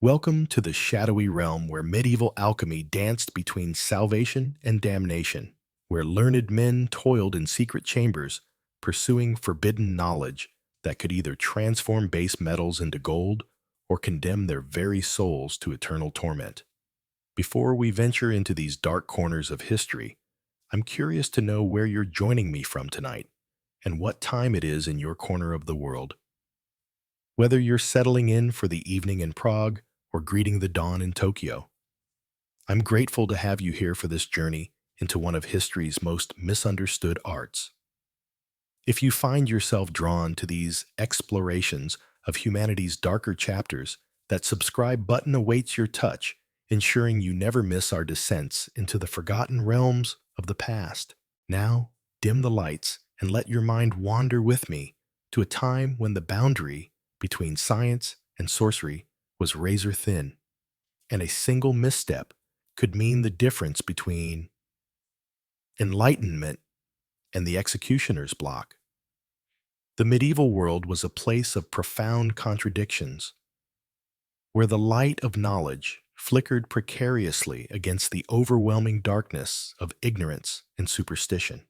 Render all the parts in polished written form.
Welcome to the shadowy realm where medieval alchemy danced between salvation and damnation, where learned men toiled in secret chambers, pursuing forbidden knowledge that could either transform base metals into gold or condemn their very souls to eternal torment. Before we venture into these dark corners of history, I'm curious to know where you're joining me from tonight and what time it is in your corner of the world. Whether you're settling in for the evening in Prague or greeting the dawn in Tokyo, I'm grateful to have you here for this journey into one of history's most misunderstood arts. If you find yourself drawn to these explorations of humanity's darker chapters, that subscribe button awaits your touch, ensuring you never miss our descents into the forgotten realms of the past. Now, dim the lights and let your mind wander with me to a time when the boundary between science and sorcery was razor thin, and a single misstep could mean the difference between enlightenment and the executioner's block. The medieval world was a place of profound contradictions, where the light of knowledge flickered precariously against the overwhelming darkness of ignorance and superstition.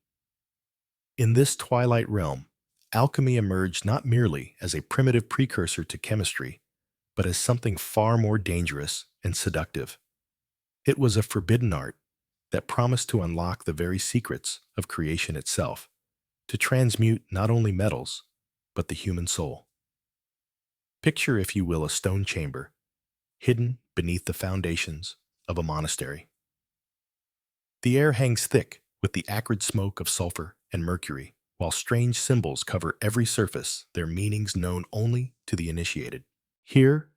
In this twilight realm, alchemy emerged not merely as a primitive precursor to chemistry, but as something far more dangerous and seductive. It was a forbidden art that promised to unlock the very secrets of creation itself, to transmute not only metals, but the human soul. Picture, if you will, a stone chamber, hidden beneath the foundations of a monastery. The air hangs thick with the acrid smoke of sulfur and mercury, while strange symbols cover every surface, their meanings known only to the initiated. Here,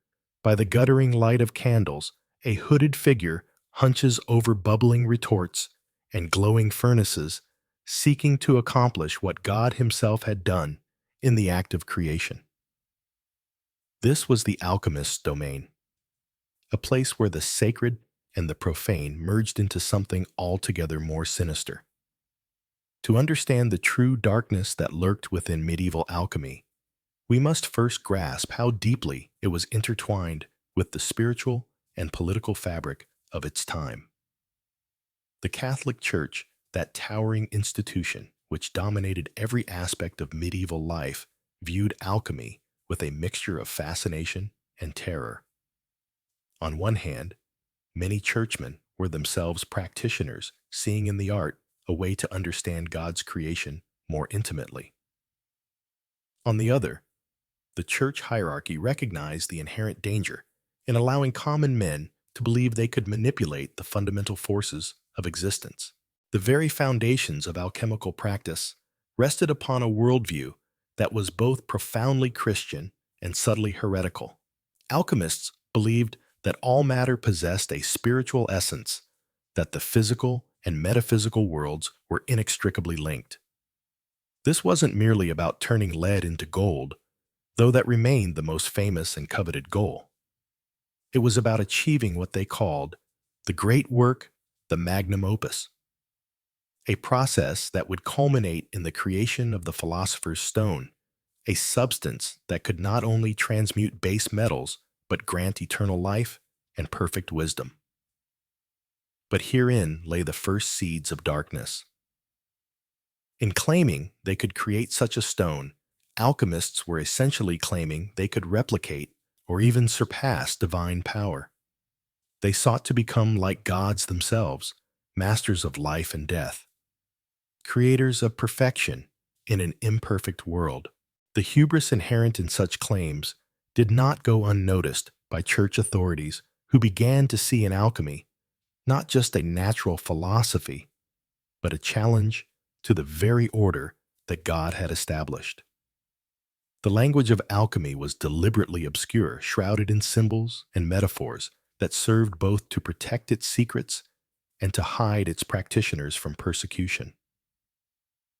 by the guttering light of candles, a hooded figure hunches over bubbling retorts and glowing furnaces, seeking to accomplish what God Himself had done in the act of creation. This was the alchemist's domain, a place where the sacred and the profane merged into something altogether more sinister. To understand the true darkness that lurked within medieval alchemy, we must first grasp how deeply it was intertwined with the spiritual and political fabric of its time. The Catholic Church, that towering institution which dominated every aspect of medieval life, viewed alchemy with a mixture of fascination and terror. On one hand, many churchmen were themselves practitioners, seeing in the art a way to understand God's creation more intimately. On the other, the church hierarchy recognized the inherent danger in allowing common men to believe they could manipulate the fundamental forces of existence. The very foundations of alchemical practice rested upon a worldview that was both profoundly Christian and subtly heretical. Alchemists believed that all matter possessed a spiritual essence, that the physical and metaphysical worlds were inextricably linked. This wasn't merely about turning lead into gold, though that remained the most famous and coveted goal. It was about achieving what they called the great work, the magnum opus, a process that would culminate in the creation of the philosopher's stone, a substance that could not only transmute base metals, but grant eternal life and perfect wisdom. But herein lay the first seeds of darkness. In claiming they could create such a stone, alchemists were essentially claiming they could replicate or even surpass divine power. They sought to become like gods themselves, masters of life and death, creators of perfection in an imperfect world. The hubris inherent in such claims did not go unnoticed by church authorities, who began to see in alchemy not just a natural philosophy, but a challenge to the very order that God had established. The language of alchemy was deliberately obscure, shrouded in symbols and metaphors that served both to protect its secrets and to hide its practitioners from persecution.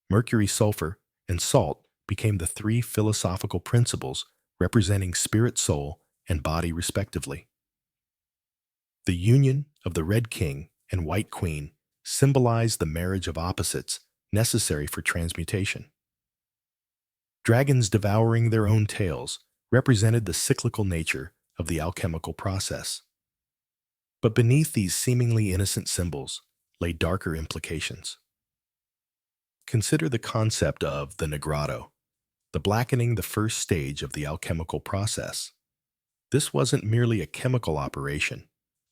Mercury, sulfur, and salt became the three philosophical principles representing spirit, soul, and body respectively. The union of the Red King and White Queen symbolized the marriage of opposites necessary for transmutation. Dragons devouring their own tails represented the cyclical nature of the alchemical process. But beneath these seemingly innocent symbols lay darker implications. Consider the concept of the negrado, the blackening, the first stage of the alchemical process. This wasn't merely a chemical operation,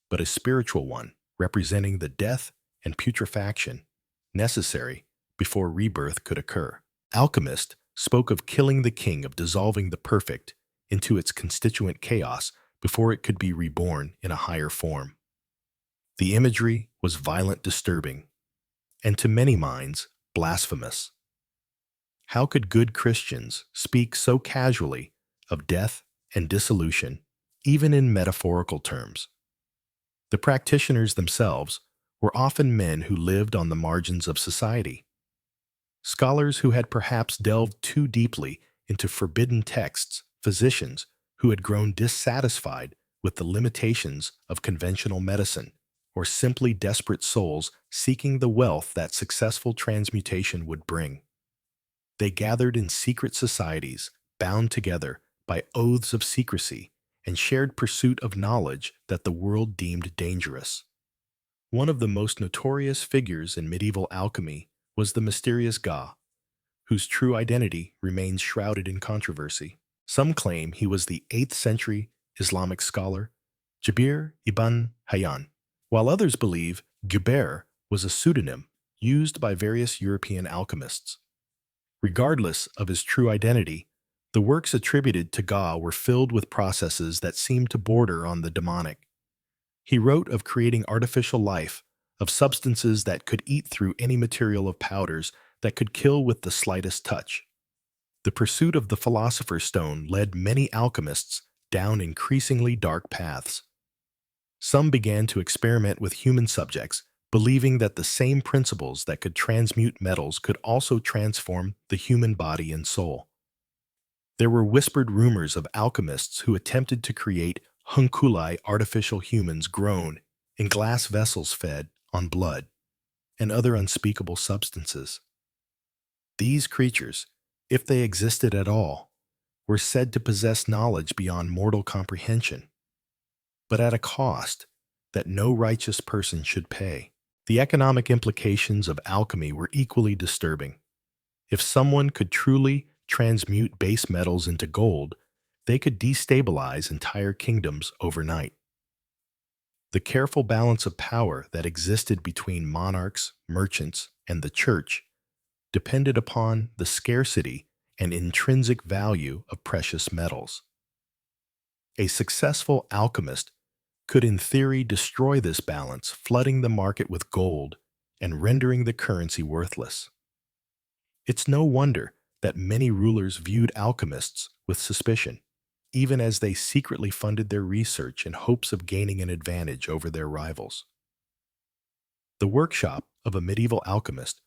but a spiritual one, representing the death and putrefaction necessary before rebirth could occur. Alchemist spoke of killing the king, of dissolving the perfect into its constituent chaos before it could be reborn in a higher form. The imagery was violent, disturbing, and to many minds, blasphemous. How could good Christians speak so casually of death and dissolution, even in metaphorical terms? The practitioners themselves were often men who lived on the margins of society, scholars who had perhaps delved too deeply into forbidden texts, physicians who had grown dissatisfied with the limitations of conventional medicine, or simply desperate souls seeking the wealth that successful transmutation would bring. They gathered in secret societies, bound together by oaths of secrecy, and shared pursuit of knowledge that the world deemed dangerous. One of the most notorious figures in medieval alchemy was the mysterious Ga, whose true identity remains shrouded in controversy. Some claim he was the 8th century Islamic scholar Jabir ibn Hayyan, while others believe Guber was a pseudonym used by various European alchemists. Regardless of his true identity, the works attributed to Ga were filled with processes that seemed to border on the demonic. He wrote of creating artificial life, of substances that could eat through any material, of powders that could kill with the slightest touch. The pursuit of the philosopher's stone led many alchemists down increasingly dark paths. Some began to experiment with human subjects, believing that the same principles that could transmute metals could also transform the human body and soul. There were whispered rumors of alchemists who attempted to create homunculi, artificial humans grown in glass vessels fed on blood and other unspeakable substances. These creatures, if they existed at all, were said to possess knowledge beyond mortal comprehension, but at a cost that no righteous person should pay. The economic implications of alchemy were equally disturbing. If someone could truly transmute base metals into gold, they could destabilize entire kingdoms overnight. The careful balance of power that existed between monarchs, merchants, and the church depended upon the scarcity and intrinsic value of precious metals. A successful alchemist could in theory destroy this balance, flooding the market with gold and rendering the currency worthless. It's no wonder that many rulers viewed alchemists with suspicion, even as they secretly funded their research in hopes of gaining an advantage over their rivals. The workshop of a medieval alchemist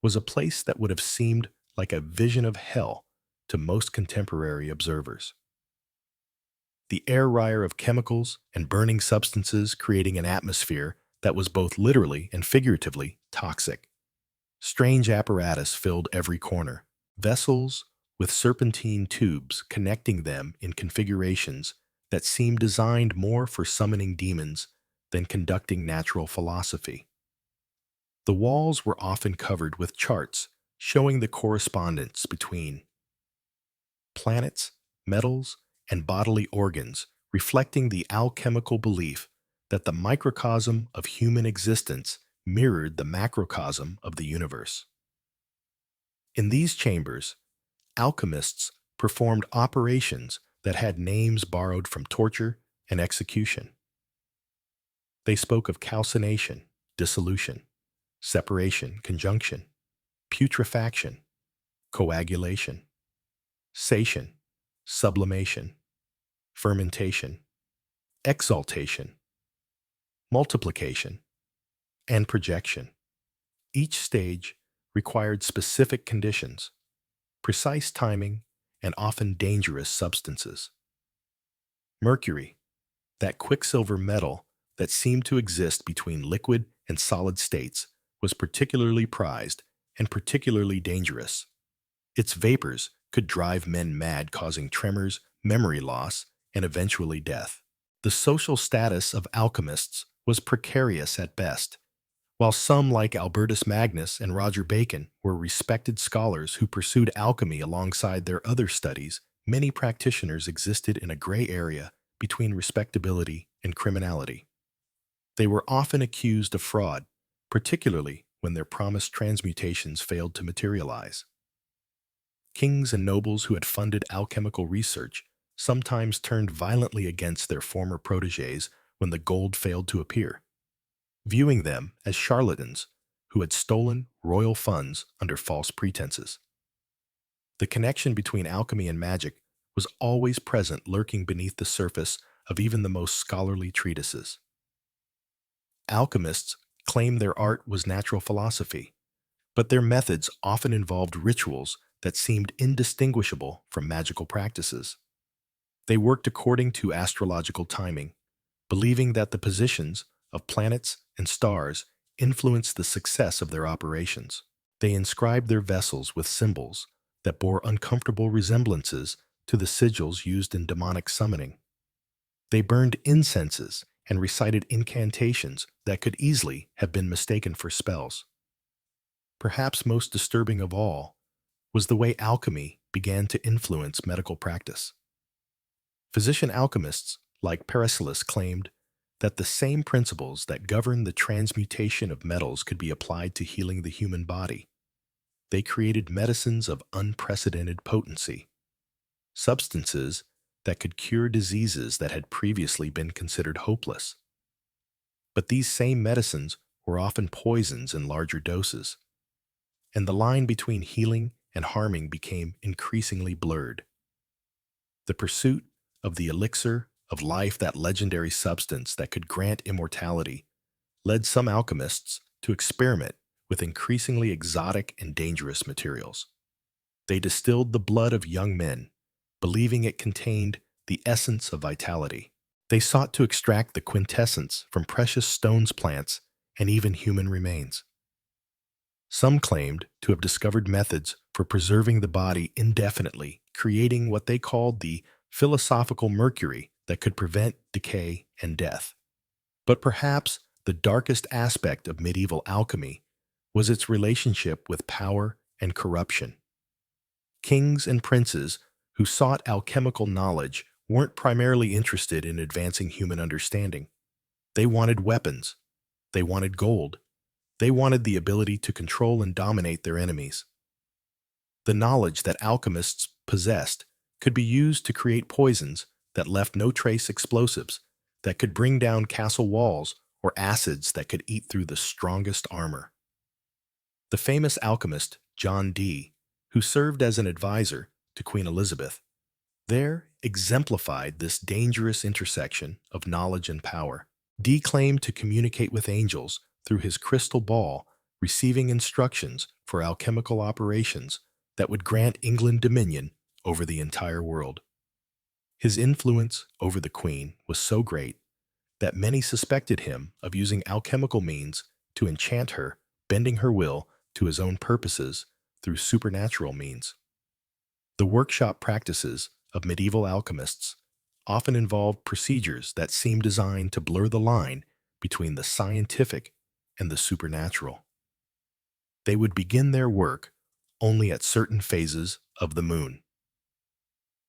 was a place that would have seemed like a vision of hell to most contemporary observers. The air rire of chemicals and burning substances creating an atmosphere that was both literally and figuratively toxic. Strange apparatus filled every corner, vessels with serpentine tubes connecting them in configurations that seemed designed more for summoning demons than conducting natural philosophy. The walls were often covered with charts showing the correspondence between planets, metals, and bodily organs, reflecting the alchemical belief that the microcosm of human existence mirrored the macrocosm of the universe. In these chambers, alchemists performed operations that had names borrowed from torture and execution. They spoke of calcination, dissolution, separation, conjunction, putrefaction, coagulation, sation, sublimation, fermentation, exaltation, multiplication, and projection. Each stage required specific conditions, precise timing, and often dangerous substances. Mercury, that quicksilver metal that seemed to exist between liquid and solid states, was particularly prized and particularly dangerous. Its vapors could drive men mad, causing tremors, memory loss, and eventually death. The social status of alchemists was precarious at best. While some like Albertus Magnus and Roger Bacon were respected scholars who pursued alchemy alongside their other studies, many practitioners existed in a gray area between respectability and criminality. They were often accused of fraud, particularly when their promised transmutations failed to materialize. Kings and nobles who had funded alchemical research sometimes turned violently against their former protégés when the gold failed to appear, viewing them as charlatans who had stolen royal funds under false pretenses. The connection between alchemy and magic was always present, lurking beneath the surface of even the most scholarly treatises. Alchemists claimed their art was natural philosophy, but their methods often involved rituals that seemed indistinguishable from magical practices. They worked according to astrological timing, believing that the positions of planets and stars influenced the success of their operations. They inscribed their vessels with symbols that bore uncomfortable resemblances to the sigils used in demonic summoning. They burned incenses and recited incantations that could easily have been mistaken for spells. Perhaps most disturbing of all was the way alchemy began to influence medical practice. Physician alchemists like Paracelsus claimed that the same principles that govern the transmutation of metals could be applied to healing the human body. They created medicines of unprecedented potency, substances that could cure diseases that had previously been considered hopeless. But these same medicines were often poisons in larger doses, and the line between healing and harming became increasingly blurred. The pursuit of the elixir of life, that legendary substance that could grant immortality, led some alchemists to experiment with increasingly exotic and dangerous materials. They distilled the blood of young men, believing it contained the essence of vitality. They sought to extract the quintessence from precious stones, plants, and even human remains. Some claimed to have discovered methods for preserving the body indefinitely, creating what they called the philosophical mercury that could prevent decay and death. But perhaps the darkest aspect of medieval alchemy was its relationship with power and corruption. Kings and princes who sought alchemical knowledge weren't primarily interested in advancing human understanding. They wanted weapons. They wanted gold. They wanted the ability to control and dominate their enemies. The knowledge that alchemists possessed could be used to create poisons that left no trace, explosives that could bring down castle walls, or acids that could eat through the strongest armor. The famous alchemist John Dee, who served as an advisor to Queen Elizabeth, there exemplified this dangerous intersection of knowledge and power. Dee claimed to communicate with angels through his crystal ball, receiving instructions for alchemical operations that would grant England dominion over the entire world. His influence over the Queen was so great that many suspected him of using alchemical means to enchant her, bending her will to his own purposes through supernatural means. The workshop practices of medieval alchemists often involved procedures that seemed designed to blur the line between the scientific and the supernatural. They would begin their work only at certain phases of the moon.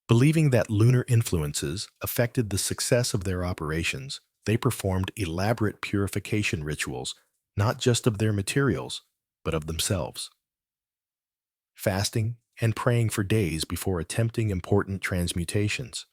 Believing that lunar influences affected the success of their operations, they performed elaborate purification rituals, not just of their materials, but of themselves. Fasting and praying for days before attempting important transmutations.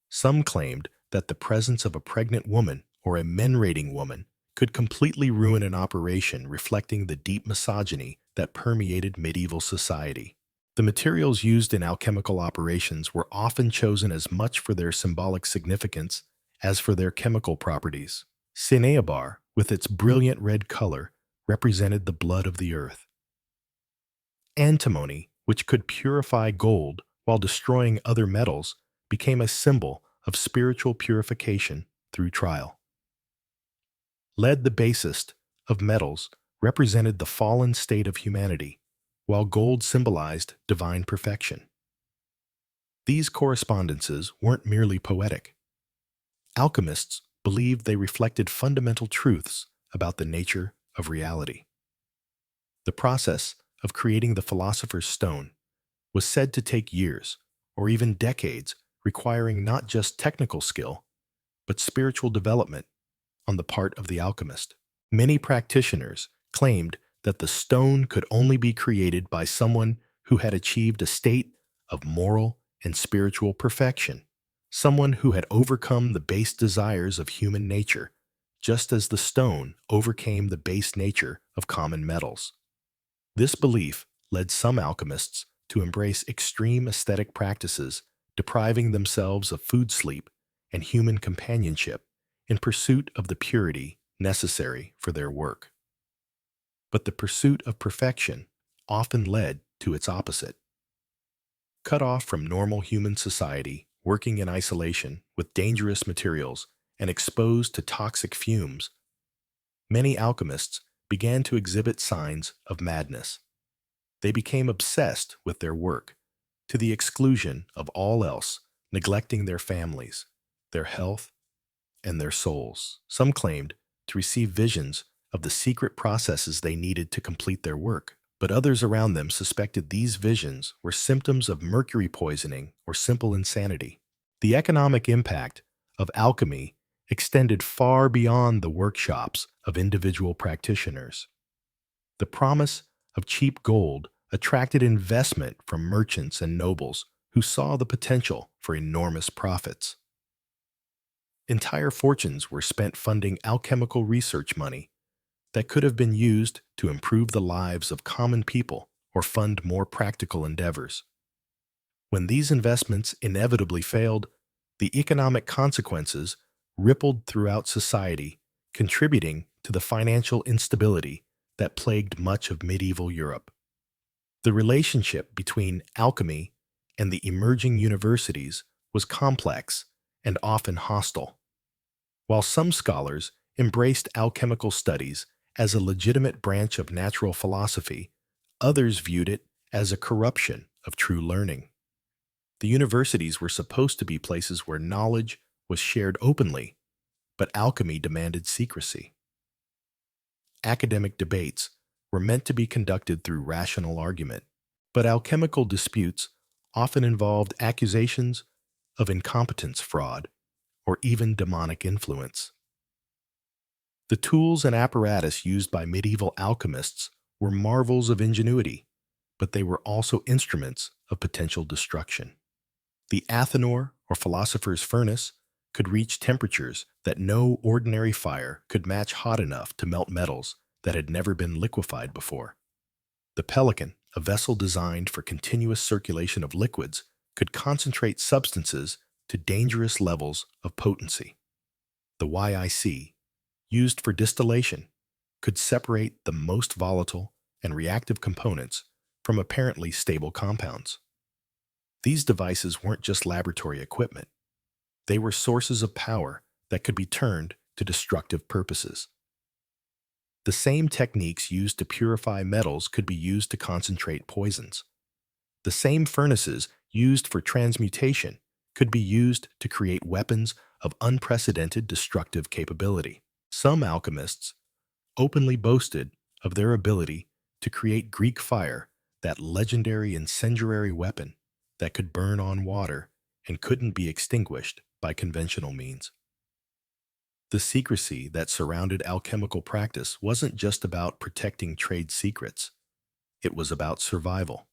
Some claimed that the presence of a pregnant woman or a menstruating woman could completely ruin an operation, reflecting the deep misogyny that permeated medieval society. The materials used in alchemical operations were often chosen as much for their symbolic significance as for their chemical properties. Cinnabar, with its brilliant red color, represented the blood of the earth. Antimony, which could purify gold while destroying other metals, became a symbol of spiritual purification through trial. Lead, the basest of metals, represented the fallen state of humanity, while gold symbolized divine perfection. These correspondences weren't merely poetic. Alchemists believed they reflected fundamental truths about the nature of reality. The process of creating the philosopher's stone was said to take years, or even decades, requiring not just technical skill, but spiritual development on the part of the alchemist. Many practitioners claimed that the stone could only be created by someone who had achieved a state of moral and spiritual perfection, someone who had overcome the base desires of human nature, just as the stone overcame the base nature of common metals. This belief led some alchemists to embrace extreme aesthetic practices, depriving themselves of food, sleep, and human companionship in pursuit of the purity necessary for their work. But the pursuit of perfection often led to its opposite. Cut off from normal human society, working in isolation with dangerous materials, and exposed to toxic fumes, many alchemists began to exhibit signs of madness. They became obsessed with their work, to the exclusion of all else, neglecting their families, their health, and their souls. Some claimed to receive visions of the secret processes they needed to complete their work, but others around them suspected these visions were symptoms of mercury poisoning or simple insanity. The economic impact of alchemy extended far beyond the workshops of individual practitioners. The promise of cheap gold attracted investment from merchants and nobles who saw the potential for enormous profits. Entire fortunes were spent funding alchemical research money that could have been used to improve the lives of common people or fund more practical endeavors. When these investments inevitably failed, the economic consequences rippled throughout society, contributing to the financial instability that plagued much of medieval Europe. The relationship between alchemy and the emerging universities was complex and often hostile. While some scholars embraced alchemical studies as a legitimate branch of natural philosophy, others viewed it as a corruption of true learning. The universities were supposed to be places where knowledge was shared openly, but alchemy demanded secrecy. Academic debates were meant to be conducted through rational argument, but alchemical disputes often involved accusations of incompetence, fraud, or even demonic influence. The tools and apparatus used by medieval alchemists were marvels of ingenuity, but they were also instruments of potential destruction. The Athanor, or philosopher's furnace, could reach temperatures that no ordinary fire could match, hot enough to melt metals that had never been liquefied before. The pelican, a vessel designed for continuous circulation of liquids, could concentrate substances to dangerous levels of potency. The YIC, used for distillation, could separate the most volatile and reactive components from apparently stable compounds. These devices weren't just laboratory equipment. They were sources of power that could be turned to destructive purposes. The same techniques used to purify metals could be used to concentrate poisons. The same furnaces used for transmutation could be used to create weapons of unprecedented destructive capability. Some alchemists openly boasted of their ability to create Greek fire, that legendary incendiary weapon that could burn on water and couldn't be extinguished by conventional means. The secrecy that surrounded alchemical practice wasn't just about protecting trade secrets. It was about survival.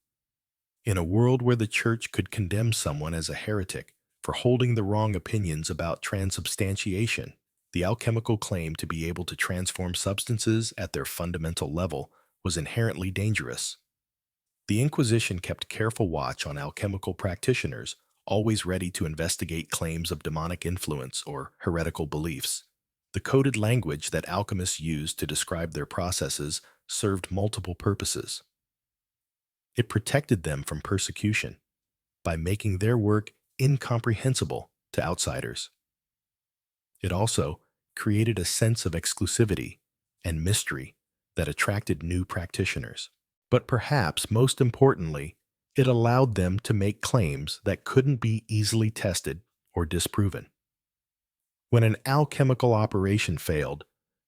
In a world where the church could condemn someone as a heretic for holding the wrong opinions about transubstantiation, the alchemical claim to be able to transform substances at their fundamental level was inherently dangerous. The Inquisition kept careful watch on alchemical practitioners, always ready to investigate claims of demonic influence or heretical beliefs. The coded language that alchemists used to describe their processes served multiple purposes. It protected them from persecution by making their work incomprehensible to outsiders. It also created a sense of exclusivity and mystery that attracted new practitioners. But perhaps most importantly, It allowed them to make claims that couldn't be easily tested or disproven. When an alchemical operation failed,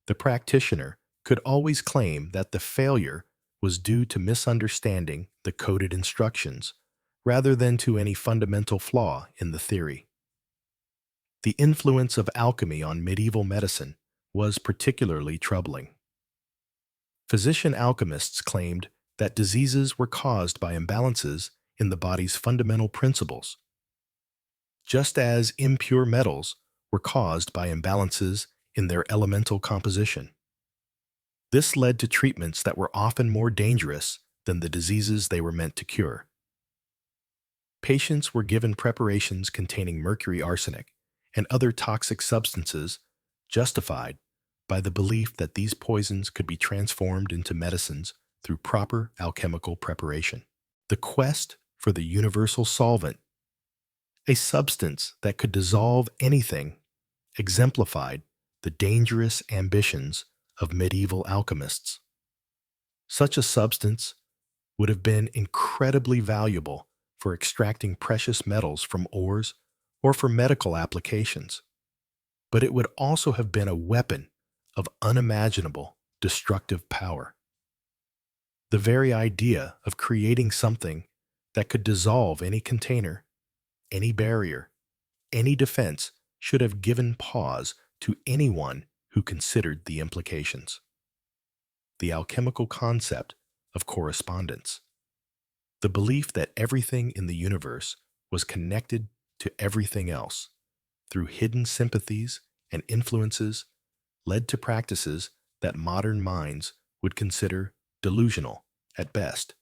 the practitioner could always claim that the failure was due to misunderstanding the coded instructions, rather than to any fundamental flaw in the theory. The influence of alchemy on medieval medicine was particularly troubling. Physician alchemists claimed that diseases were caused by imbalances in the body's fundamental principles, just as impure metals were caused by imbalances in their elemental composition. This led to treatments that were often more dangerous than the diseases they were meant to cure. Patients were given preparations containing mercury arsenic and other toxic substances, justified by the belief that these poisons could be transformed into medicines through proper alchemical preparation. The quest for the universal solvent, a substance that could dissolve anything, exemplified the dangerous ambitions of medieval alchemists. Such a substance would have been incredibly valuable for extracting precious metals from ores or for medical applications, but it would also have been a weapon of unimaginable destructive power. The very idea of creating something that could dissolve any container, any barrier, any defense should have given pause to anyone who considered the implications. The alchemical concept of correspondence. The belief that everything in the universe was connected to everything else through hidden sympathies and influences led to practices that modern minds would consider delusional at best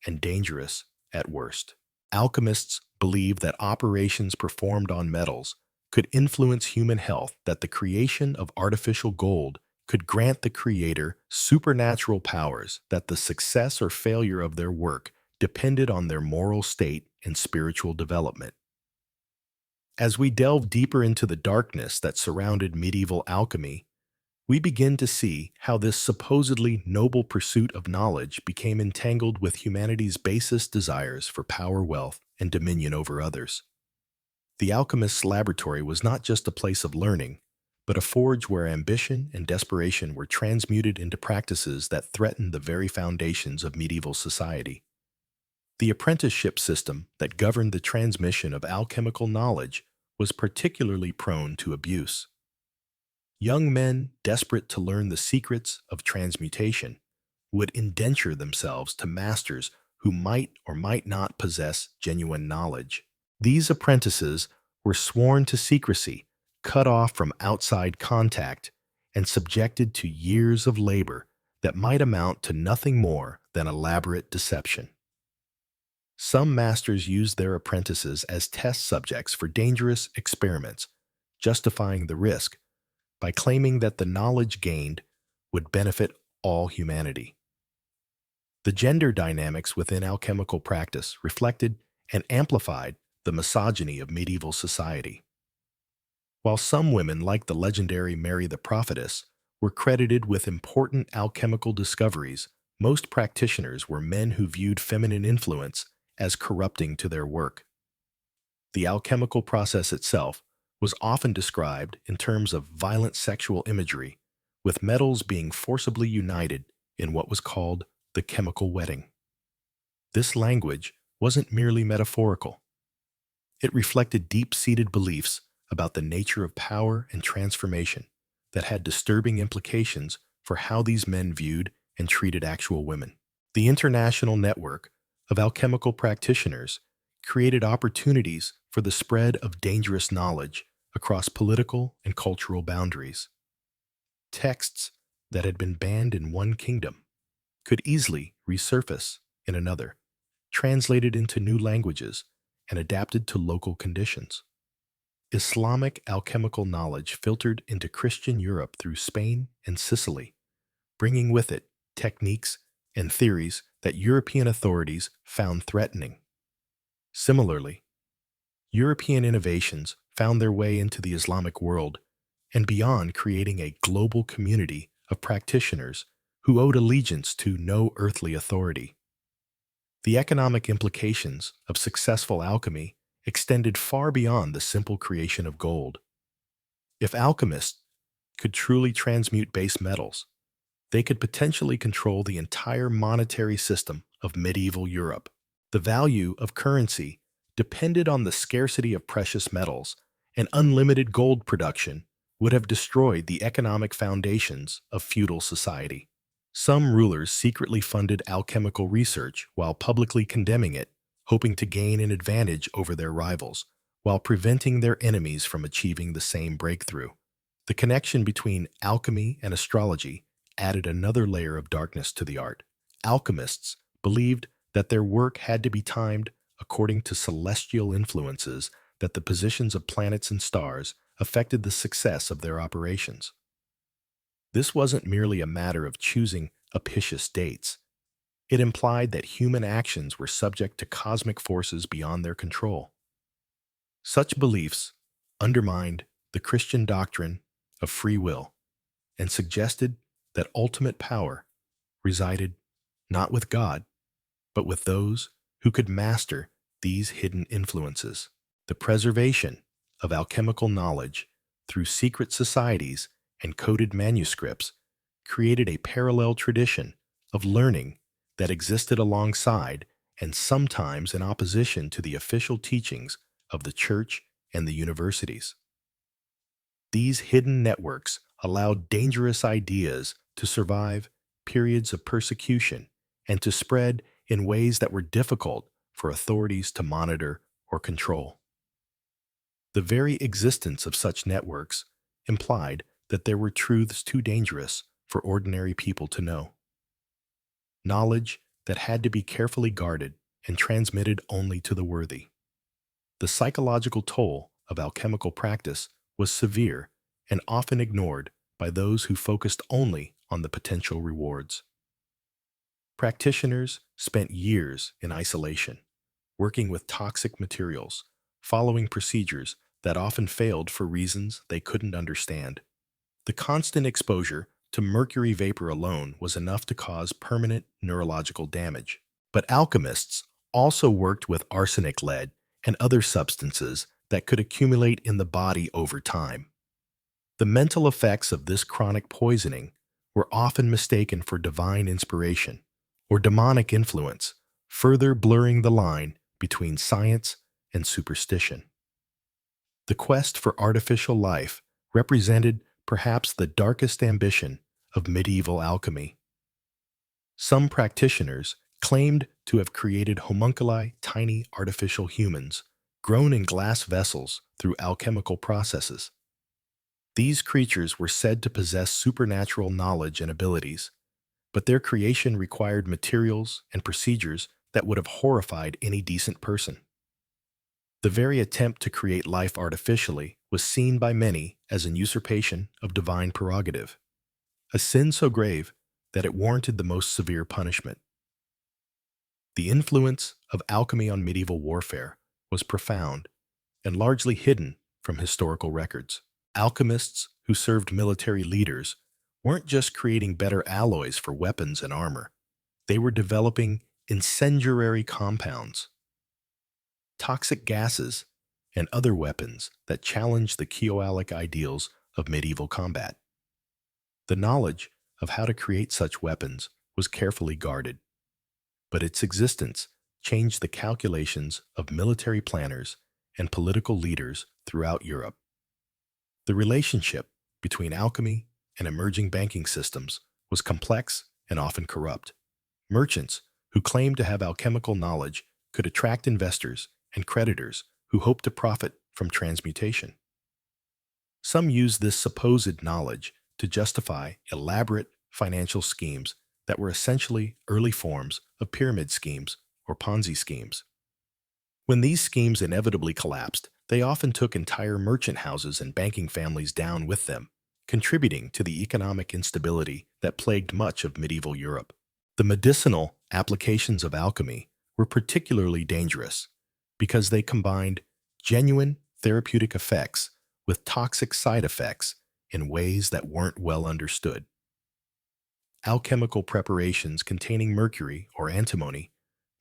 and dangerous at worst. Alchemists believed that operations performed on metals could influence human health, that the creation of artificial gold could grant the creator supernatural powers, that the success or failure of their work depended on their moral state and spiritual development. As we delve deeper into the darkness that surrounded medieval alchemy, we begin to see how this supposedly noble pursuit of knowledge became entangled with humanity's basest desires for power, wealth, and dominion over others. The alchemist's laboratory was not just a place of learning, but a forge where ambition and desperation were transmuted into practices that threatened the very foundations of medieval society. The apprenticeship system that governed the transmission of alchemical knowledge was particularly prone to abuse. Young men, desperate to learn the secrets of transmutation, would indenture themselves to masters who might or might not possess genuine knowledge. These apprentices were sworn to secrecy, cut off from outside contact, and subjected to years of labor that might amount to nothing more than elaborate deception. Some masters used their apprentices as test subjects for dangerous experiments, justifying the risk by claiming that the knowledge gained would benefit all humanity. The gender dynamics within alchemical practice reflected and amplified the misogyny of medieval society. While some women, like the legendary Mary the Prophetess, were credited with important alchemical discoveries, most practitioners were men who viewed feminine influence as corrupting to their work. The alchemical process itself was often described in terms of violent sexual imagery, with metals being forcibly united in what was called the chemical wedding. This language wasn't merely metaphorical. It reflected deep-seated beliefs about the nature of power and transformation that had disturbing implications for how these men viewed and treated actual women. The international network of alchemical practitioners created opportunities for the spread of dangerous knowledge across political and cultural boundaries. Texts that had been banned in one kingdom could easily resurface in another, translated into new languages and adapted to local conditions. Islamic alchemical knowledge filtered into Christian Europe through Spain and Sicily, bringing with it techniques and theories that European authorities found threatening. Similarly, European innovations found their way into the Islamic world and beyond, creating a global community of practitioners who owed allegiance to no earthly authority. The economic implications of successful alchemy extended far beyond the simple creation of gold. If alchemists could truly transmute base metals, they could potentially control the entire monetary system of medieval Europe. The value of currency depended on the scarcity of precious metals, and unlimited gold production would have destroyed the economic foundations of feudal society. Some rulers secretly funded alchemical research while publicly condemning it, hoping to gain an advantage over their rivals, while preventing their enemies from achieving the same breakthrough. The connection between alchemy and astrology added another layer of darkness to the art. Alchemists believed that their work had to be timed according to celestial influences, that the positions of planets and stars affected the success of their operations. This wasn't merely a matter of choosing auspicious dates. It implied that human actions were subject to cosmic forces beyond their control. Such beliefs undermined the Christian doctrine of free will and suggested that ultimate power resided not with God, but with those who could master these hidden influences. The preservation of alchemical knowledge through secret societies and coded manuscripts created a parallel tradition of learning that existed alongside and sometimes in opposition to the official teachings of the church and the universities. These hidden networks allowed dangerous ideas to survive periods of persecution and to spread in ways that were difficult for authorities to monitor or control. The very existence of such networks implied that there were truths too dangerous for ordinary people to know. Knowledge that had to be carefully guarded and transmitted only to the worthy. The psychological toll of alchemical practice was severe and often ignored by those who focused only on the potential rewards. Practitioners spent years in isolation, working with toxic materials, following procedures that often failed for reasons they couldn't understand. The constant exposure to mercury vapor alone was enough to cause permanent neurological damage. But alchemists also worked with arsenic lead and other substances that could accumulate in the body over time. The mental effects of this chronic poisoning were often mistaken for divine inspiration or demonic influence, further blurring the line between science and superstition. The quest for artificial life represented perhaps the darkest ambition of medieval alchemy. Some practitioners claimed to have created homunculi, tiny artificial humans, grown in glass vessels through alchemical processes. These creatures were said to possess supernatural knowledge and abilities, but their creation required materials and procedures that would have horrified any decent person. The very attempt to create life artificially was seen by many as an usurpation of divine prerogative, a sin so grave that it warranted the most severe punishment. The influence of alchemy on medieval warfare was profound and largely hidden from historical records. Alchemists who served military leaders weren't just creating better alloys for weapons and armor. They were developing incendiary compounds, toxic gases, and other weapons that challenged the Kioalic ideals of medieval combat. The knowledge of how to create such weapons was carefully guarded, but its existence changed the calculations of military planners and political leaders throughout Europe. The relationship between alchemy and emerging banking systems was complex and often corrupt. Merchants who claimed to have alchemical knowledge could attract investors and creditors who hoped to profit from transmutation. Some used this supposed knowledge to justify elaborate financial schemes that were essentially early forms of pyramid schemes or Ponzi schemes. When these schemes inevitably collapsed, they often took entire merchant houses and banking families down with them, contributing to the economic instability that plagued much of medieval Europe. The medicinal applications of alchemy were particularly dangerous because they combined genuine therapeutic effects with toxic side effects in ways that weren't well understood. Alchemical preparations containing mercury or antimony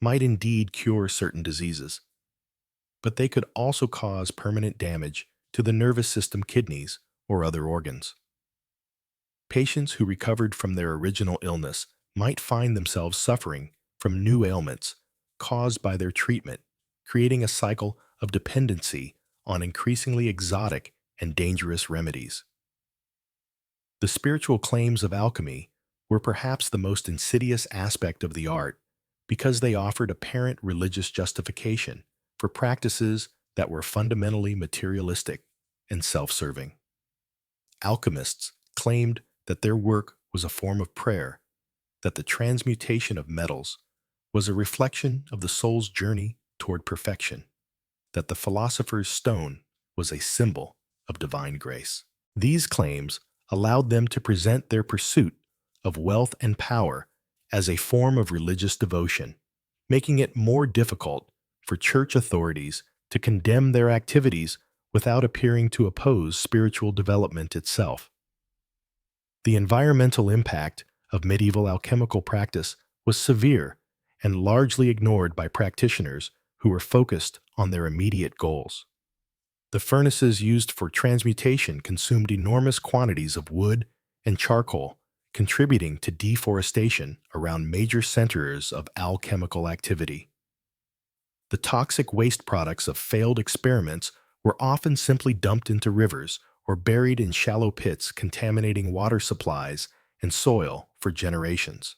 might indeed cure certain diseases, but they could also cause permanent damage to the nervous system, kidneys, or other organs. Patients who recovered from their original illness might find themselves suffering from new ailments caused by their treatment, creating a cycle of dependency on increasingly exotic and dangerous remedies. The spiritual claims of alchemy were perhaps the most insidious aspect of the art because they offered apparent religious justification for practices that were fundamentally materialistic and self-serving. Alchemists claimed that their work was a form of prayer, that the transmutation of metals was a reflection of the soul's journey toward perfection, that the philosopher's stone was a symbol of divine grace. These claims allowed them to present their pursuit of wealth and power as a form of religious devotion, making it more difficult for church authorities to condemn their activities without appearing to oppose spiritual development itself. The environmental impact of medieval alchemical practice was severe and largely ignored by practitioners who were focused on their immediate goals. The furnaces used for transmutation consumed enormous quantities of wood and charcoal, contributing to deforestation around major centers of alchemical activity. The toxic waste products of failed experiments were often simply dumped into rivers or buried in shallow pits, contaminating water supplies and soil for generations.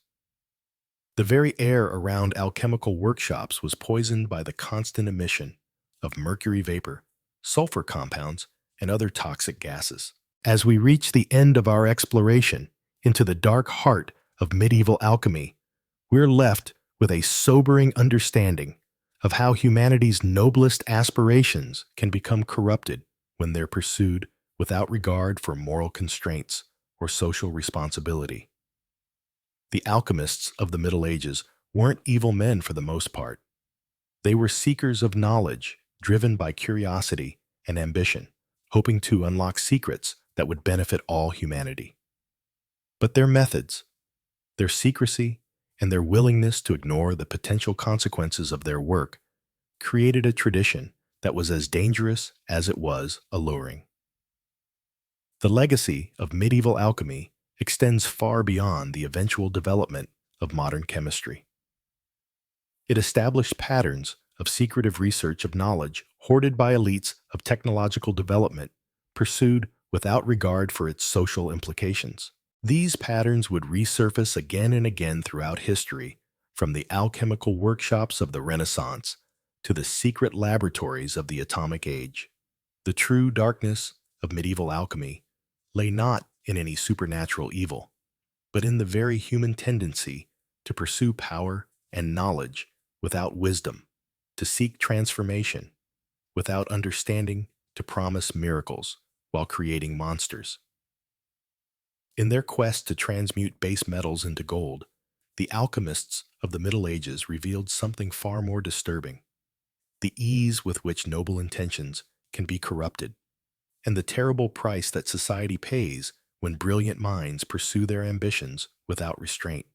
The very air around alchemical workshops was poisoned by the constant emission of mercury vapor, sulfur compounds, and other toxic gases. As we reach the end of our exploration into the dark heart of medieval alchemy, we're left with a sobering understanding of how humanity's noblest aspirations can become corrupted when they're pursued without regard for moral constraints or social responsibility. The alchemists of the Middle Ages weren't evil men for the most part. They were seekers of knowledge, driven by curiosity and ambition, hoping to unlock secrets that would benefit all humanity. But their methods, their secrecy, and their willingness to ignore the potential consequences of their work created a tradition that was as dangerous as it was alluring. The legacy of medieval alchemy extends far beyond the eventual development of modern chemistry. It established patterns of secretive research of knowledge hoarded by elites of technological development, pursued without regard for its social implications. These patterns would resurface again and again throughout history, from the alchemical workshops of the Renaissance to the secret laboratories of the atomic age. The true darkness of medieval alchemy lay not in any supernatural evil, but in the very human tendency to pursue power and knowledge without wisdom, to seek transformation without understanding, to promise miracles while creating monsters. In their quest to transmute base metals into gold, the alchemists of the Middle Ages revealed something far more disturbing: the ease with which noble intentions can be corrupted, and the terrible price that society pays when brilliant minds pursue their ambitions without restraint.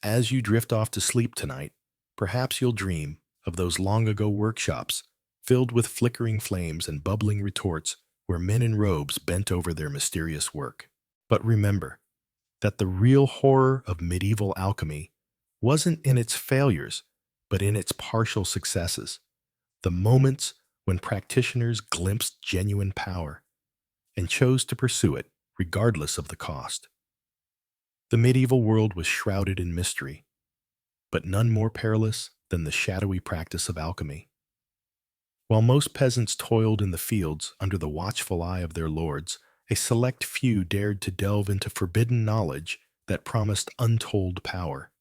As you drift off to sleep tonight, perhaps you'll dream of those long-ago workshops filled with flickering flames and bubbling retorts where men in robes bent over their mysterious work. But remember that the real horror of medieval alchemy wasn't in its failures, but in its partial successes, the moments when practitioners glimpsed genuine power and chose to pursue it regardless of the cost. The medieval world was shrouded in mystery, but none more perilous than the shadowy practice of alchemy. While most peasants toiled in the fields under the watchful eye of their lords, a select few dared to delve into forbidden knowledge that promised untold power.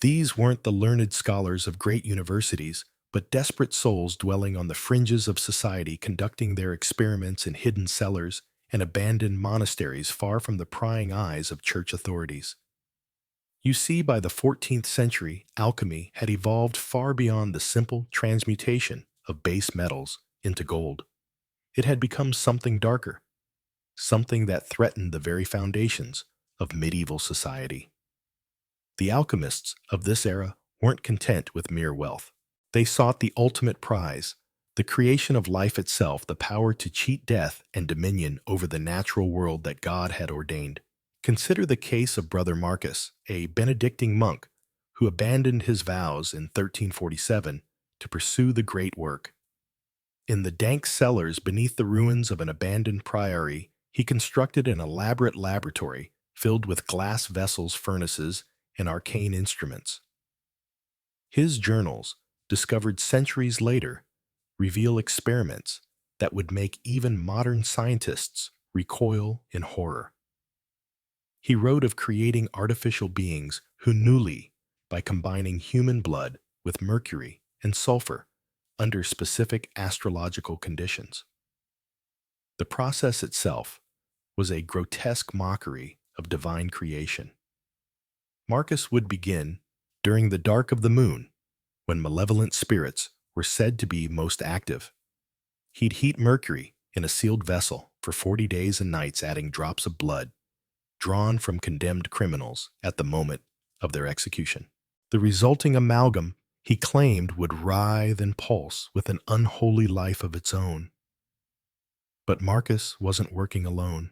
These weren't the learned scholars of great universities, but desperate souls dwelling on the fringes of society, conducting their experiments in hidden cellars and abandoned monasteries far from the prying eyes of church authorities. You see, by the 14th century, alchemy had evolved far beyond the simple transmutation of base metals into gold. It had become something darker, something that threatened the very foundations of medieval society. The alchemists of this era weren't content with mere wealth. They sought the ultimate prize, the creation of life itself, the power to cheat death and dominion over the natural world that God had ordained. Consider the case of Brother Marcus, a Benedictine monk who abandoned his vows in 1347 to pursue the great work. In the dank cellars beneath the ruins of an abandoned priory, he constructed an elaborate laboratory filled with glass vessels, furnaces, and arcane instruments. His journals, discovered centuries later, reveal experiments that would make even modern scientists recoil in horror. He wrote of creating artificial beings who newly, by combining human blood with mercury and sulfur under specific astrological conditions. The process itself was a grotesque mockery of divine creation. Marcus would begin during the dark of the moon, when malevolent spirits were said to be most active. He'd heat mercury in a sealed vessel for 40 days and nights, adding drops of blood drawn from condemned criminals at the moment of their execution. The resulting amalgam, he claimed, would writhe and pulse with an unholy life of its own. But Marcus wasn't working alone.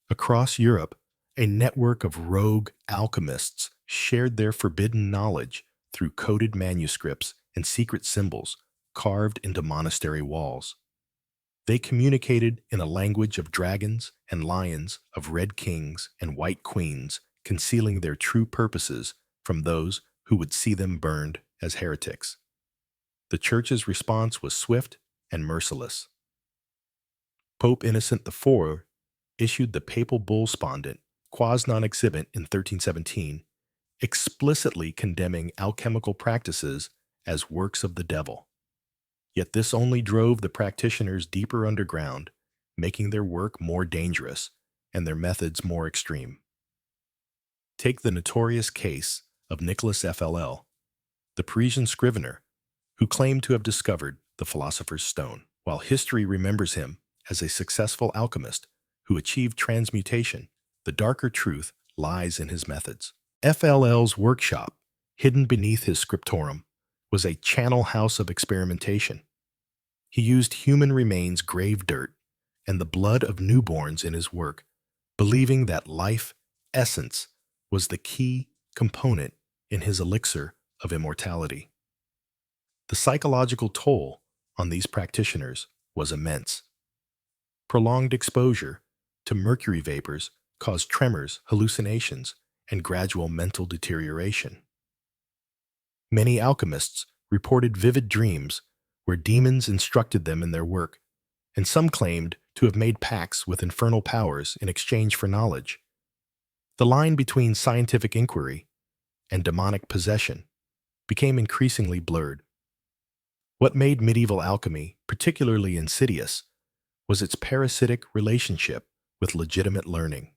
Across Europe, a network of rogue alchemists shared their forbidden knowledge through coded manuscripts and secret symbols carved into monastery walls. They communicated in a language of dragons and lions, of red kings and white queens, concealing their true purposes from those who would see them burned as heretics. The Church's response was swift and merciless. Pope Innocent IV issued the papal bull Spondent, Quas non exhibit, in 1317, explicitly condemning alchemical practices as works of the devil. Yet this only drove the practitioners deeper underground, making their work more dangerous and their methods more extreme. Take the notorious case of Nicholas FLL, the Parisian scrivener who claimed to have discovered the philosopher's stone. While history remembers him as a successful alchemist who achieved transmutation, the darker truth lies in his methods. FLL's workshop, hidden beneath his scriptorium, was a channel house of experimentation. He used human remains, grave dirt, and the blood of newborns in his work, believing that life essence was the key component in his elixir of immortality. The psychological toll on these practitioners was immense. Prolonged exposure to mercury vapors caused tremors, hallucinations, and gradual mental deterioration. Many alchemists reported vivid dreams where demons instructed them in their work, and some claimed to have made pacts with infernal powers in exchange for knowledge. The line between scientific inquiry and demonic possession became increasingly blurred. What made medieval alchemy particularly insidious was its parasitic relationship with legitimate learning.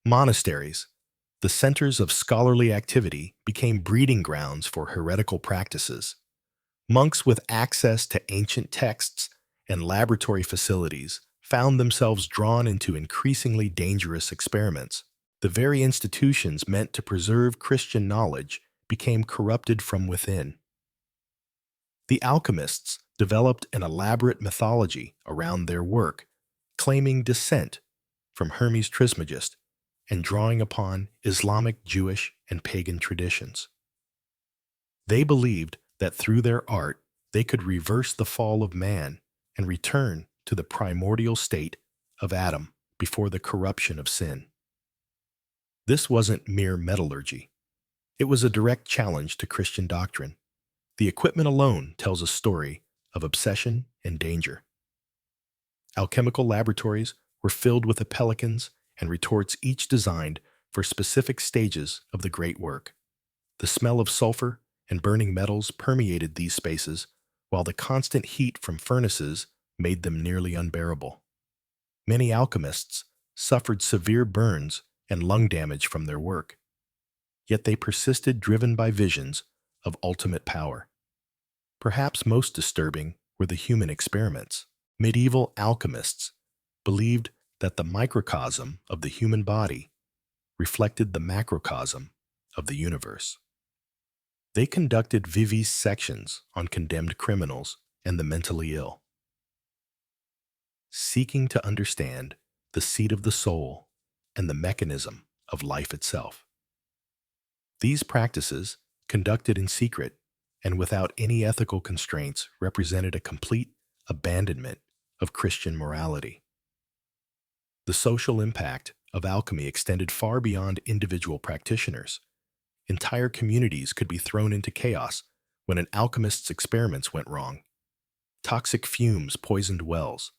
Monasteries, the centers of scholarly activity, became breeding grounds for heretical practices. Monks with access to ancient texts and laboratory facilities found themselves drawn into increasingly dangerous experiments. The very institutions meant to preserve Christian knowledge became corrupted from within. The alchemists developed an elaborate mythology around their work, claiming descent from Hermes Trismegistus and drawing upon Islamic, Jewish, and pagan traditions. They believed that through their art they could reverse the fall of man and return to the primordial state of Adam before the corruption of sin. This wasn't mere metallurgy. It was a direct challenge to Christian doctrine. The equipment alone tells a story of obsession and danger. Alchemical laboratories were filled with pelicans and retorts, each designed for specific stages of the great work. The smell of sulfur and burning metals permeated these spaces, while the constant heat from furnaces made them nearly unbearable. Many alchemists suffered severe burns and lung damage from their work, yet they persisted, driven by visions of ultimate power. Perhaps most disturbing were the human experiments. Medieval alchemists believed that the microcosm of the human body reflected the macrocosm of the universe. They conducted vivisections on condemned criminals and the mentally ill, seeking to understand the seat of the soul and the mechanism of life itself. These practices, conducted in secret and without any ethical constraints, represented a complete abandonment of Christian morality. The social impact of alchemy extended far beyond individual practitioners. Entire communities could be thrown into chaos when an alchemist's experiments went wrong. Toxic fumes poisoned wells,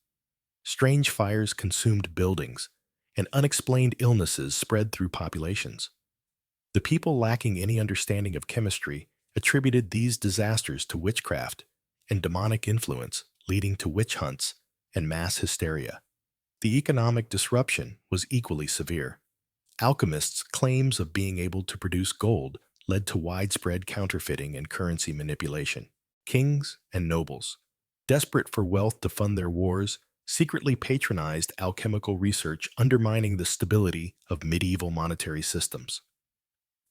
strange fires consumed buildings, and unexplained illnesses spread through populations. The people lacking any understanding of chemistry attributed these disasters to witchcraft and demonic influence, leading to witch hunts and mass hysteria. The economic disruption was equally severe. Alchemists' claims of being able to produce gold led to widespread counterfeiting and currency manipulation. Kings and nobles, desperate for wealth to fund their wars, secretly patronized alchemical research, undermining the stability of medieval monetary systems.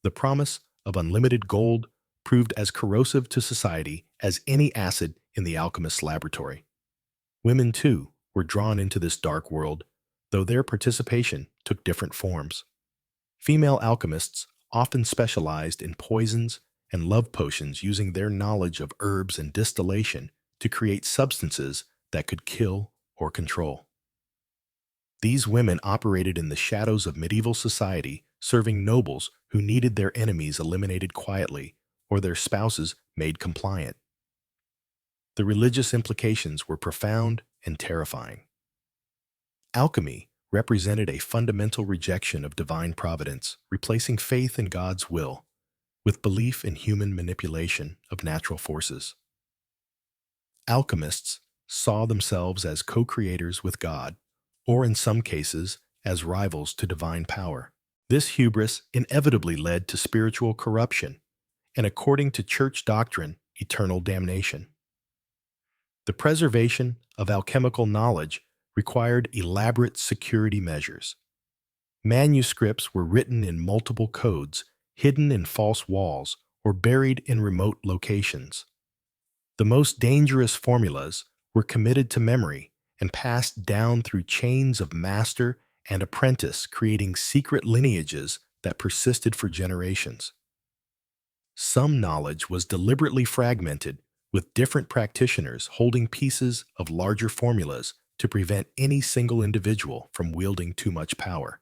The promise of unlimited gold proved as corrosive to society as any acid in the alchemist's laboratory. Women, too, were drawn into this dark world, though their participation took different forms. Female alchemists often specialized in poisons and love potions, using their knowledge of herbs and distillation to create substances that could kill or control. These women operated in the shadows of medieval society, serving nobles who needed their enemies eliminated quietly or their spouses made compliant. The religious implications were profound and terrifying. Alchemy represented a fundamental rejection of divine providence, replacing faith in God's will with belief in human manipulation of natural forces. Alchemists saw themselves as co-creators with God, or in some cases, as rivals to divine power. This hubris inevitably led to spiritual corruption and, according to church doctrine, eternal damnation. The preservation of alchemical knowledge required elaborate security measures. Manuscripts were written in multiple codes, hidden in false walls, or buried in remote locations. The most dangerous formulas were committed to memory and passed down through chains of master and apprentice, creating secret lineages that persisted for generations. Some knowledge was deliberately fragmented, with different practitioners holding pieces of larger formulas to prevent any single individual from wielding too much power.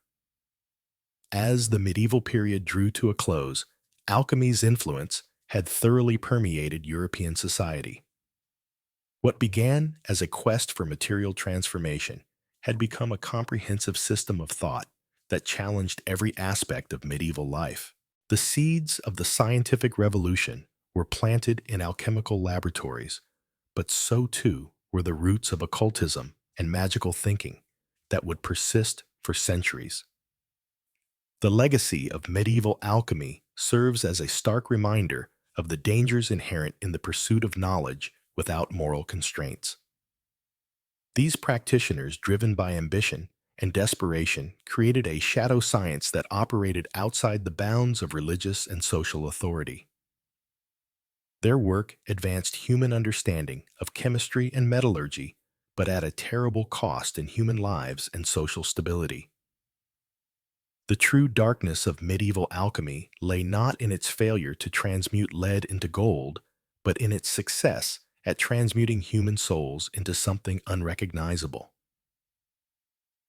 As the medieval period drew to a close, alchemy's influence had thoroughly permeated European society. What began as a quest for material transformation had become a comprehensive system of thought that challenged every aspect of medieval life. The seeds of the scientific revolution were planted in alchemical laboratories, but so too were the roots of occultism and magical thinking that would persist for centuries. The legacy of medieval alchemy serves as a stark reminder of the dangers inherent in the pursuit of knowledge without moral constraints. These practitioners, driven by ambition and desperation, created a shadow science that operated outside the bounds of religious and social authority. Their work advanced human understanding of chemistry and metallurgy, but at a terrible cost in human lives and social stability. The true darkness of medieval alchemy lay not in its failure to transmute lead into gold, but in its success at transmuting human souls into something unrecognizable.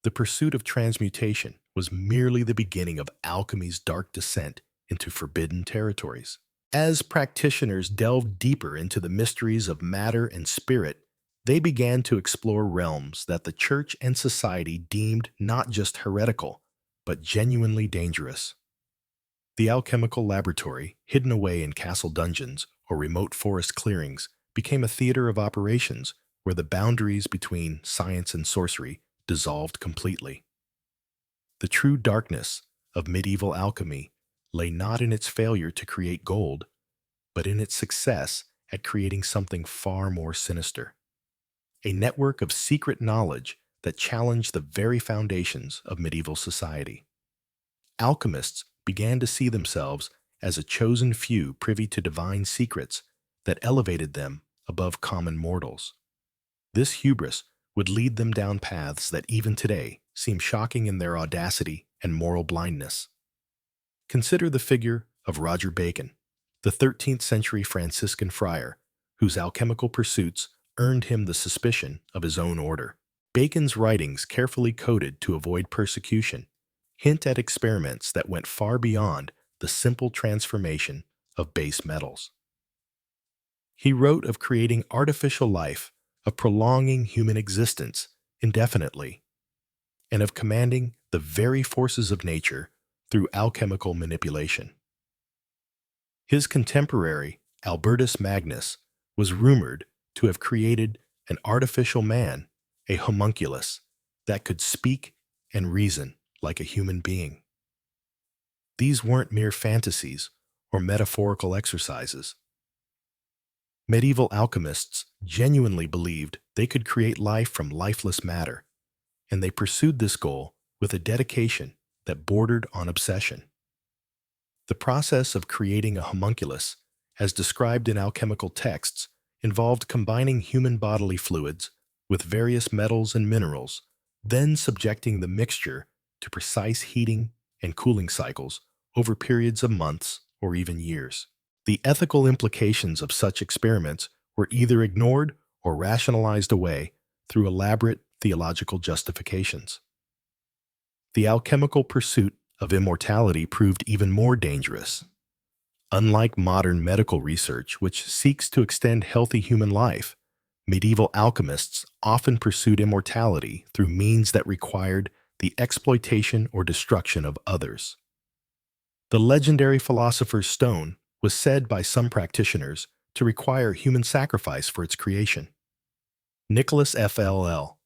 The pursuit of transmutation was merely the beginning of alchemy's dark descent into forbidden territories. As practitioners delved deeper into the mysteries of matter and spirit, they began to explore realms that the church and society deemed not just heretical, but genuinely dangerous. The alchemical laboratory, hidden away in castle dungeons or remote forest clearings, became a theater of operations where the boundaries between science and sorcery dissolved completely. The true darkness of medieval alchemy lay not in its failure to create gold, but in its success at creating something far more sinister. A network of secret knowledge that challenged the very foundations of medieval society. Alchemists began to see themselves as a chosen few privy to divine secrets that elevated them above common mortals. This hubris would lead them down paths that even today seem shocking in their audacity and moral blindness. Consider the figure of Roger Bacon, the 13th century Franciscan friar, whose alchemical pursuits earned him the suspicion of his own order. Bacon's writings, carefully coded to avoid persecution, hint at experiments that went far beyond the simple transformation of base metals. He wrote of creating artificial life, of prolonging human existence indefinitely, and of commanding the very forces of nature through alchemical manipulation. His contemporary, Albertus Magnus, was rumored to have created an artificial man, a homunculus, that could speak and reason like a human being. These weren't mere fantasies or metaphorical exercises. Medieval alchemists genuinely believed they could create life from lifeless matter, and they pursued this goal with a dedication that bordered on obsession. The process of creating a homunculus, as described in alchemical texts, involved combining human bodily fluids with various metals and minerals, then subjecting the mixture to precise heating and cooling cycles over periods of months or even years. The ethical implications of such experiments were either ignored or rationalized away through elaborate theological justifications. The alchemical pursuit of immortality proved even more dangerous. Unlike modern medical research, which seeks to extend healthy human life, medieval alchemists often pursued immortality through means that required the exploitation or destruction of others. The legendary philosopher's stone was said by some practitioners to require human sacrifice for its creation. Nicholas Fll.,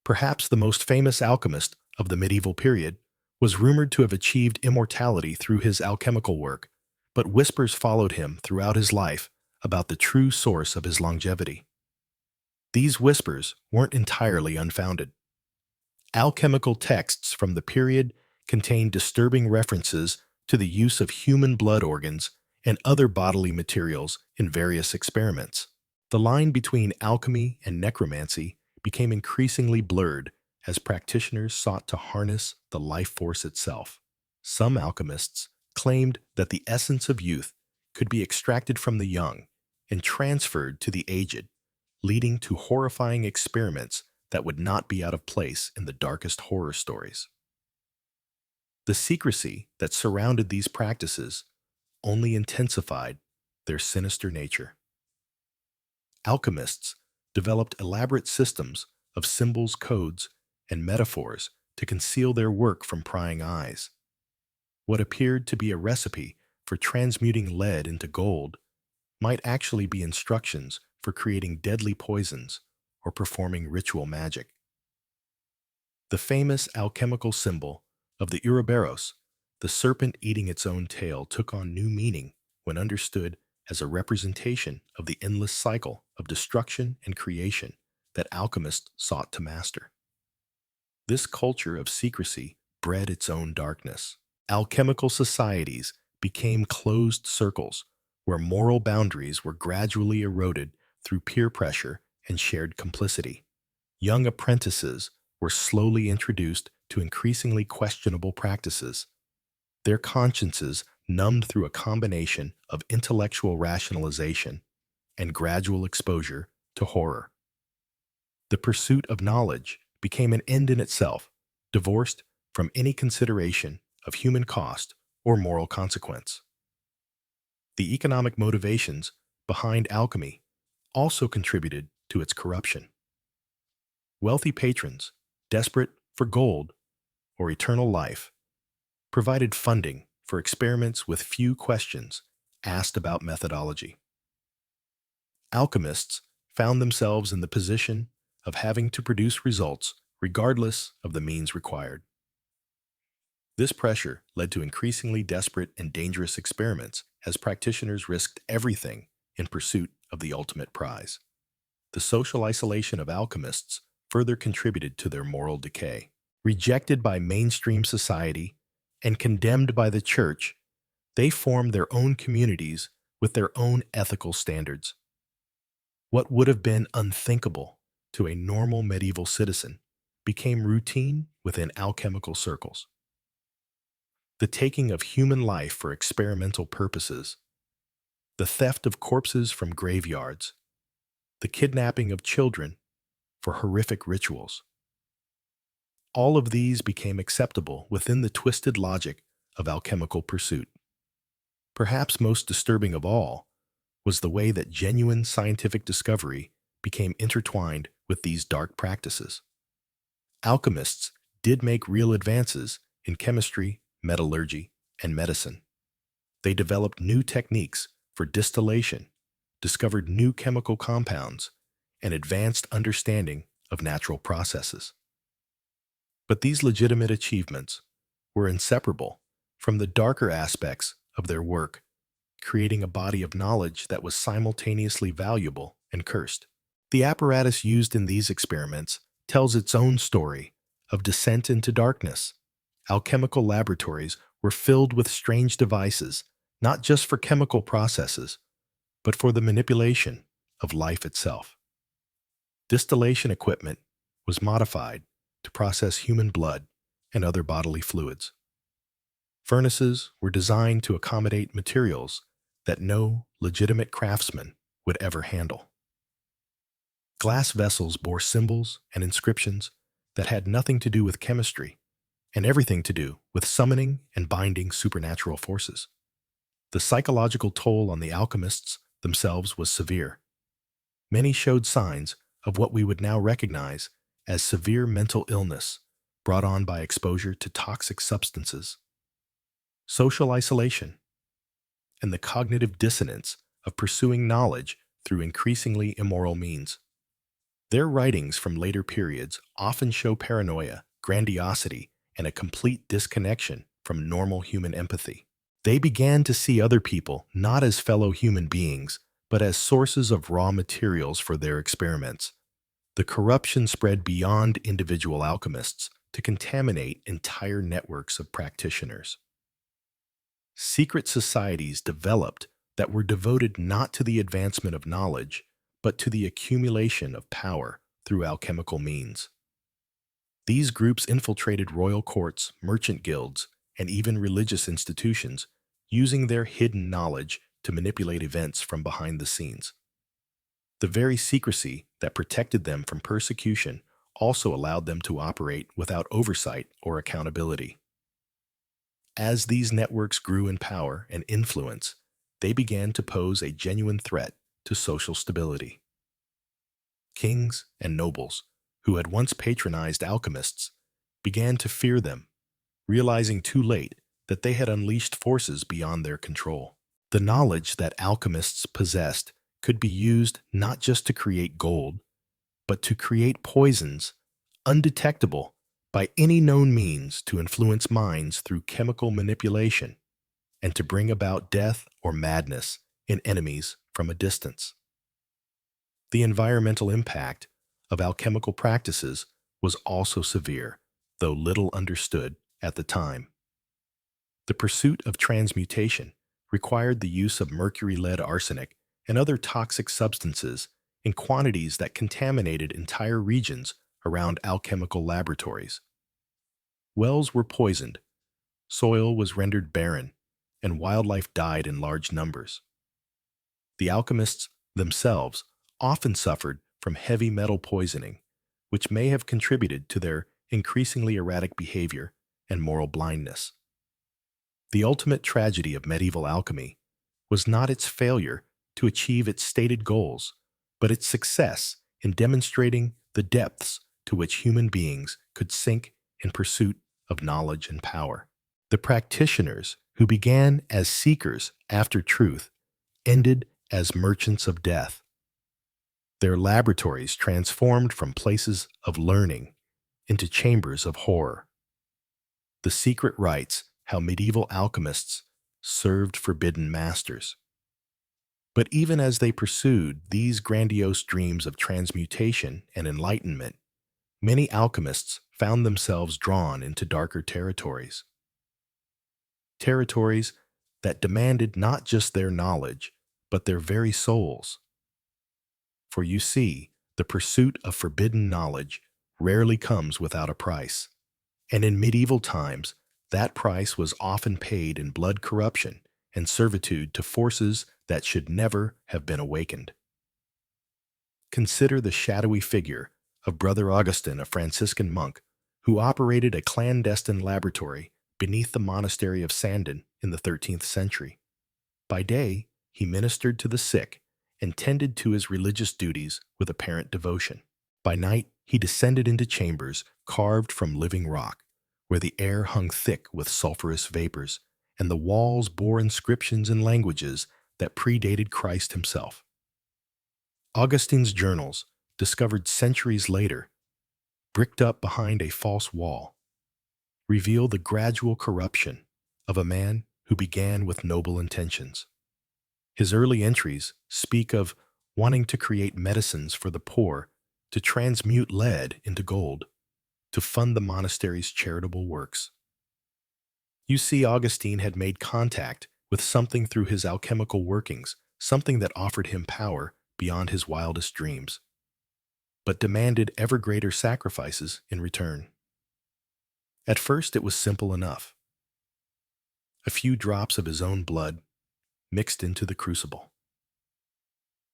perhaps the most famous alchemist of the medieval period, was rumored to have achieved immortality through his alchemical work, but whispers followed him throughout his life about the true source of his longevity. These whispers weren't entirely unfounded. Alchemical texts from the period contained disturbing references to the use of human blood organs and other bodily materials in various experiments. The line between alchemy and necromancy became increasingly blurred as practitioners sought to harness the life force itself. Some alchemists claimed that the essence of youth could be extracted from the young and transferred to the aged, leading to horrifying experiments that would not be out of place in the darkest horror stories. The secrecy that surrounded these practices only intensified their sinister nature. Alchemists developed elaborate systems of symbols, codes, and metaphors to conceal their work from prying eyes. What appeared to be a recipe for transmuting lead into gold might actually be instructions for creating deadly poisons or performing ritual magic. The famous alchemical symbol of the Ouroboros, the serpent eating its own tail, took on new meaning when understood as a representation of the endless cycle of destruction and creation that alchemists sought to master. This culture of secrecy bred its own darkness. Alchemical societies became closed circles where moral boundaries were gradually eroded through peer pressure and shared complicity. Young apprentices were slowly introduced to increasingly questionable practices, their consciences numbed through a combination of intellectual rationalization and gradual exposure to horror. The pursuit of knowledge became an end in itself, divorced from any consideration of human cost or moral consequence. The economic motivations behind alchemy also contributed to its corruption. Wealthy patrons, desperate for gold or eternal life, provided funding for experiments with few questions asked about methodology. Alchemists found themselves in the position of having to produce results regardless of the means required. This pressure led to increasingly desperate and dangerous experiments as practitioners risked everything in pursuit of the ultimate prize. The social isolation of alchemists further contributed to their moral decay. Rejected by mainstream society and condemned by the church, They formed their own communities with their own ethical standards. What would have been unthinkable to a normal medieval citizen became routine within alchemical circles. The taking of human life for experimental purposes, the theft of corpses from graveyards, the kidnapping of children for horrific rituals. All of these became acceptable within the twisted logic of alchemical pursuit. Perhaps most disturbing of all was the way that genuine scientific discovery became intertwined with these dark practices. Alchemists did make real advances in chemistry, metallurgy, and medicine. They developed new techniques for distillation, discovered new chemical compounds, and advanced understanding of natural processes. But these legitimate achievements were inseparable from the darker aspects of their work, creating a body of knowledge that was simultaneously valuable and cursed. The apparatus used in these experiments tells its own story of descent into darkness. Alchemical laboratories were filled with strange devices, not just for chemical processes, but for the manipulation of life itself. Distillation equipment was modified to process human blood and other bodily fluids. Furnaces were designed to accommodate materials that no legitimate craftsman would ever handle. Glass vessels bore symbols and inscriptions that had nothing to do with chemistry and everything to do with summoning and binding supernatural forces. The psychological toll on the alchemists themselves was severe. Many showed signs of what we would now recognize as severe mental illness brought on by exposure to toxic substances, social isolation, and the cognitive dissonance of pursuing knowledge through increasingly immoral means. Their writings from later periods often show paranoia, grandiosity, and a complete disconnection from normal human empathy. They began to see other people not as fellow human beings, but as sources of raw materials for their experiments. The corruption spread beyond individual alchemists to contaminate entire networks of practitioners. Secret societies developed that were devoted not to the advancement of knowledge, but to the accumulation of power through alchemical means. These groups infiltrated royal courts, merchant guilds, and even religious institutions, using their hidden knowledge to manipulate events from behind the scenes. The very secrecy that protected them from persecution also allowed them to operate without oversight or accountability. As these networks grew in power and influence, they began to pose a genuine threat to social stability. Kings and nobles, who had once patronized alchemists, began to fear them, realizing too late that they had unleashed forces beyond their control. The knowledge that alchemists possessed could be used not just to create gold, but to create poisons undetectable by any known means to influence minds through chemical manipulation and to bring about death or madness in enemies from a distance. The environmental impact of alchemical practices was also severe, though little understood at the time. The pursuit of transmutation required the use of mercury-lead arsenic and other toxic substances in quantities that contaminated entire regions around alchemical laboratories. Wells were poisoned, soil was rendered barren, and wildlife died in large numbers. The alchemists themselves often suffered from heavy metal poisoning, which may have contributed to their increasingly erratic behavior and moral blindness. The ultimate tragedy of medieval alchemy was not its failure to achieve its stated goals, but its success in demonstrating the depths to which human beings could sink in pursuit of knowledge and power. The practitioners who began as seekers after truth ended as merchants of death. Their laboratories transformed from places of learning into chambers of horror. The secret writes how medieval alchemists served forbidden masters. But even as they pursued these grandiose dreams of transmutation and enlightenment, many alchemists found themselves drawn into darker territories that demanded not just their knowledge, but their very souls. For you see, the pursuit of forbidden knowledge rarely comes without a price. And in medieval times, that price was often paid in blood corruption and servitude to forces that should never have been awakened. Consider the shadowy figure of Brother Augustine, a Franciscan monk, who operated a clandestine laboratory beneath the monastery of Sandon in the 13th century. By day, he ministered to the sick and tended to his religious duties with apparent devotion. By night, he descended into chambers carved from living rock, where the air hung thick with sulphurous vapors, and the walls bore inscriptions in languages that predated Christ himself. Augustine's journals, discovered centuries later, bricked up behind a false wall, reveal the gradual corruption of a man who began with noble intentions. His early entries speak of wanting to create medicines for the poor, to transmute lead into gold, to fund the monastery's charitable works. You see, Augustine had made contact with something through his alchemical workings, something that offered him power beyond his wildest dreams, but demanded ever greater sacrifices in return. At first, it was simple enough. A few drops of his own blood mixed into the crucible.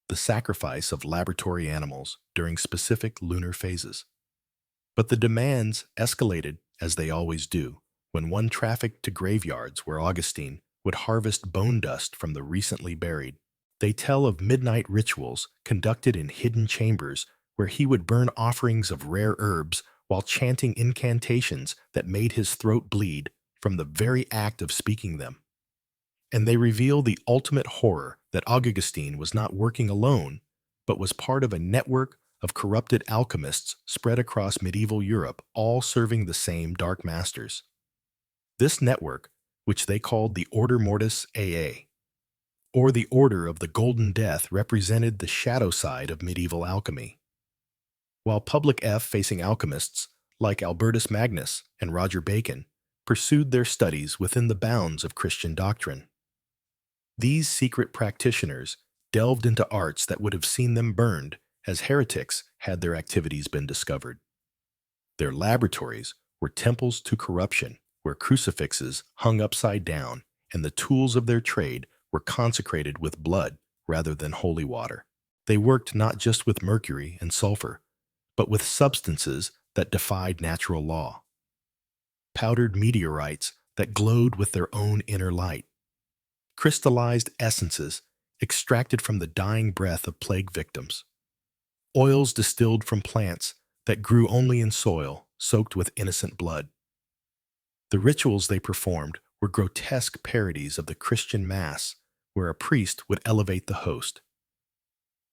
The sacrifice of laboratory animals during specific lunar phases. But the demands escalated, as they always do, when one trafficked to graveyards where Augustine would harvest bone dust from the recently buried. They tell of midnight rituals conducted in hidden chambers where he would burn offerings of rare herbs while chanting incantations that made his throat bleed from the very act of speaking them. And they reveal the ultimate horror that Augustine was not working alone, but was part of a network of corrupted alchemists spread across medieval Europe, all serving the same dark masters. This network, which they called the Order Mortis AA, or the Order of the Golden Death, represented the shadow side of medieval alchemy. While Public F-facing alchemists like Albertus Magnus and Roger Bacon pursued their studies within the bounds of Christian doctrine. These secret practitioners delved into arts that would have seen them burned as heretics had their activities been discovered. Their laboratories were temples to corruption, where crucifixes hung upside down and the tools of their trade were consecrated with blood rather than holy water. They worked not just with mercury and sulfur, but with substances that defied natural law. Powdered meteorites that glowed with their own inner light. Crystallized essences extracted from the dying breath of plague victims. Oils distilled from plants that grew only in soil soaked with innocent blood. The rituals they performed were grotesque parodies of the Christian Mass, where a priest would elevate the host.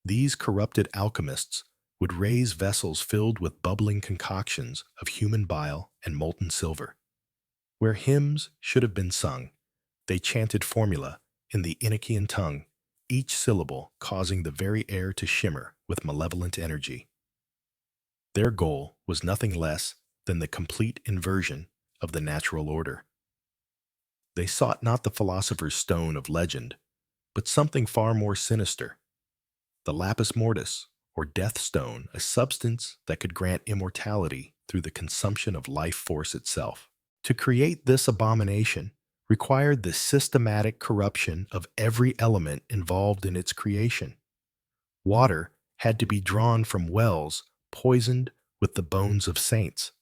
These corrupted alchemists would raise vessels filled with bubbling concoctions of human bile and molten silver. Where hymns should have been sung, they chanted formula in the Enochian tongue, each syllable causing the very air to shimmer with malevolent energy. Their goal was nothing less than the complete inversion of the natural order. They sought not the philosopher's stone of legend, but something far more sinister, the lapis mortis, or death stone, a substance that could grant immortality through the consumption of life force itself. To create this abomination required the systematic corruption of every element involved in its creation. Water had to be drawn from wells poisoned with the bones of saints.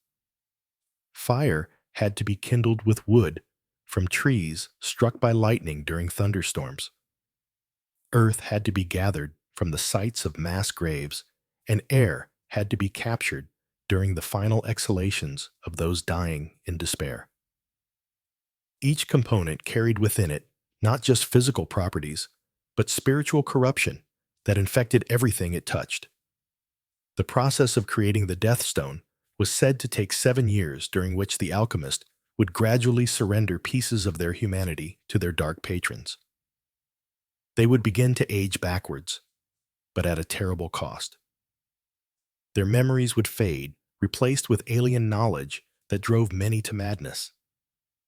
Fire had to be kindled with wood from trees struck by lightning during thunderstorms. Earth had to be gathered from the sites of mass graves, and air had to be captured during the final exhalations of those dying in despair. Each component carried within it not just physical properties, but spiritual corruption that infected everything it touched. The process of creating the death stone was said to take 7 years, during which the alchemist would gradually surrender pieces of their humanity to their dark patrons. They would begin to age backwards, but at a terrible cost. Their memories would fade, replaced with alien knowledge that drove many to madness.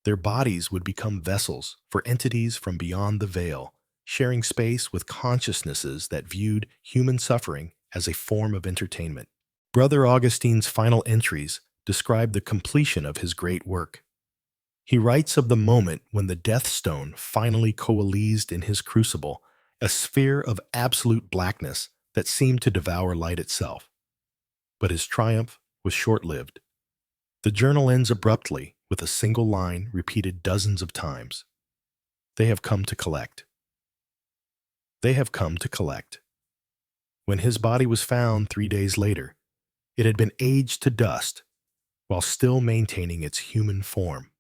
Their bodies would become vessels for entities from beyond the veil, sharing space with consciousnesses that viewed human suffering as a form of entertainment. Brother Augustine's final entries describe the completion of his great work. He writes of the moment when the death stone finally coalesced in his crucible, a sphere of absolute blackness that seemed to devour light itself. But his triumph was short-lived. The journal ends abruptly with a single line repeated dozens of times. They have come to collect. They have come to collect. When his body was found 3 days later, it had been aged to dust while still maintaining its human form.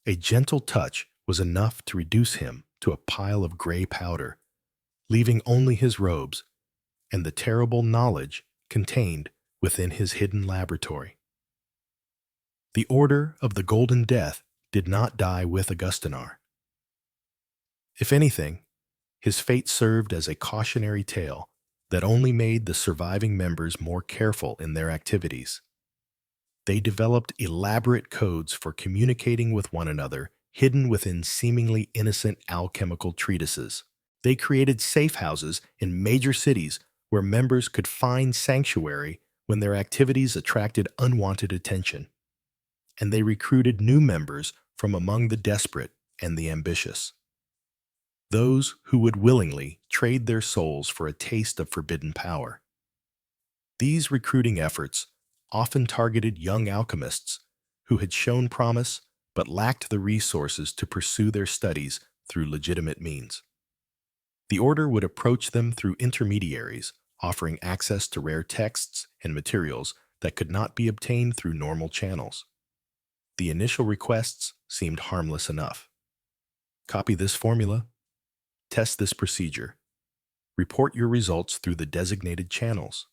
A gentle touch was enough to reduce him to a pile of gray powder, leaving only his robes and the terrible knowledge contained within his hidden laboratory. The Order of the Golden Death did not die with Augustinar. If anything, his fate served as a cautionary tale that only made the surviving members more careful in their activities. They developed elaborate codes for communicating with one another, hidden within seemingly innocent alchemical treatises. They created safe houses in major cities where members could find sanctuary when their activities attracted unwanted attention. And they recruited new members from among the desperate and the ambitious. Those who would willingly trade their souls for a taste of forbidden power. These recruiting efforts often targeted young alchemists who had shown promise but lacked the resources to pursue their studies through legitimate means. The order would approach them through intermediaries, offering access to rare texts and materials that could not be obtained through normal channels. The initial requests seemed harmless enough. Copy this formula, test this procedure, report your results through the designated channels.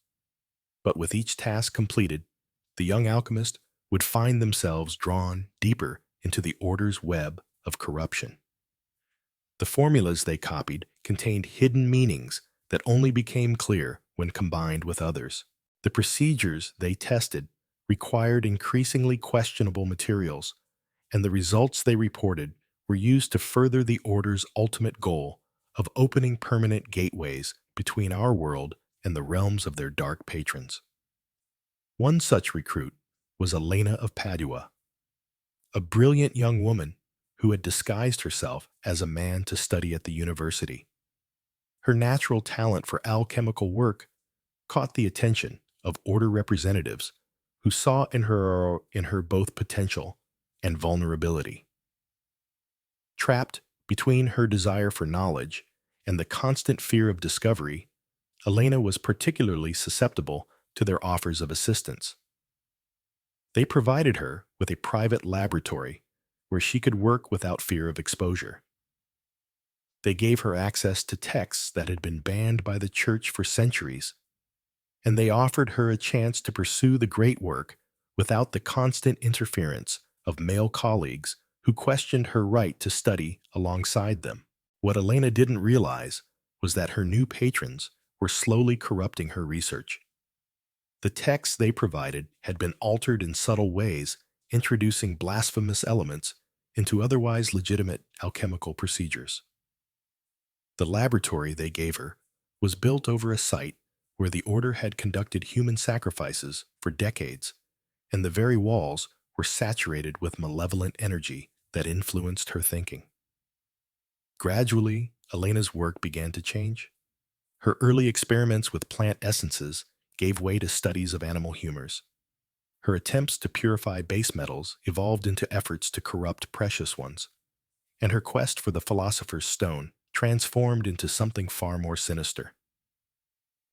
But with each task completed, the young alchemist would find themselves drawn deeper into the order's web of corruption. The formulas they copied contained hidden meanings that only became clear when combined with others. The procedures they tested required increasingly questionable materials, and the results they reported were used to further the order's ultimate goal of opening permanent gateways between our world and the realms of their dark patrons. One such recruit was Elena of Padua, a brilliant young woman who had disguised herself as a man to study at the university. Her natural talent for alchemical work caught the attention of order representatives who saw in her both potential and vulnerability. Trapped between her desire for knowledge and the constant fear of discovery, Elena was particularly susceptible to their offers of assistance. They provided her with a private laboratory where she could work without fear of exposure. They gave her access to texts that had been banned by the church for centuries, and they offered her a chance to pursue the great work without the constant interference of male colleagues who questioned her right to study alongside them. What Elena didn't realize was that her new patrons were slowly corrupting her research. The texts they provided had been altered in subtle ways, introducing blasphemous elements into otherwise legitimate alchemical procedures. The laboratory they gave her was built over a site where the order had conducted human sacrifices for decades, and the very walls were saturated with malevolent energy that influenced her thinking. Gradually, Elena's work began to change. Her early experiments with plant essences gave way to studies of animal humors. Her attempts to purify base metals evolved into efforts to corrupt precious ones, and her quest for the philosopher's stone transformed into something far more sinister.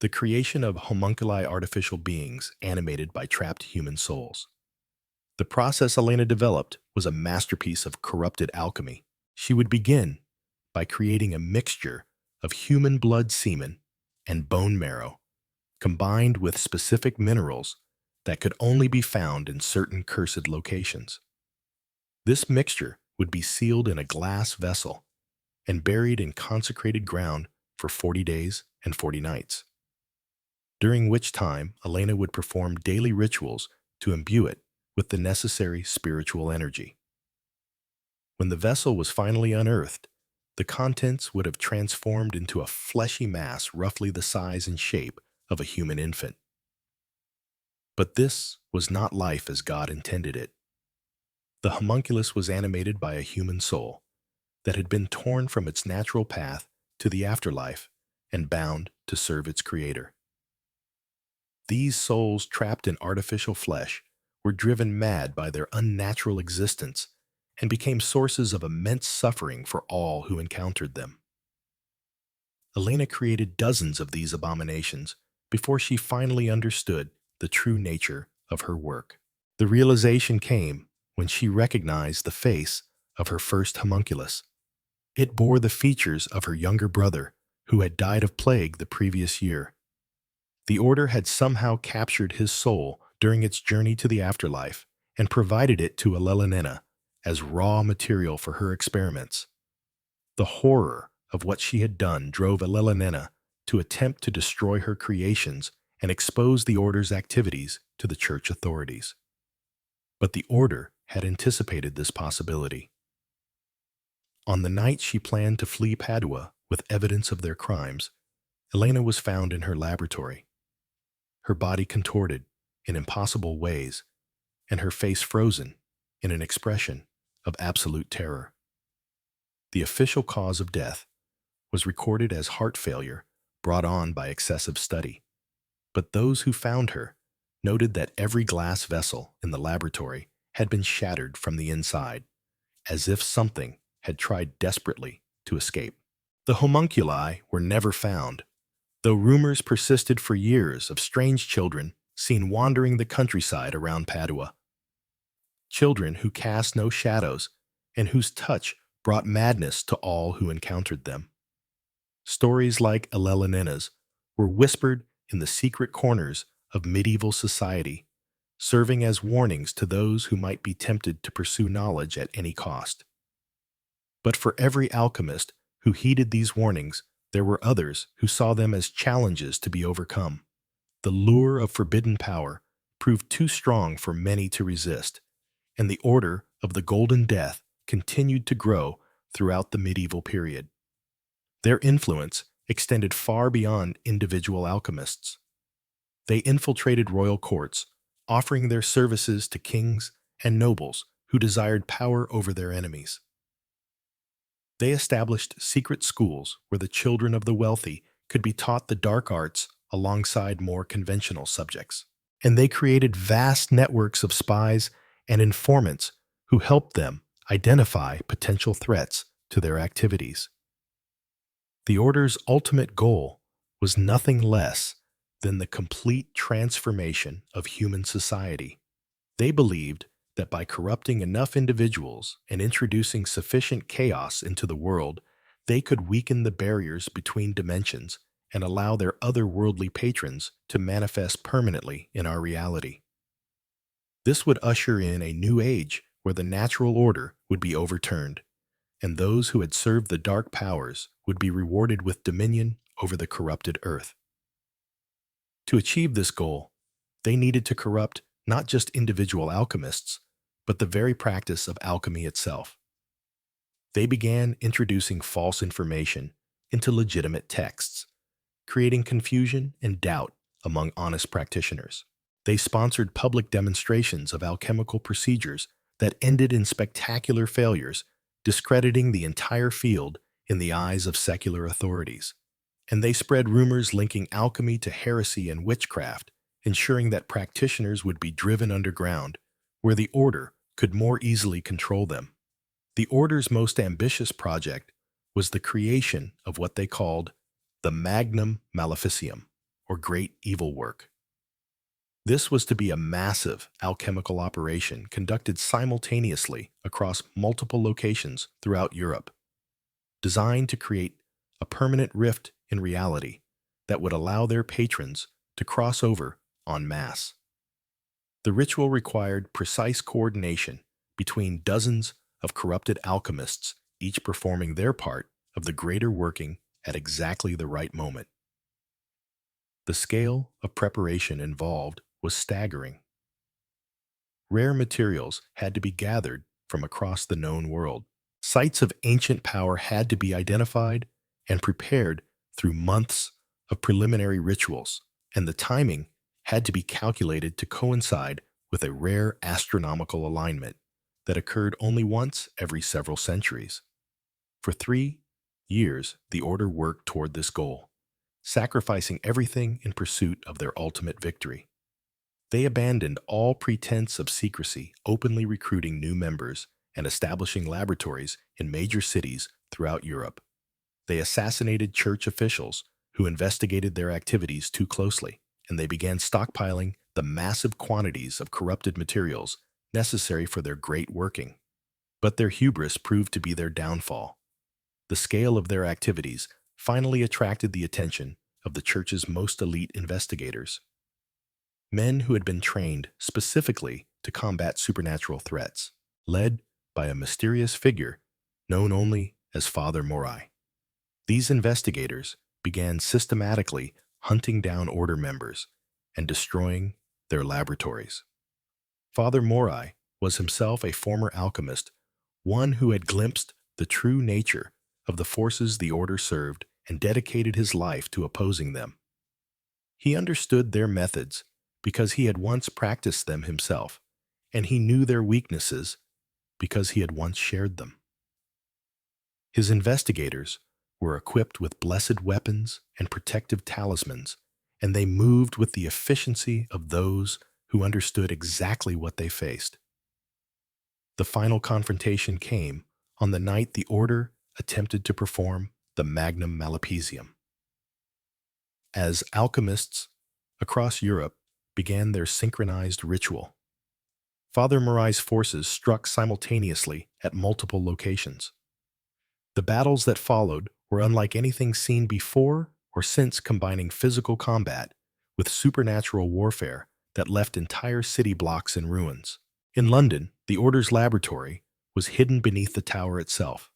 The creation of homunculi, artificial beings animated by trapped human souls. The process Elena developed was a masterpiece of corrupted alchemy. She would begin by creating a mixture of human blood semen and bone marrow, combined with specific minerals that could only be found in certain cursed locations. This mixture would be sealed in a glass vessel and buried in consecrated ground for 40 days and 40 nights, during which time Elena would perform daily rituals to imbue it with the necessary spiritual energy. When the vessel was finally unearthed, the contents would have transformed into a fleshy mass roughly the size and shape of a human infant. But this was not life as God intended it. The homunculus was animated by a human soul that had been torn from its natural path to the afterlife and bound to serve its creator. These souls trapped in artificial flesh were driven mad by their unnatural existence and became sources of immense suffering for all who encountered them. Elena created dozens of these abominations before she finally understood the true nature of her work. The realization came when she recognized the face of her first homunculus. It bore the features of her younger brother, who had died of plague the previous year. The order had somehow captured his soul during its journey to the afterlife and provided it to Alelonena as raw material for her experiments. The horror of what she had done drove Alelonena to attempt to destroy her creations and expose the order's activities to the church authorities. But the order had anticipated this possibility. On the night she planned to flee Padua with evidence of their crimes, Elena was found in her laboratory, her body contorted in impossible ways, and her face frozen in an expression of absolute terror. The official cause of death was recorded as heart failure brought on by excessive study, but those who found her noted that every glass vessel in the laboratory had been shattered from the inside, as if something had tried desperately to escape. The homunculi were never found, though rumors persisted for years of strange children seen wandering the countryside around Padua. Children who cast no shadows and whose touch brought madness to all who encountered them. Stories like Alelenena's were whispered in the secret corners of medieval society, serving as warnings to those who might be tempted to pursue knowledge at any cost. But for every alchemist who heeded these warnings, there were others who saw them as challenges to be overcome. The lure of forbidden power proved too strong for many to resist, and the order of the Golden Death continued to grow throughout the medieval period. Their influence extended far beyond individual alchemists. They infiltrated royal courts, offering their services to kings and nobles who desired power over their enemies. They established secret schools where the children of the wealthy could be taught the dark arts alongside more conventional subjects. And they created vast networks of spies and informants who helped them identify potential threats to their activities. The order's ultimate goal was nothing less than the complete transformation of human society. They believed that by corrupting enough individuals and introducing sufficient chaos into the world, they could weaken the barriers between dimensions and allow their otherworldly patrons to manifest permanently in our reality. This would usher in a new age where the natural order would be overturned, and those who had served the dark powers would be rewarded with dominion over the corrupted earth. To achieve this goal, they needed to corrupt not just individual alchemists, but the very practice of alchemy itself. They began introducing false information into legitimate texts, creating confusion and doubt among honest practitioners. They sponsored public demonstrations of alchemical procedures that ended in spectacular failures, discrediting the entire field in the eyes of secular authorities. And they spread rumors linking alchemy to heresy and witchcraft, ensuring that practitioners would be driven underground, where the order could more easily control them. The order's most ambitious project was the creation of what they called the Magnum Maleficium, or Great Evil Work. This was to be a massive alchemical operation conducted simultaneously across multiple locations throughout Europe, designed to create a permanent rift in reality that would allow their patrons to cross over en masse. The ritual required precise coordination between dozens of corrupted alchemists, each performing their part of the greater working at exactly the right moment. The scale of preparation involved was staggering. Rare materials had to be gathered from across the known world, Sites of ancient power had to be identified and prepared through months of preliminary rituals, and the timing had to be calculated to coincide with a rare astronomical alignment that occurred only once every several centuries. For 3 years, the order worked toward this goal, sacrificing everything in pursuit of their ultimate victory. They abandoned all pretense of secrecy, openly recruiting new members and establishing laboratories in major cities throughout Europe. They assassinated church officials who investigated their activities too closely, and they began stockpiling the massive quantities of corrupted materials necessary for their great working. But their hubris proved to be their downfall. The scale of their activities finally attracted the attention of the church's most elite investigators, men who had been trained specifically to combat supernatural threats, led by a mysterious figure known only as Father Morai. These investigators began systematically hunting down order members and destroying their laboratories. Father Morai was himself a former alchemist, one who had glimpsed the true nature of the forces the order served and dedicated his life to opposing them. He understood their methods because he had once practiced them himself, and he knew their weaknesses because he had once shared them. His investigators were equipped with blessed weapons and protective talismans, and they moved with the efficiency of those who understood exactly what they faced. The final confrontation came on the night the order attempted to perform the Magnum Malapisium. As alchemists across Europe began their synchronized ritual, Father Morai's forces struck simultaneously at multiple locations. The battles that followed were unlike anything seen before or since, combining physical combat with supernatural warfare that left entire city blocks in ruins. In London, the Order's laboratory was hidden beneath the tower itself,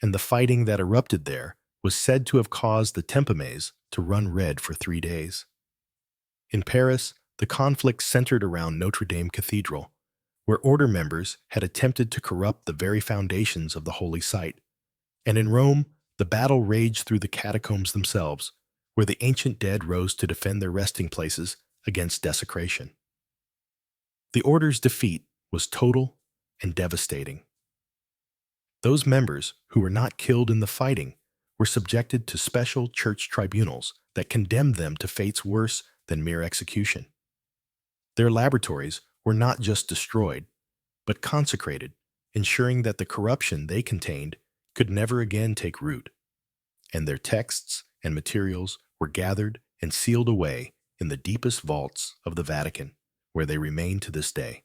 and the fighting that erupted there was said to have caused the Tempomays to run red for 3 days. In Paris, the conflict centered around Notre Dame Cathedral, where Order members had attempted to corrupt the very foundations of the holy site. And in Rome, the battle raged through the catacombs themselves, where the ancient dead rose to defend their resting places against desecration. The Order's defeat was total and devastating. Those members who were not killed in the fighting were subjected to special church tribunals that condemned them to fates worse than mere execution. Their laboratories were not just destroyed, but consecrated, ensuring that the corruption they contained could never again take root, and their texts and materials were gathered and sealed away in the deepest vaults of the Vatican, where they remain to this day.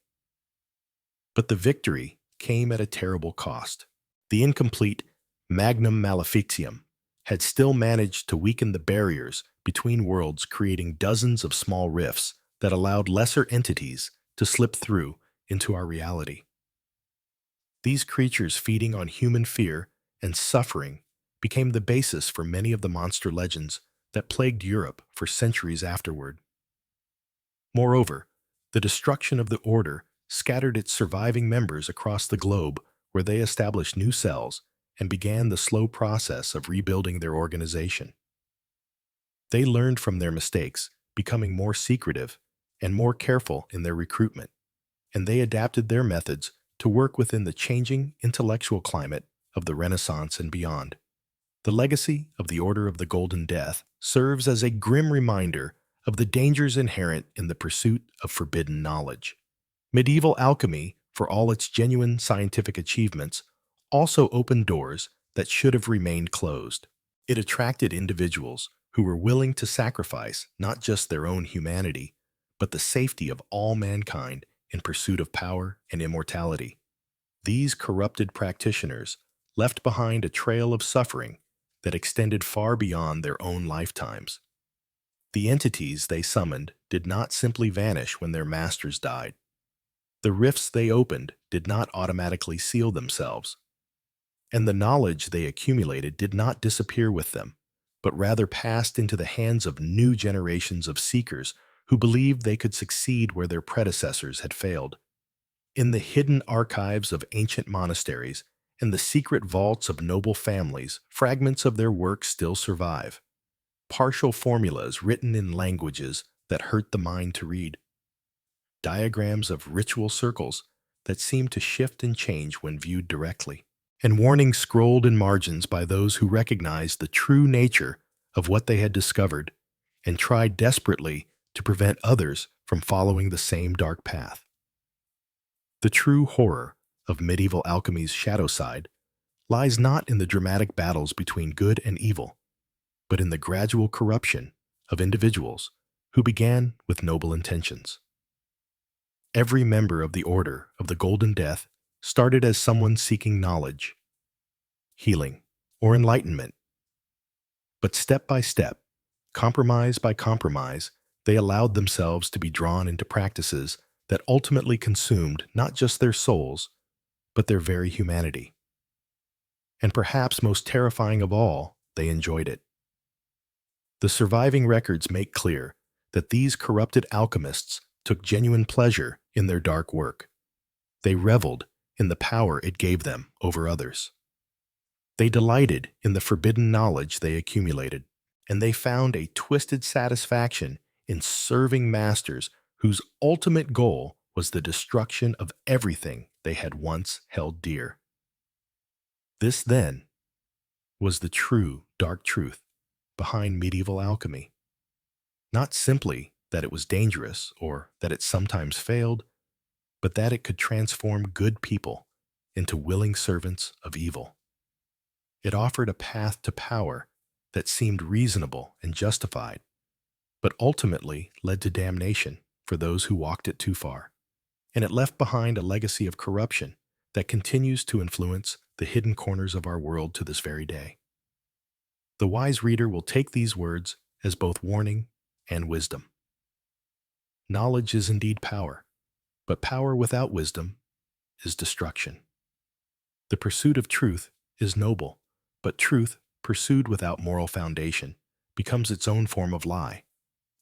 But the victory came at a terrible cost. The incomplete Magnum Maleficium had still managed to weaken the barriers between worlds, creating dozens of small rifts that allowed lesser entities to slip through into our reality. These creatures, feeding on human fear and suffering, became the basis for many of the monster legends that plagued Europe for centuries afterward. Moreover, the destruction of the Order scattered its surviving members across the globe, where they established new cells and began the slow process of rebuilding their organization. They learned from their mistakes, becoming more secretive and more careful in their recruitment, and they adapted their methods to work within the changing intellectual climate of the Renaissance and beyond. The legacy of the Order of the Golden Death serves as a grim reminder of the dangers inherent in the pursuit of forbidden knowledge. Medieval alchemy, for all its genuine scientific achievements, also opened doors that should have remained closed. It attracted individuals who were willing to sacrifice not just their own humanity, but the safety of all mankind in pursuit of power and immortality. These corrupted practitioners left behind a trail of suffering that extended far beyond their own lifetimes. The entities they summoned did not simply vanish when their masters died. The rifts they opened did not automatically seal themselves, and the knowledge they accumulated did not disappear with them, but rather passed into the hands of new generations of seekers who believed they could succeed where their predecessors had failed. In the hidden archives of ancient monasteries In the secret vaults of noble families, fragments of their work still survive. Partial formulas written in languages that hurt the mind to read. Diagrams of ritual circles that seem to shift and change when viewed directly. And warnings scrolled in margins by those who recognized the true nature of what they had discovered and tried desperately to prevent others from following the same dark path. The true horror of medieval alchemy's shadow side lies not in the dramatic battles between good and evil, but in the gradual corruption of individuals who began with noble intentions. Every member of the Order of the Golden Death started as someone seeking knowledge, healing, or enlightenment. But step by step, compromise by compromise, they allowed themselves to be drawn into practices that ultimately consumed not just their souls, but their very humanity. And perhaps most terrifying of all, they enjoyed it. The surviving records make clear that these corrupted alchemists took genuine pleasure in their dark work. They reveled in the power it gave them over others. They delighted in the forbidden knowledge they accumulated, and they found a twisted satisfaction in serving masters whose ultimate goal was the destruction of everything they had once held dear. This, then, was the true dark truth behind medieval alchemy. Not simply that it was dangerous or that it sometimes failed, but that it could transform good people into willing servants of evil. It offered a path to power that seemed reasonable and justified, but ultimately led to damnation for those who walked it too far. And it left behind a legacy of corruption that continues to influence the hidden corners of our world to this very day. The wise reader will take these words as both warning and wisdom. Knowledge is indeed power, but power without wisdom is destruction. The pursuit of truth is noble, but truth pursued without moral foundation becomes its own form of lie.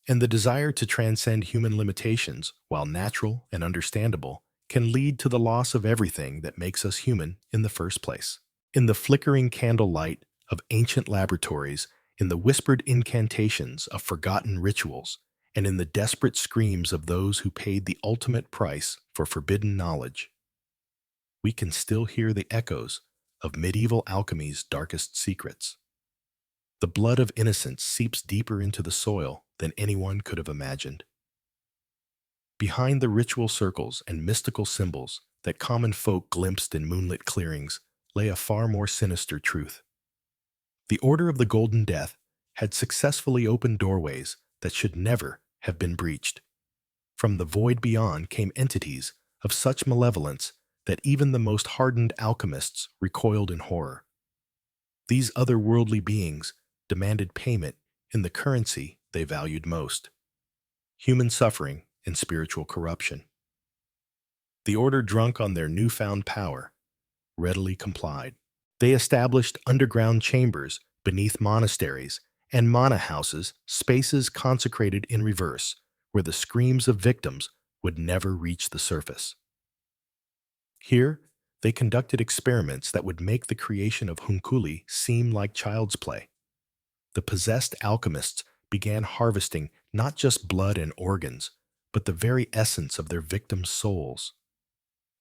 And the desire to transcend human limitations, while natural and understandable, can lead to the loss of everything that makes us human in the first place. In the flickering candlelight of ancient laboratories, in the whispered incantations of forgotten rituals, and in the desperate screams of those who paid the ultimate price for forbidden knowledge, we can still hear the echoes of medieval alchemy's darkest secrets. The blood of innocence seeps deeper into the soil than anyone could have imagined. Behind the ritual circles and mystical symbols that common folk glimpsed in moonlit clearings lay a far more sinister truth. The Order of the Golden Death had successfully opened doorways that should never have been breached. From the void beyond came entities of such malevolence that even the most hardened alchemists recoiled in horror. These otherworldly beings demanded payment in the currency they valued most: human suffering and spiritual corruption. The Order, drunk on their newfound power, readily complied. They established underground chambers beneath monasteries and mana houses, spaces consecrated in reverse, where the screams of victims would never reach the surface. Here, they conducted experiments that would make the creation of hunculi seem like child's play. The possessed alchemists began harvesting not just blood and organs, but the very essence of their victims' souls.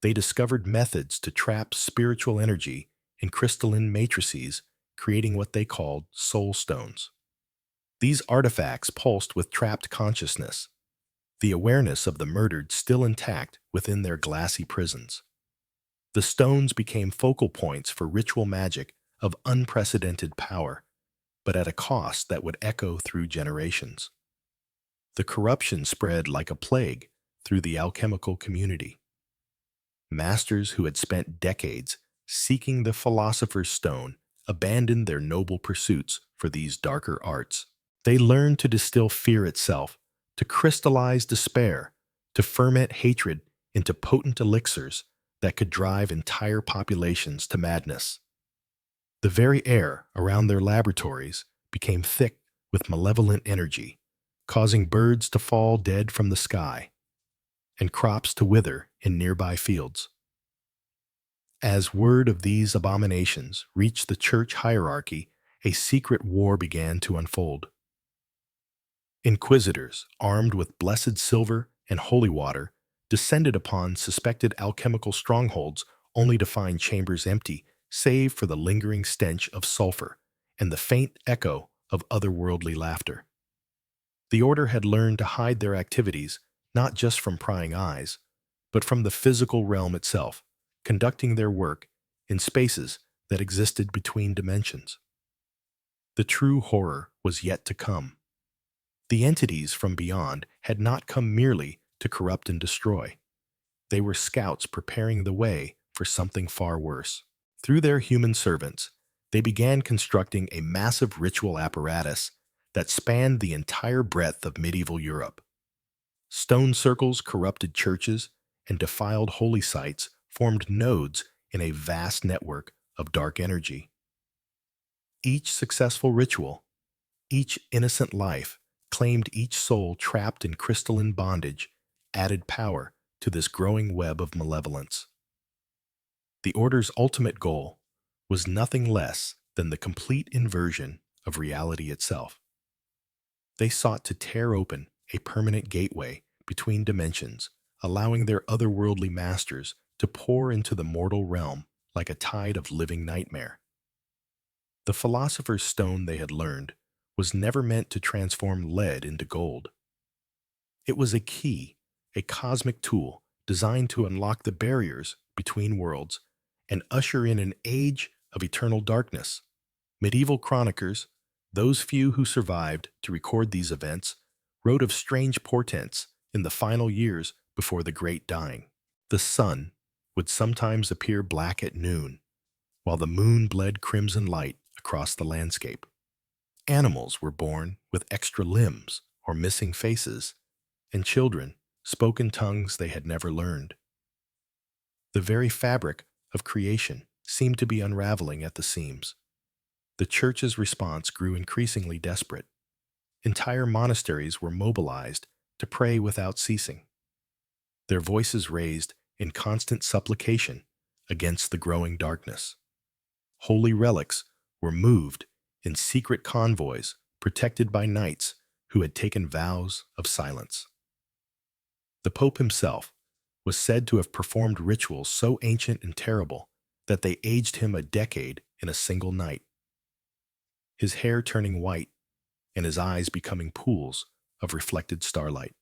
They discovered methods to trap spiritual energy in crystalline matrices, creating what they called soul stones. These artifacts pulsed with trapped consciousness, the awareness of the murdered still intact within their glassy prisons. The stones became focal points for ritual magic of unprecedented power, but at a cost that would echo through generations. The corruption spread like a plague through the alchemical community. Masters who had spent decades seeking the philosopher's stone abandoned their noble pursuits for these darker arts. They learned to distill fear itself, to crystallize despair, to ferment hatred into potent elixirs that could drive entire populations to madness. The very air around their laboratories became thick with malevolent energy, causing birds to fall dead from the sky and crops to wither in nearby fields. As word of these abominations reached the church hierarchy, a secret war began to unfold. Inquisitors, armed with blessed silver and holy water, descended upon suspected alchemical strongholds only to find chambers empty, save for the lingering stench of sulfur and the faint echo of otherworldly laughter. The order had learned to hide their activities not just from prying eyes, but from the physical realm itself, conducting their work in spaces that existed between dimensions. The true horror was yet to come. The entities from beyond had not come merely to corrupt and destroy. They were scouts preparing the way for something far worse. Through their human servants, they began constructing a massive ritual apparatus that spanned the entire breadth of medieval Europe. Stone circles corrupted churches, and defiled holy sites formed nodes in a vast network of dark energy. Each successful ritual, each innocent life, claimed each soul trapped in crystalline bondage, added power to this growing web of malevolence. The Order's ultimate goal was nothing less than the complete inversion of reality itself. They sought to tear open a permanent gateway between dimensions, allowing their otherworldly masters to pour into the mortal realm like a tide of living nightmare. The philosopher's stone, they had learned, was never meant to transform lead into gold. It was a key, a cosmic tool designed to unlock the barriers between worlds and usher in an age of eternal darkness. Medieval chroniclers, those few who survived to record these events, wrote of strange portents in the final years before the Great Dying. The sun would sometimes appear black at noon, while the moon bled crimson light across the landscape. Animals were born with extra limbs or missing faces, and children spoke in tongues they had never learned. The very fabric of creation seemed to be unraveling at the seams. The church's response grew increasingly desperate. Entire monasteries were mobilized to pray without ceasing, their voices raised in constant supplication against the growing darkness. Holy relics were moved in secret convoys protected by knights who had taken vows of silence. The Pope himself was said to have performed rituals so ancient and terrible that they aged him a decade in a single night, his hair turning white and his eyes becoming pools of reflected starlight.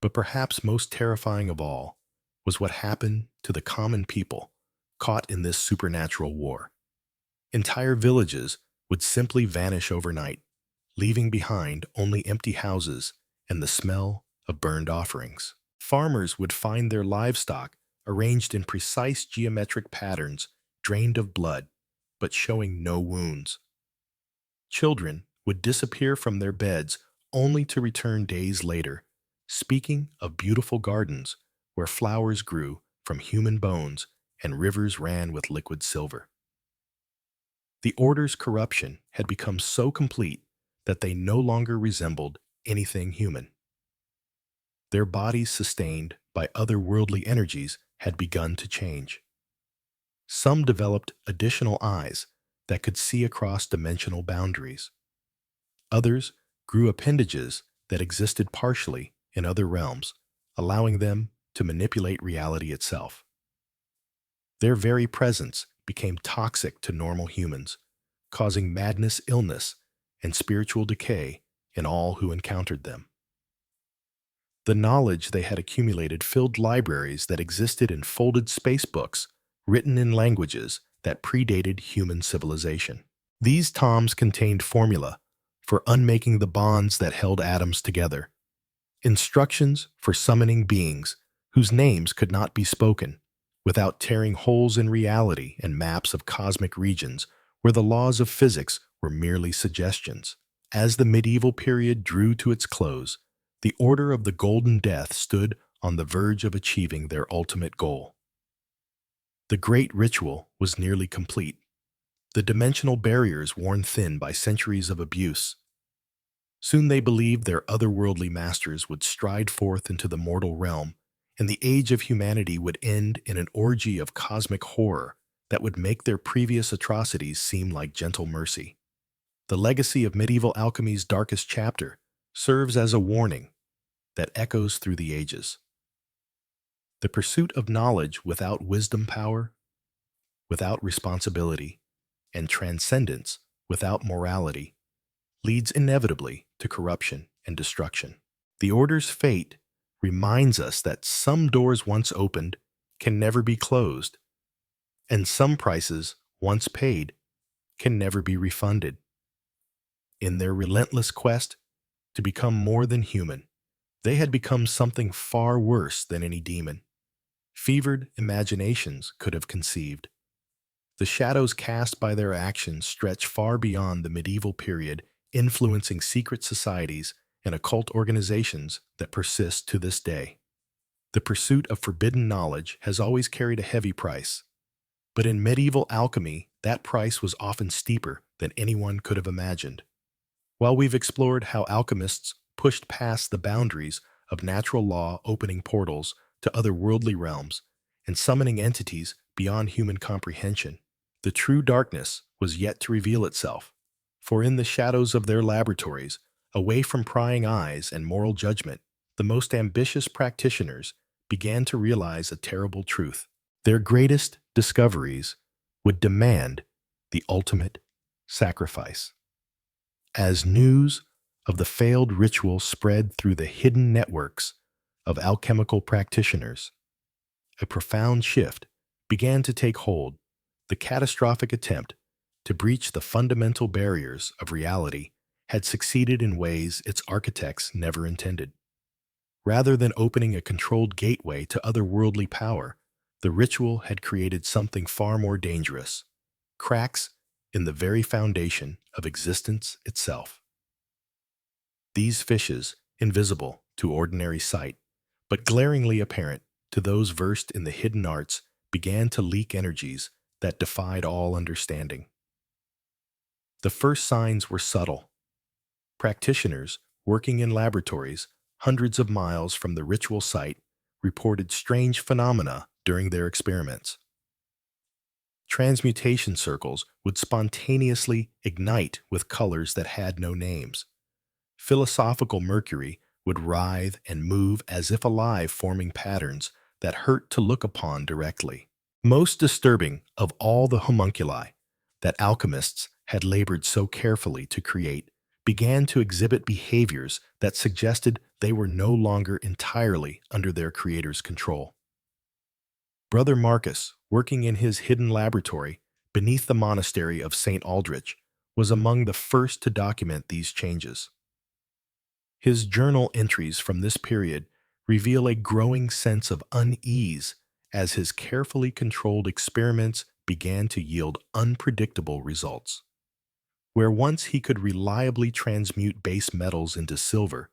But perhaps most terrifying of all was what happened to the common people caught in this supernatural war. Entire villages would simply vanish overnight, leaving behind only empty houses and the smell of burned offerings. Farmers would find their livestock arranged in precise geometric patterns, drained of blood, but showing no wounds. Children would disappear from their beds only to return days later, speaking of beautiful gardens where flowers grew from human bones and rivers ran with liquid silver. The Order's corruption had become so complete that they no longer resembled anything human. Their bodies, sustained by otherworldly energies, had begun to change. Some developed additional eyes that could see across dimensional boundaries. Others grew appendages that existed partially in other realms, allowing them to manipulate reality itself. Their very presence became toxic to normal humans, causing madness, illness, and spiritual decay in all who encountered them. The knowledge they had accumulated filled libraries that existed in folded space books written in languages that predated human civilization. These tomes contained formula for unmaking the bonds that held atoms together, instructions for summoning beings whose names could not be spoken without tearing holes in reality, and maps of cosmic regions where the laws of physics were merely suggestions. As the medieval period drew to its close, the Order of the Golden Death stood on the verge of achieving their ultimate goal. The great ritual was nearly complete, the dimensional barriers worn thin by centuries of abuse. Soon they believed their otherworldly masters would stride forth into the mortal realm and the age of humanity would end in an orgy of cosmic horror that would make their previous atrocities seem like gentle mercy. The legacy of medieval alchemy's darkest chapter serves as a warning that echoes through the ages. The pursuit of knowledge without wisdom power, without responsibility, and transcendence without morality leads inevitably to corruption and destruction. The Order's fate reminds us that some doors once opened can never be closed, and some prices once paid can never be refunded. In their relentless quest to become more than human, they had become something far worse than any demon fevered imaginations could have conceived. The shadows cast by their actions stretch far beyond the medieval period, influencing secret societies and occult organizations that persist to this day. The pursuit of forbidden knowledge has always carried a heavy price, but in medieval alchemy, that price was often steeper than anyone could have imagined. While we've explored how alchemists pushed past the boundaries of natural law, opening portals to otherworldly realms and summoning entities beyond human comprehension, the true darkness was yet to reveal itself. For in the shadows of their laboratories, away from prying eyes and moral judgment, the most ambitious practitioners began to realize a terrible truth. Their greatest discoveries would demand the ultimate sacrifice. As news of the failed ritual spread through the hidden networks of alchemical practitioners, a profound shift began to take hold. The catastrophic attempt to breach the fundamental barriers of reality had succeeded in ways its architects never intended. Rather than opening a controlled gateway to otherworldly power, the ritual had created something far more dangerous: cracks in the very foundation of existence itself. These fissures, invisible to ordinary sight, but glaringly apparent to those versed in the hidden arts, began to leak energies that defied all understanding. The first signs were subtle. Practitioners working in laboratories hundreds of miles from the ritual site reported strange phenomena during their experiments. Transmutation circles would spontaneously ignite with colors that had no names. Philosophical mercury would writhe and move as if alive, forming patterns that hurt to look upon directly. Most disturbing of all, the homunculi that alchemists had labored so carefully to create began to exhibit behaviors that suggested they were no longer entirely under their creator's control. Brother Marcus, working in his hidden laboratory beneath the monastery of St. Aldrich, was among the first to document these changes. His journal entries from this period reveal a growing sense of unease as his carefully controlled experiments began to yield unpredictable results. Where once he could reliably transmute base metals into silver,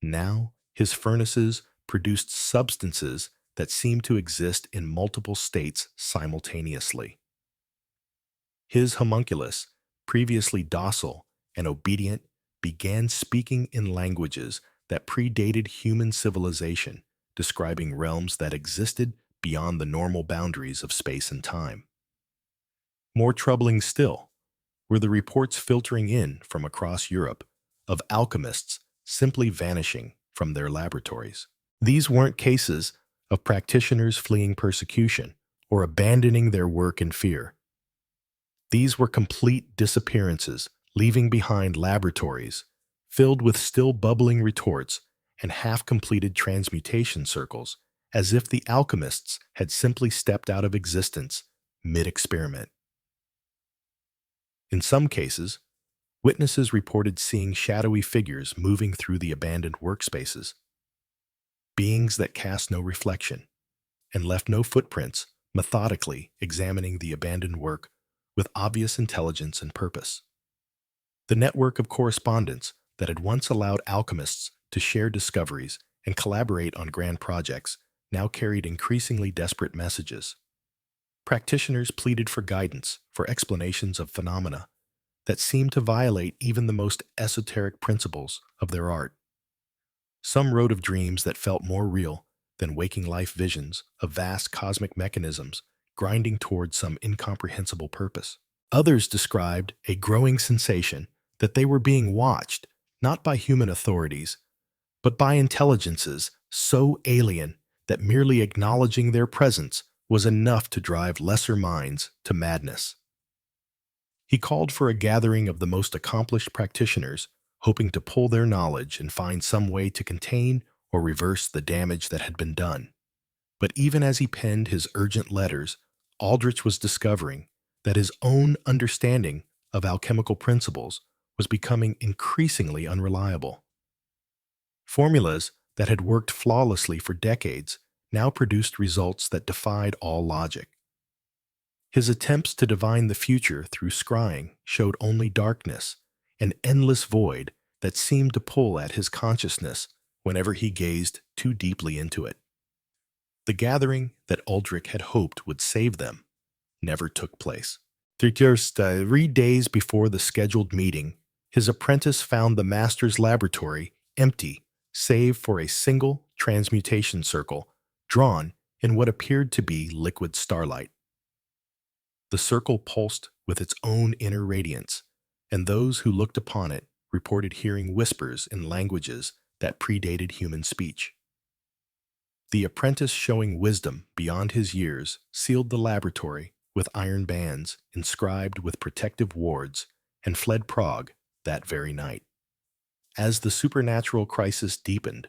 now his furnaces produced substances that seemed to exist in multiple states simultaneously. His homunculus, previously docile and obedient, began speaking in languages that predated human civilization, describing realms that existed beyond the normal boundaries of space and time. More troubling still were the reports filtering in from across Europe of alchemists simply vanishing from their laboratories. These weren't cases of practitioners fleeing persecution or abandoning their work in fear. These were complete disappearances, leaving behind laboratories filled with still bubbling retorts and half-completed transmutation circles, as if the alchemists had simply stepped out of existence mid-experiment. In some cases, witnesses reported seeing shadowy figures moving through the abandoned workspaces, beings that cast no reflection and left no footprints, methodically examining the abandoned work with obvious intelligence and purpose. The network of correspondence that had once allowed alchemists to share discoveries and collaborate on grand projects now carried increasingly desperate messages. Practitioners pleaded for guidance, for explanations of phenomena that seemed to violate even the most esoteric principles of their art. Some wrote of dreams that felt more real than waking life visions of vast cosmic mechanisms grinding towards some incomprehensible purpose. Others described a growing sensation that they were being watched not by human authorities, but by intelligences so alien that merely acknowledging their presence was enough to drive lesser minds to madness. He called for a gathering of the most accomplished practitioners, hoping to pull their knowledge and find some way to contain or reverse the damage that had been done. But even as he penned his urgent letters, Aldrich was discovering that his own understanding of alchemical principles was becoming increasingly unreliable. Formulas that had worked flawlessly for decades now produced results that defied all logic. His attempts to divine the future through scrying showed only darkness, an endless void that seemed to pull at his consciousness whenever he gazed too deeply into it. The gathering that Aldrich had hoped would save them never took place. Just 3 days before the scheduled meeting, his apprentice found the master's laboratory empty, save for a single transmutation circle drawn in what appeared to be liquid starlight. The circle pulsed with its own inner radiance, and those who looked upon it reported hearing whispers in languages that predated human speech. The apprentice, showing wisdom beyond his years, sealed the laboratory with iron bands inscribed with protective wards and fled Prague that very night. As the supernatural crisis deepened,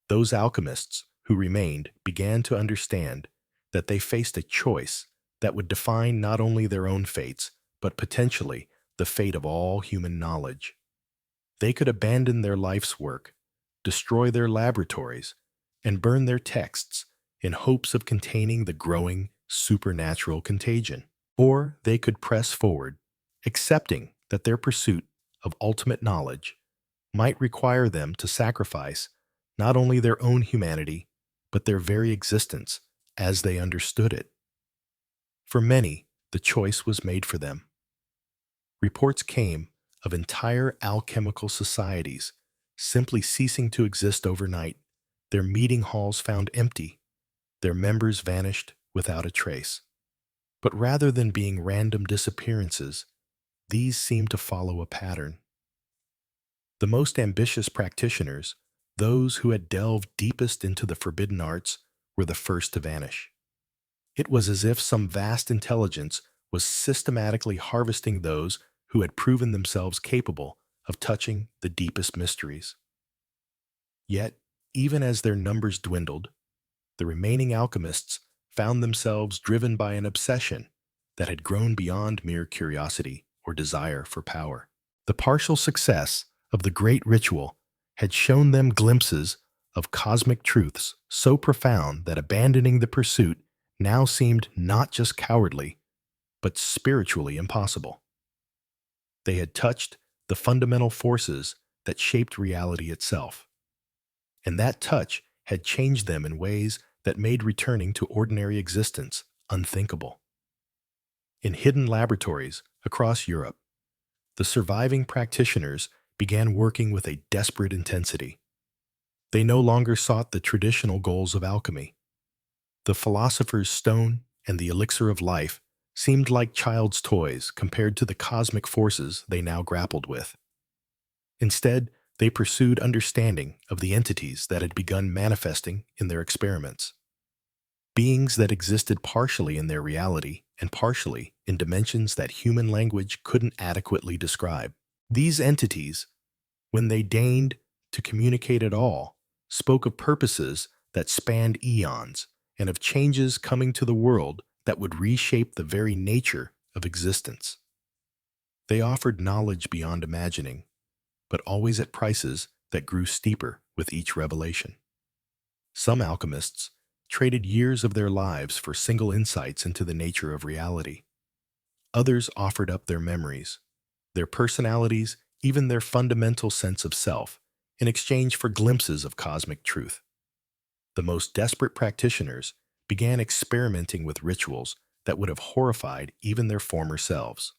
those alchemists who remained began to understand that they faced a choice that would define not only their own fates, but potentially the fate of all human knowledge. They could abandon their life's work, destroy their laboratories, and burn their texts in hopes of containing the growing supernatural contagion. Or they could press forward, accepting that their pursuit of ultimate knowledge might require them to sacrifice not only their own humanity, but their very existence as they understood it. For many, the choice was made for them. Reports came of entire alchemical societies simply ceasing to exist overnight, their meeting halls found empty, their members vanished without a trace. But rather than being random disappearances, these seemed to follow a pattern. The most ambitious practitioners, those who had delved deepest into the forbidden arts, were the first to vanish. It was as if some vast intelligence was systematically harvesting those who had proven themselves capable of touching the deepest mysteries. Yet, even as their numbers dwindled, the remaining alchemists found themselves driven by an obsession that had grown beyond mere curiosity or desire for power. The partial success of the great ritual had shown them glimpses of cosmic truths so profound that abandoning the pursuit now seemed not just cowardly, but spiritually impossible. They had touched the fundamental forces that shaped reality itself, and that touch had changed them in ways that made returning to ordinary existence unthinkable. In hidden laboratories across Europe, the surviving practitioners began working with a desperate intensity. They no longer sought the traditional goals of alchemy. The philosopher's stone and the elixir of life seemed like child's toys compared to the cosmic forces they now grappled with. Instead, they pursued understanding of the entities that had begun manifesting in their experiments. Beings that existed partially in their reality and partially in dimensions that human language couldn't adequately describe. These entities, when they deigned to communicate at all, spoke of purposes that spanned eons and of changes coming to the world that would reshape the very nature of existence. They offered knowledge beyond imagining, but always at prices that grew steeper with each revelation. Some alchemists traded years of their lives for single insights into the nature of reality. Others offered up their memories, their personalities, even their fundamental sense of self, in exchange for glimpses of cosmic truth. The most desperate practitioners began experimenting with rituals that would have horrified even their former selves.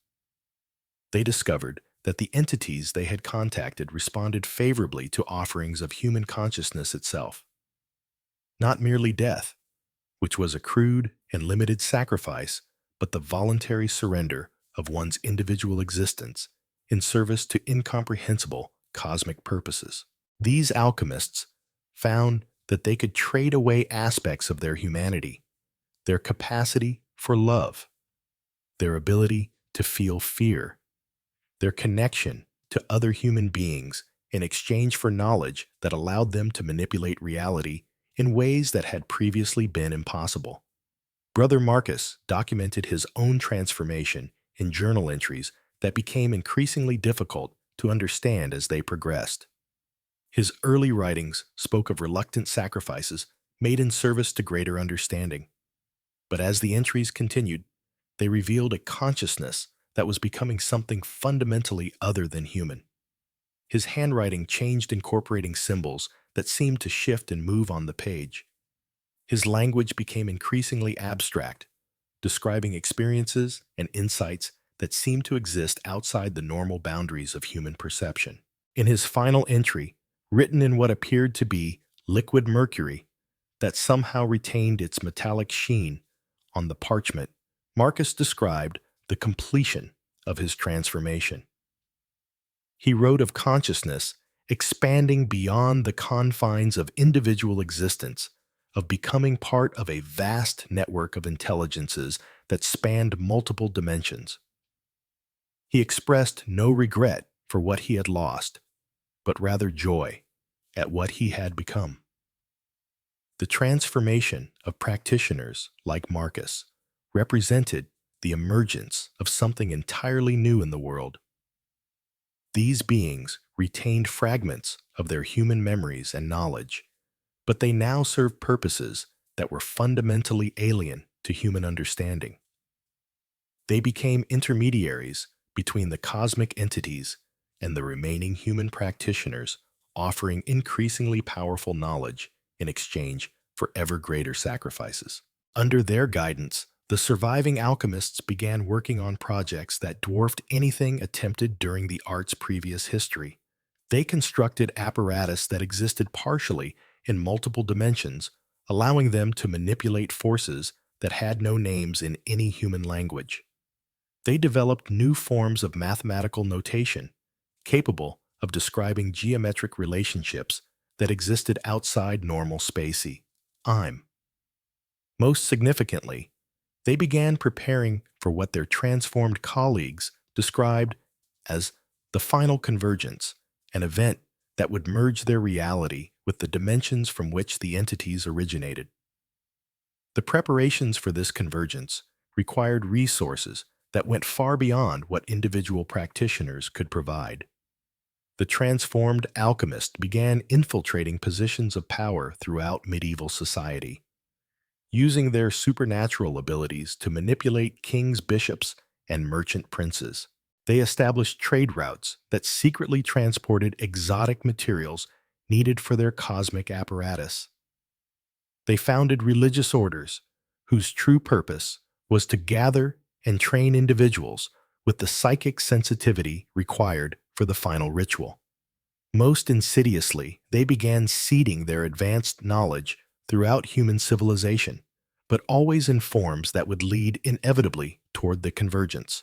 They discovered that the entities they had contacted responded favorably to offerings of human consciousness itself. not merely death, which was a crude and limited sacrifice, but the voluntary surrender of one's individual existence in service to incomprehensible cosmic purposes. These alchemists found that they could trade away aspects of their humanity, their capacity for love, their ability to feel fear, their connection to other human beings in exchange for knowledge that allowed them to manipulate reality in ways that had previously been impossible. Brother Marcus documented his own transformation in journal entries that became increasingly difficult to understand as they progressed. His early writings spoke of reluctant sacrifices made in service to greater understanding. But as the entries continued, they revealed a consciousness that was becoming something fundamentally other than human. His handwriting changed, incorporating symbols that seemed to shift and move on the page. His language became increasingly abstract, describing experiences and insights that seemed to exist outside the normal boundaries of human perception. In his final entry, written in what appeared to be liquid mercury that somehow retained its metallic sheen on the parchment, Marcus described the completion of his transformation. He wrote of consciousness expanding beyond the confines of individual existence, of becoming part of a vast network of intelligences that spanned multiple dimensions. He expressed no regret for what he had lost, but rather joy at what he had become. The transformation of practitioners like Marcus represented the emergence of something entirely new in the world. These beings retained fragments of their human memories and knowledge, but they now served purposes that were fundamentally alien to human understanding. They became intermediaries between the cosmic entities and the remaining human practitioners, offering increasingly powerful knowledge in exchange for ever greater sacrifices. Under their guidance, the surviving alchemists began working on projects that dwarfed anything attempted during the art's previous history. They constructed apparatus that existed partially in multiple dimensions, allowing them to manipulate forces that had no names in any human language. They developed new forms of mathematical notation, capable of describing geometric relationships that existed outside normal space-time. Most significantly, they began preparing for what their transformed colleagues described as the final convergence, an event that would merge their reality with the dimensions from which the entities originated. The preparations for this convergence required resources that went far beyond what individual practitioners could provide. The transformed alchemist began infiltrating positions of power throughout medieval society, using their supernatural abilities to manipulate kings, bishops, and merchant princes. They established trade routes that secretly transported exotic materials needed for their cosmic apparatus. They founded religious orders whose true purpose was to gather and train individuals with the psychic sensitivity required for the final ritual. Most insidiously, they began seeding their advanced knowledge throughout human civilization, but always in forms that would lead inevitably toward the convergence.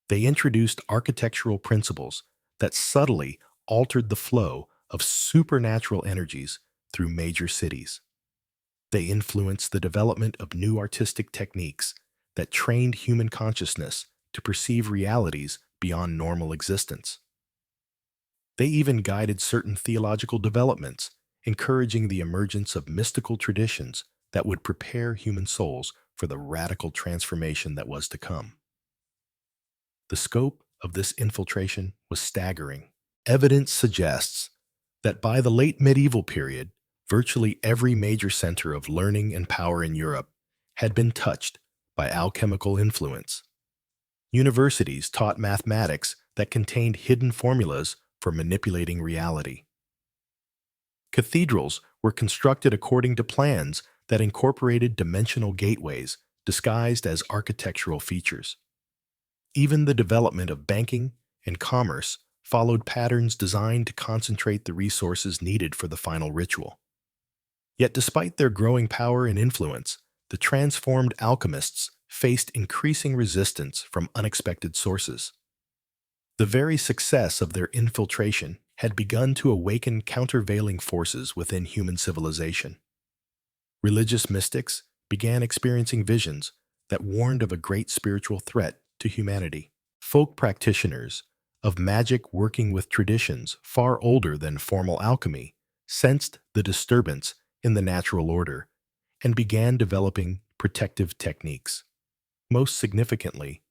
They introduced architectural principles that subtly altered the flow of supernatural energies through major cities. They influenced the development of new artistic techniques that trained human consciousness to perceive realities beyond normal existence. They even guided certain theological developments, encouraging the emergence of mystical traditions that would prepare human souls for the radical transformation that was to come. The scope of this infiltration was staggering. Evidence suggests that by the late medieval period, virtually every major center of learning and power in Europe had been touched by alchemical influence. Universities taught mathematics that contained hidden formulas for manipulating reality. Cathedrals were constructed according to plans that incorporated dimensional gateways disguised as architectural features. Even the development of banking and commerce followed patterns designed to concentrate the resources needed for the final ritual. Yet despite their growing power and influence, the transformed alchemists faced increasing resistance from unexpected sources. The very success of their infiltration had begun to awaken countervailing forces within human civilization. Religious mystics began experiencing visions that warned of a great spiritual threat to humanity. Folk practitioners of magic working with traditions far older than formal alchemy sensed the disturbance in the natural order and began developing protective techniques. Most significantly,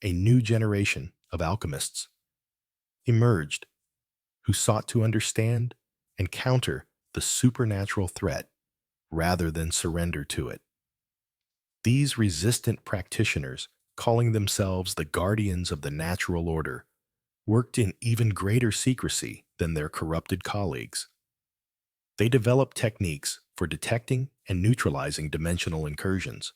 a new generation of alchemists emerged who sought to understand and counter the supernatural threat rather than surrender to it. These resistant practitioners, calling themselves the guardians of the natural order, worked in even greater secrecy than their corrupted colleagues. They developed techniques for detecting and neutralizing dimensional incursions.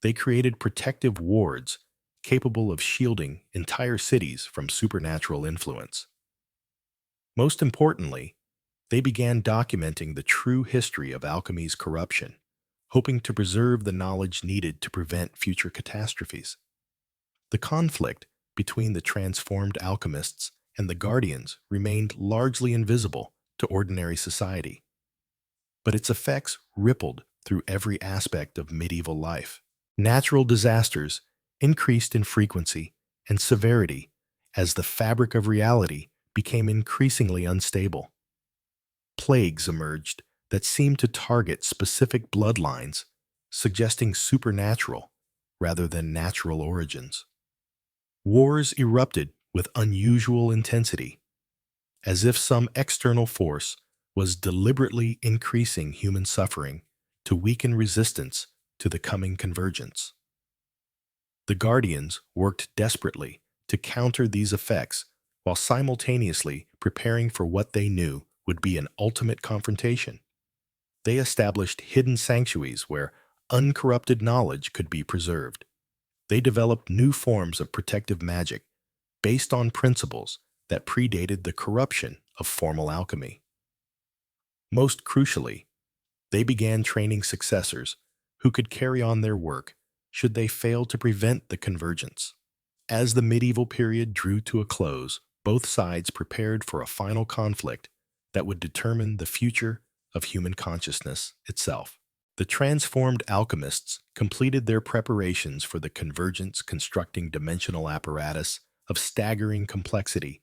They created protective wards capable of shielding entire cities from supernatural influence. Most importantly, they began documenting the true history of alchemy's corruption, hoping to preserve the knowledge needed to prevent future catastrophes. The conflict between the transformed alchemists and the guardians remained largely invisible to ordinary society, but its effects rippled through every aspect of medieval life. Natural disasters increased in frequency and severity as the fabric of reality became increasingly unstable. Plagues emerged that seemed to target specific bloodlines, suggesting supernatural rather than natural origins. Wars erupted with unusual intensity, as if some external force was deliberately increasing human suffering to weaken resistance to the coming convergence. The Guardians worked desperately to counter these effects while simultaneously preparing for what they knew would be an ultimate confrontation. They established hidden sanctuaries where uncorrupted knowledge could be preserved. They developed new forms of protective magic based on principles that predated the corruption of formal alchemy. Most crucially, they began training successors who could carry on their work should they fail to prevent the convergence. As the medieval period drew to a close, both sides prepared for a final conflict that would determine the future of human consciousness itself. The transformed alchemists completed their preparations for the convergence, constructing dimensional apparatus of staggering complexity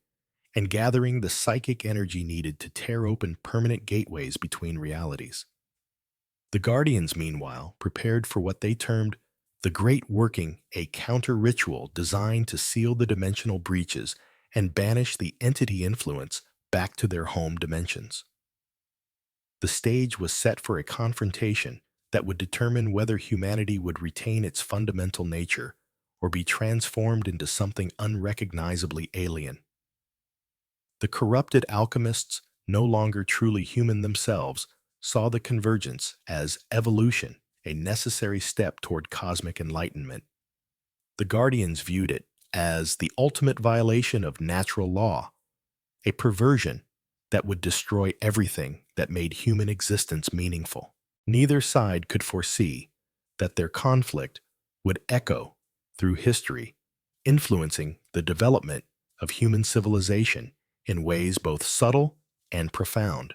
and gathering the psychic energy needed to tear open permanent gateways between realities. The Guardians, meanwhile, prepared for what they termed the Great Working, a counter-ritual designed to seal the dimensional breaches and banish the entity influence back to their home dimensions. The stage was set for a confrontation that would determine whether humanity would retain its fundamental nature or be transformed into something unrecognizably alien. The corrupted alchemists, no longer truly human themselves, saw the convergence as evolution, a necessary step toward cosmic enlightenment. The Guardians viewed it as the ultimate violation of natural law, a perversion that would destroy everything that made human existence meaningful. Neither side could foresee that their conflict would echo through history, influencing the development of human civilization in ways both subtle and profound.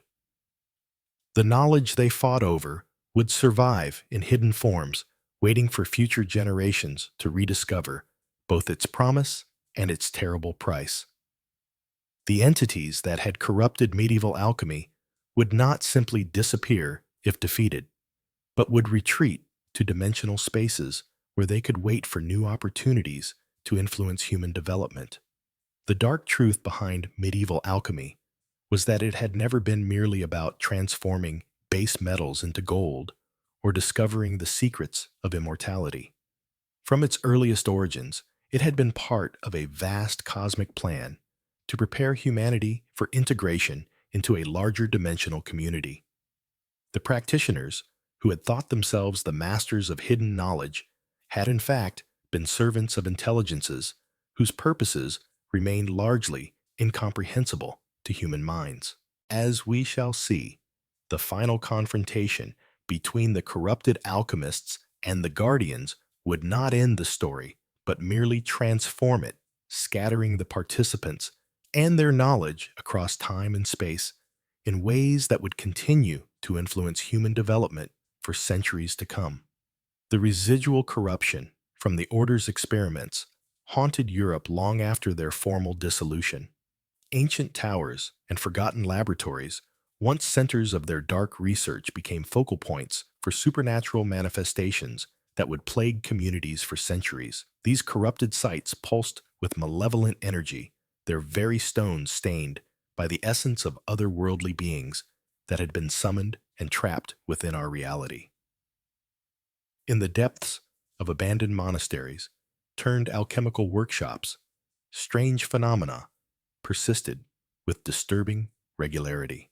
The knowledge they fought over would survive in hidden forms, waiting for future generations to rediscover both its promise and its terrible price. The entities that had corrupted medieval alchemy would not simply disappear if defeated, but would retreat to dimensional spaces where they could wait for new opportunities to influence human development. The dark truth behind medieval alchemy was that it had never been merely about transforming base metals into gold or discovering the secrets of immortality. From its earliest origins, it had been part of a vast cosmic plan to prepare humanity for integration into a larger dimensional community. The practitioners, who had thought themselves the masters of hidden knowledge, had in fact been servants of intelligences whose purposes remained largely incomprehensible to human minds. As we shall see, The final confrontation between the corrupted alchemists and the guardians would not end the story, but merely transform it, scattering the participants and their knowledge across time and space in ways that would continue to influence human development for centuries to come. The residual corruption from the Order's experiments haunted Europe long after their formal dissolution. Ancient towers and forgotten laboratories, once centers of their dark research, became focal points for supernatural manifestations that would plague communities for centuries. These corrupted sites pulsed with malevolent energy, their very stones stained by the essence of otherworldly beings that had been summoned and trapped within our reality. In the depths of abandoned monasteries turned alchemical workshops, strange phenomena persisted with disturbing regularity.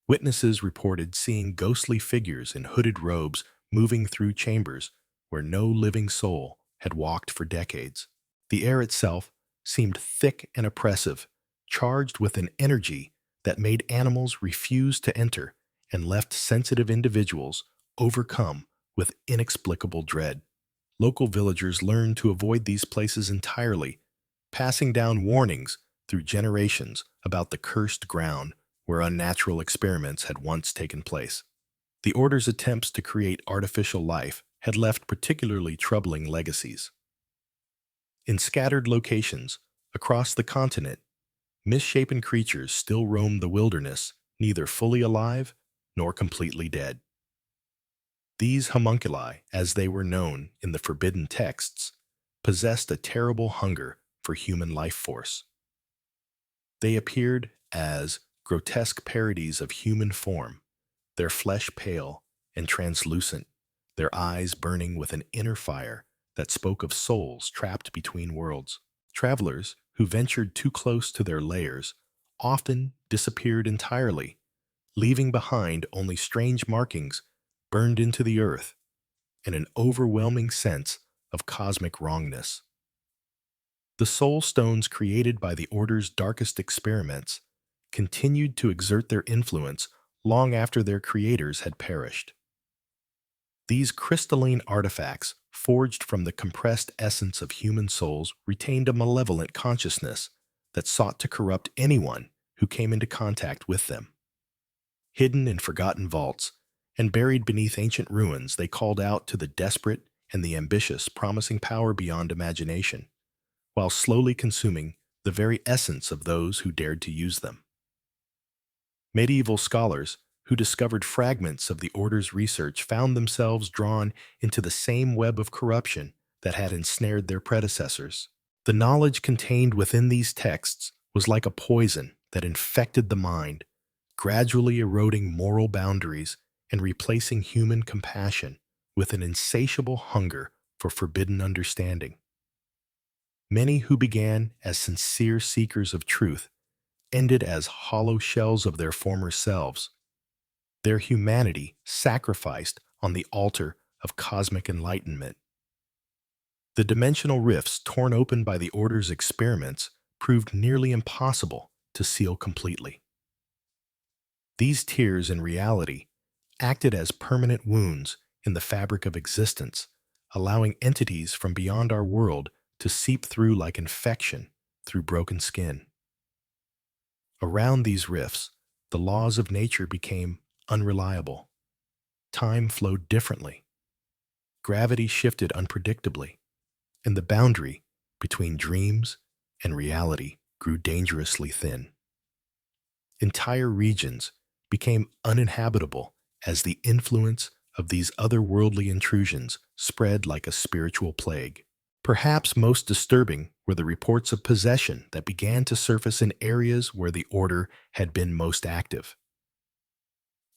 Witnesses reported seeing ghostly figures in hooded robes moving through chambers where no living soul had walked for decades. The air itself seemed thick and oppressive, charged with an energy that made animals refuse to enter and left sensitive individuals overcome with inexplicable dread. Local villagers learned to avoid these places entirely, passing down warnings through generations about the cursed ground where unnatural experiments had once taken place. The Order's attempts to create artificial life had left particularly troubling legacies. In scattered locations across the continent, misshapen creatures still roamed the wilderness, neither fully alive nor completely dead. These homunculi, as they were known in the forbidden texts, possessed a terrible hunger for human life force. They appeared as grotesque parodies of human form, their flesh pale and translucent, their eyes burning with an inner fire that spoke of souls trapped between worlds. Travelers who ventured too close to their lairs often disappeared entirely, leaving behind only strange markings burned into the earth and an overwhelming sense of cosmic wrongness. The soul stones created by the Order's darkest experiments continued to exert their influence long after their creators had perished. These crystalline artifacts, forged from the compressed essence of human souls, retained a malevolent consciousness that sought to corrupt anyone who came into contact with them. Hidden in forgotten vaults and buried beneath ancient ruins, they called out to the desperate and the ambitious, promising power beyond imagination, while slowly consuming the very essence of those who dared to use them. Medieval scholars who discovered fragments of the Order's research found themselves drawn into the same web of corruption that had ensnared their predecessors. The knowledge contained within these texts was like a poison that infected the mind, gradually eroding moral boundaries and replacing human compassion with an insatiable hunger for forbidden understanding. Many who began as sincere seekers of truth ended as hollow shells of their former selves, their humanity sacrificed on the altar of cosmic enlightenment. The dimensional rifts torn open by the Order's experiments proved nearly impossible to seal completely. These tears, in reality, acted as permanent wounds in the fabric of existence, allowing entities from beyond our world to seep through like infection through broken skin. Around these rifts, the laws of nature became unreliable. Time flowed differently. Gravity shifted unpredictably, and the boundary between dreams and reality grew dangerously thin. Entire regions became uninhabitable as the influence of these otherworldly intrusions spread like a spiritual plague. Perhaps most disturbing were the reports of possession that began to surface in areas where the Order had been most active.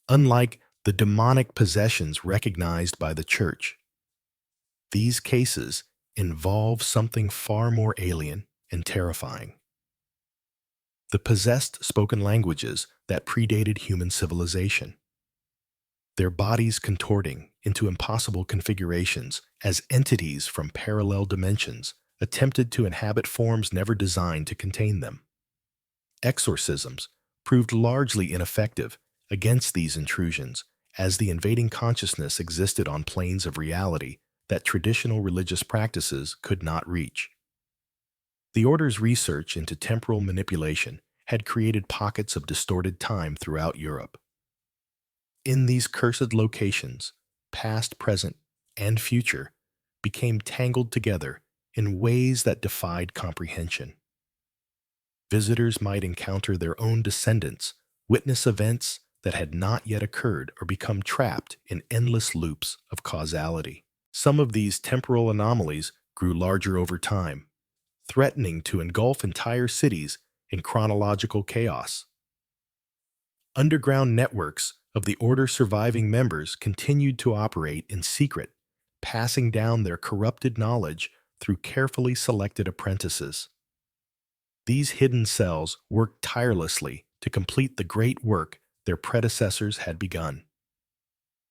Unlike the demonic possessions recognized by the Church, these cases involve something far more alien and terrifying. The possessed spoken languages that predated human civilization, their bodies contorting into impossible configurations as entities from parallel dimensions attempted to inhabit forms never designed to contain them. Exorcisms proved largely ineffective against these intrusions, as the invading consciousness existed on planes of reality that traditional religious practices could not reach. The Order's research into temporal manipulation had created pockets of distorted time throughout Europe. In these cursed locations, past, present, and future became tangled together in ways that defied comprehension. Visitors might encounter their own descendants, witness events that had not yet occurred, or become trapped in endless loops of causality. Some of these temporal anomalies grew larger over time, threatening to engulf entire cities in chronological chaos. Underground networks of the Order's surviving members continued to operate in secret, passing down their corrupted knowledge through carefully selected apprentices. These hidden cells worked tirelessly to complete the great work their predecessors had begun.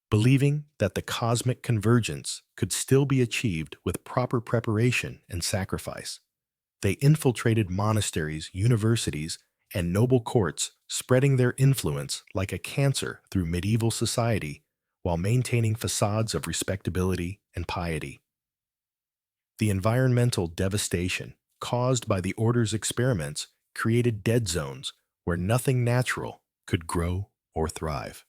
Believing that the cosmic convergence could still be achieved with proper preparation and sacrifice, they infiltrated monasteries, universities, and noble courts, spreading their influence like a cancer through medieval society while maintaining facades of respectability and piety. The environmental devastation caused by the Order's experiments created dead zones where nothing natural could grow or thrive.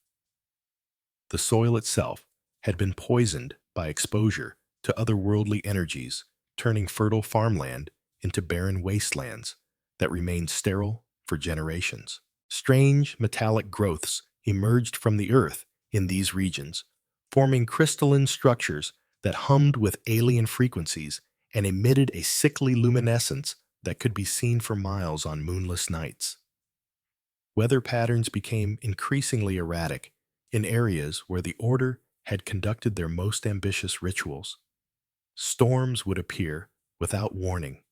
The soil itself had been poisoned by exposure to otherworldly energies, turning fertile farmland into barren wastelands that remained sterile for generations. Strange metallic growths emerged from the earth in these regions, forming crystalline structures that hummed with alien frequencies and emitted a sickly luminescence that could be seen for miles on moonless nights. Weather patterns became increasingly erratic in areas where the Order had conducted their most ambitious rituals. Storms would appear without warning,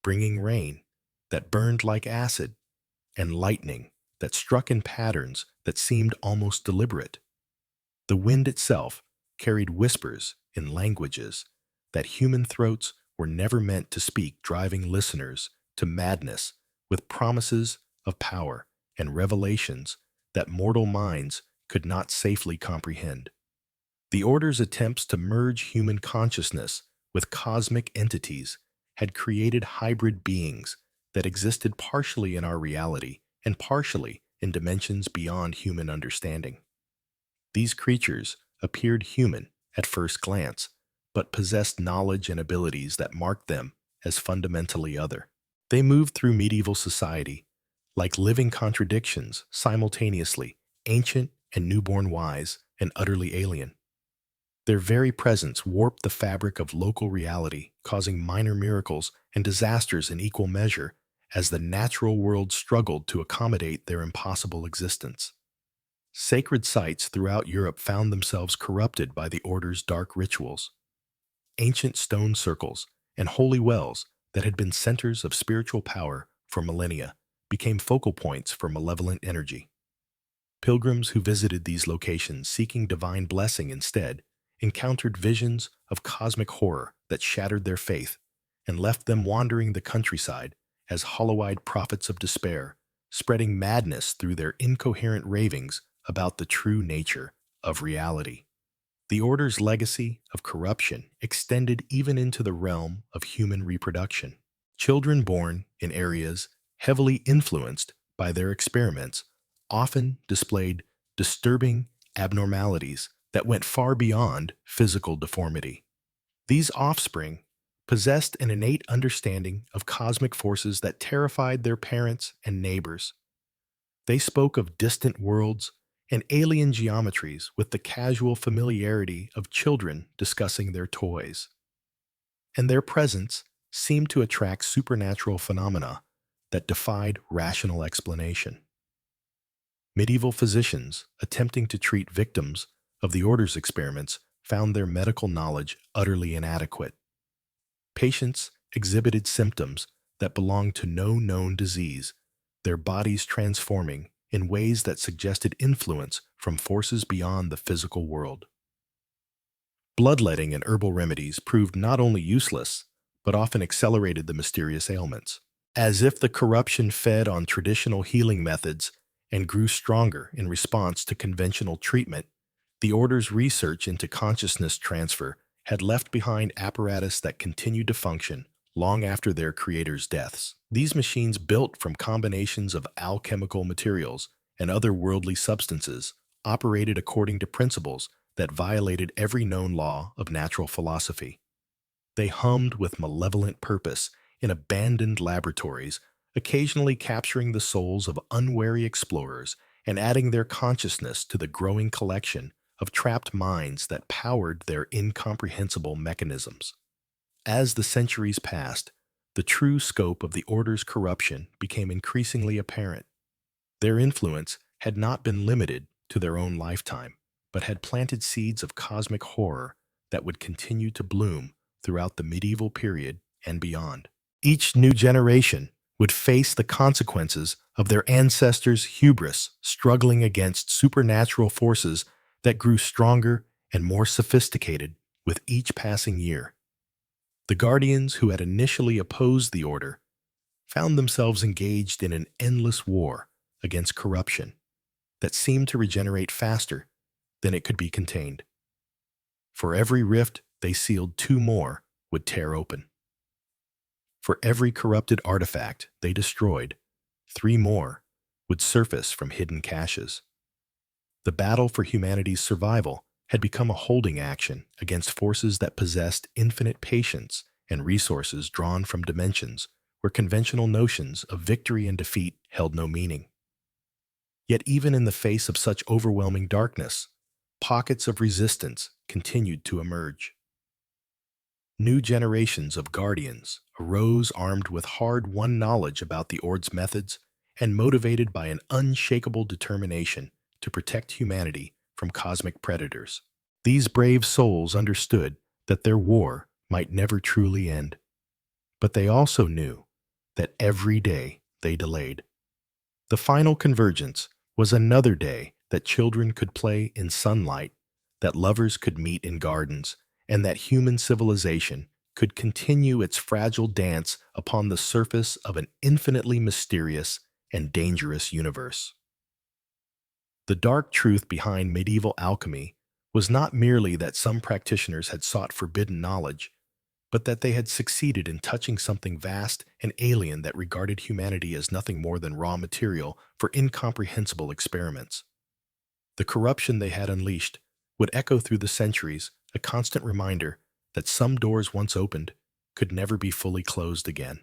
bringing rain that burned like acid and lightning that struck in patterns that seemed almost deliberate. The wind itself carried whispers in languages that human throats were never meant to speak, driving listeners to madness with promises of power and revelations that mortal minds could not safely comprehend. The Order's attempts to merge human consciousness with cosmic entities had created hybrid beings that existed partially in our reality and partially in dimensions beyond human understanding. These creatures appeared human at first glance, but possessed knowledge and abilities that marked them as fundamentally other. They moved through medieval society like living contradictions, simultaneously ancient and newborn, wise and utterly alien. Their very presence warped the fabric of local reality, causing minor miracles and disasters in equal measure as the natural world struggled to accommodate their impossible existence. Sacred sites throughout Europe found themselves corrupted by the Order's dark rituals. Ancient stone circles and holy wells that had been centers of spiritual power for millennia became focal points for malevolent energy. Pilgrims who visited these locations seeking divine blessing instead encountered visions of cosmic horror that shattered their faith and left them wandering the countryside as hollow-eyed prophets of despair, spreading madness through their incoherent ravings about the true nature of reality. The Order's legacy of corruption extended even into the realm of human reproduction. Children born in areas heavily influenced by their experiments often displayed disturbing abnormalities that went far beyond physical deformity. These offspring possessed an innate understanding of cosmic forces that terrified their parents and neighbors. They spoke of distant worlds and alien geometries with the casual familiarity of children discussing their toys. And their presence seemed to attract supernatural phenomena that defied rational explanation. Medieval physicians attempting to treat victims of the Order's experiments found their medical knowledge utterly inadequate. Patients exhibited symptoms that belonged to no known disease, their bodies transforming in ways that suggested influence from forces beyond the physical world. Bloodletting and herbal remedies proved not only useless, but often accelerated the mysterious ailments. As if the corruption fed on traditional healing methods and grew stronger in response to conventional treatment, the order's research into consciousness transfer had left behind apparatus that continued to function long after their creators' deaths. These machines, built from combinations of alchemical materials and other worldly substances, operated according to principles that violated every known law of natural philosophy. They hummed with malevolent purpose in abandoned laboratories, occasionally capturing the souls of unwary explorers and adding their consciousness to the growing collection of trapped minds that powered their incomprehensible mechanisms. As the centuries passed, the true scope of the order's corruption became increasingly apparent. Their influence had not been limited to their own lifetime, but had planted seeds of cosmic horror that would continue to bloom throughout the medieval period and beyond. Each new generation would face the consequences of their ancestors' hubris, struggling against supernatural forces that grew stronger and more sophisticated with each passing year. The guardians who had initially opposed the order found themselves engaged in an endless war against corruption that seemed to regenerate faster than it could be contained. For every rift they sealed, two more would tear open. For every corrupted artifact they destroyed, three more would surface from hidden caches. The battle for humanity's survival had become a holding action against forces that possessed infinite patience and resources drawn from dimensions where conventional notions of victory and defeat held no meaning. Yet even in the face of such overwhelming darkness, pockets of resistance continued to emerge. New generations of guardians arose armed with hard-won knowledge about the Orde's methods and motivated by an unshakable determination to protect humanity from cosmic predators. These brave souls understood that their war might never truly end, but they also knew that every day they delayed. The final convergence was another day that children could play in sunlight, that lovers could meet in gardens, and that human civilization could continue its fragile dance upon the surface of an infinitely mysterious and dangerous universe. The dark truth behind medieval alchemy was not merely that some practitioners had sought forbidden knowledge, but that they had succeeded in touching something vast and alien that regarded humanity as nothing more than raw material for incomprehensible experiments. The corruption they had unleashed would echo through the centuries, a constant reminder that some doors once opened could never be fully closed again.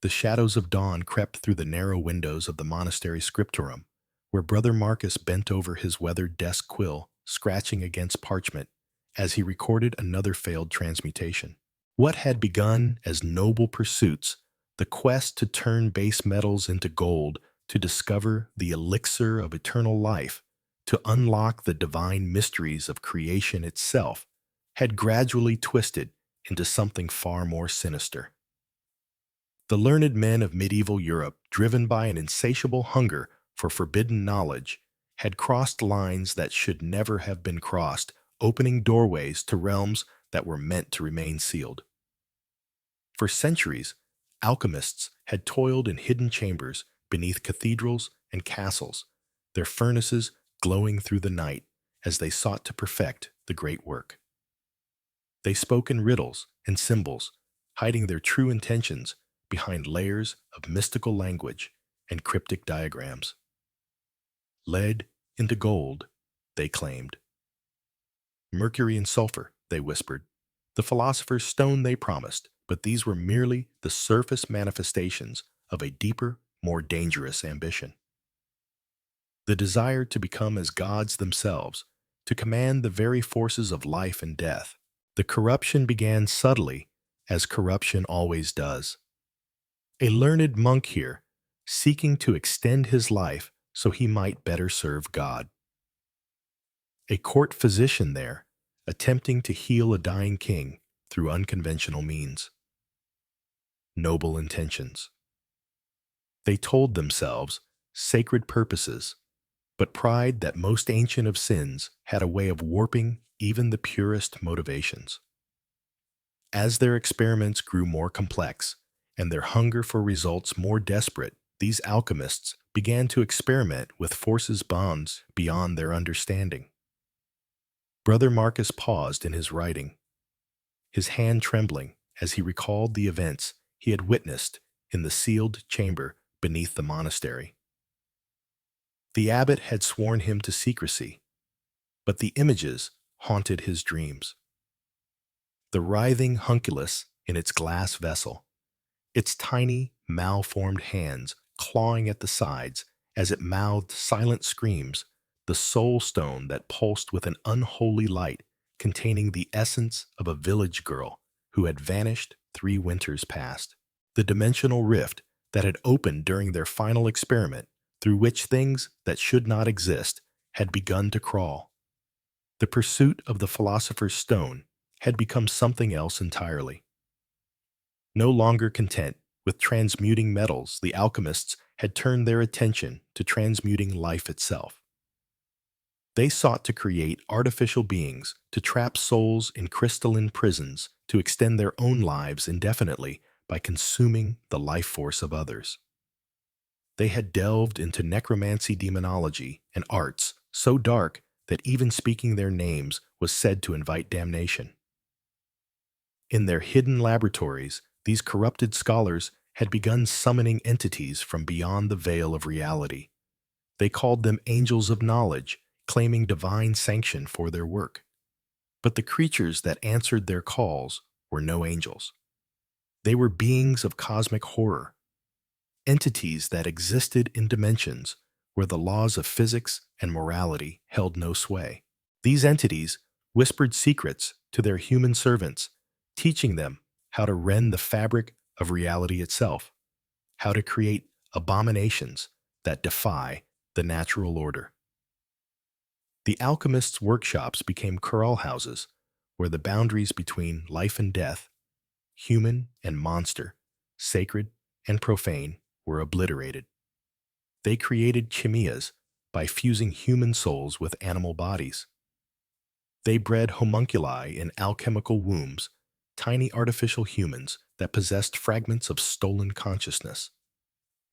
The shadows of dawn crept through the narrow windows of the monastery scriptorum, where Brother Marcus bent over his weathered desk quill, scratching against parchment as he recorded another failed transmutation. What had begun as noble pursuits, the quest to turn base metals into gold, to discover the elixir of eternal life, to unlock the divine mysteries of creation itself, had gradually twisted into something far more sinister. The learned men of medieval Europe, driven by an insatiable hunger for forbidden knowledge, had crossed lines that should never have been crossed, opening doorways to realms that were meant to remain sealed. For centuries, alchemists had toiled in hidden chambers beneath cathedrals and castles, their furnaces glowing through the night as they sought to perfect the great work. They spoke in riddles and symbols, hiding their true intentions behind layers of mystical language and cryptic diagrams. Lead into gold, they claimed. Mercury and sulfur, they whispered. The philosopher's stone, they promised, but these were merely the surface manifestations of a deeper, more dangerous ambition. The desire to become as gods themselves, to command the very forces of life and death. The corruption began subtly, as corruption always does. A learned monk here, seeking to extend his life so he might better serve God. A court physician there, attempting to heal a dying king through unconventional means. Noble intentions. They told themselves sacred purposes, but pride, that most ancient of sins, had a way of warping even the purest motivations. As their experiments grew more complex and their hunger for results more desperate, these alchemists began to experiment with forces bonds beyond their understanding. Brother Marcus paused in his writing, his hand trembling as he recalled the events he had witnessed in the sealed chamber beneath the monastery. The abbot had sworn him to secrecy, but the images haunted his dreams. The writhing hunculus in its glass vessel, its tiny, malformed hands clawing at the sides as it mouthed silent screams, the soul stone that pulsed with an unholy light containing the essence of a village girl who had vanished 3 winters past. The dimensional rift that had opened during their final experiment, through which things that should not exist had begun to crawl. The pursuit of the philosopher's stone had become something else entirely. No longer content with transmuting metals, the alchemists had turned their attention to transmuting life itself. They sought to create artificial beings to trap souls in crystalline prisons to extend their own lives indefinitely by consuming the life force of others. They had delved into necromancy, demonology, and arts so dark that even speaking their names was said to invite damnation. In their hidden laboratories, these corrupted scholars had begun summoning entities from beyond the veil of reality. They called them angels of knowledge, claiming divine sanction for their work. But the creatures that answered their calls were no angels. They were beings of cosmic horror, entities that existed in dimensions where the laws of physics and morality held no sway. These entities whispered secrets to their human servants, teaching them how to rend the fabric of reality itself, how to create abominations that defy the natural order. The alchemists' workshops became corral houses where the boundaries between life and death, human and monster, sacred and profane, were obliterated. They created chimias by fusing human souls with animal bodies. They bred homunculi in alchemical wombs, tiny artificial humans that possessed fragments of stolen consciousness.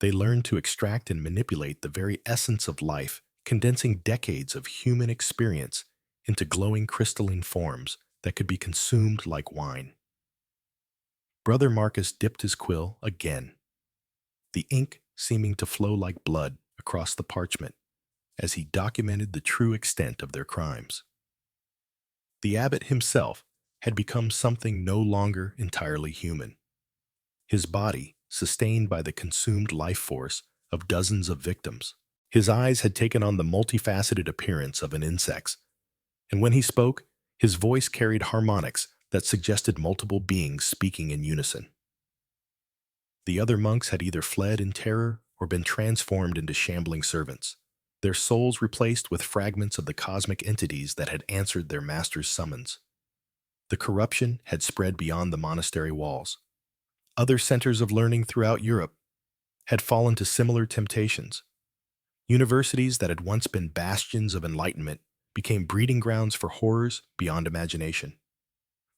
They learned to extract and manipulate the very essence of life, condensing decades of human experience into glowing crystalline forms that could be consumed like wine. Brother Marcus dipped his quill again, the ink seeming to flow like blood across the parchment as he documented the true extent of their crimes. The abbot himself had become something no longer entirely human. His body, sustained by the consumed life force of dozens of victims. His eyes had taken on the multifaceted appearance of an insect's, and when he spoke, his voice carried harmonics that suggested multiple beings speaking in unison. The other monks had either fled in terror or been transformed into shambling servants, their souls replaced with fragments of the cosmic entities that had answered their master's summons. The corruption had spread beyond the monastery walls. Other centers of learning throughout Europe had fallen to similar temptations. Universities that had once been bastions of enlightenment became breeding grounds for horrors beyond imagination.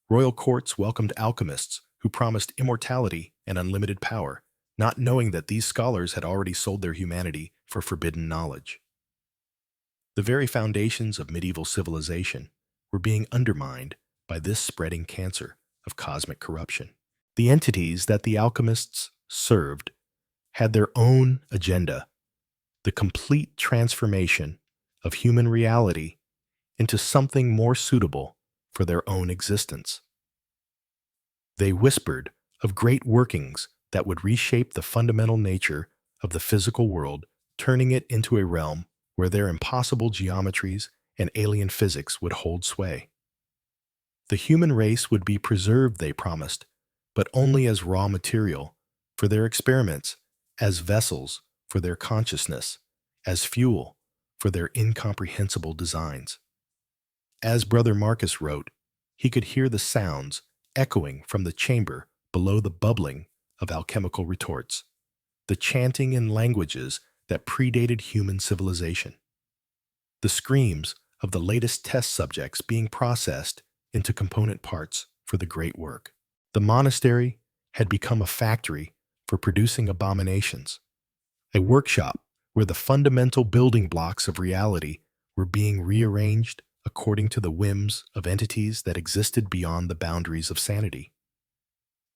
Royal courts welcomed alchemists who promised immortality and unlimited power, not knowing that these scholars had already sold their humanity for forbidden knowledge. The very foundations of medieval civilization were being undermined by this spreading cancer of cosmic corruption. The entities that the alchemists served had their own agenda, the complete transformation of human reality into something more suitable for their own existence. They whispered of great workings that would reshape the fundamental nature of the physical world, turning it into a realm where their impossible geometries and alien physics would hold sway. The human race would be preserved, they promised, but only as raw material for their experiments, as vessels for their consciousness, as fuel for their incomprehensible designs. As Brother Marcus wrote, he could hear the sounds echoing from the chamber below, the bubbling of alchemical retorts, the chanting in languages that predated human civilization, the screams of the latest test subjects being processed into component parts for the great work. The monastery had become a factory for producing abominations, a workshop where the fundamental building blocks of reality were being rearranged according to the whims of entities that existed beyond the boundaries of sanity.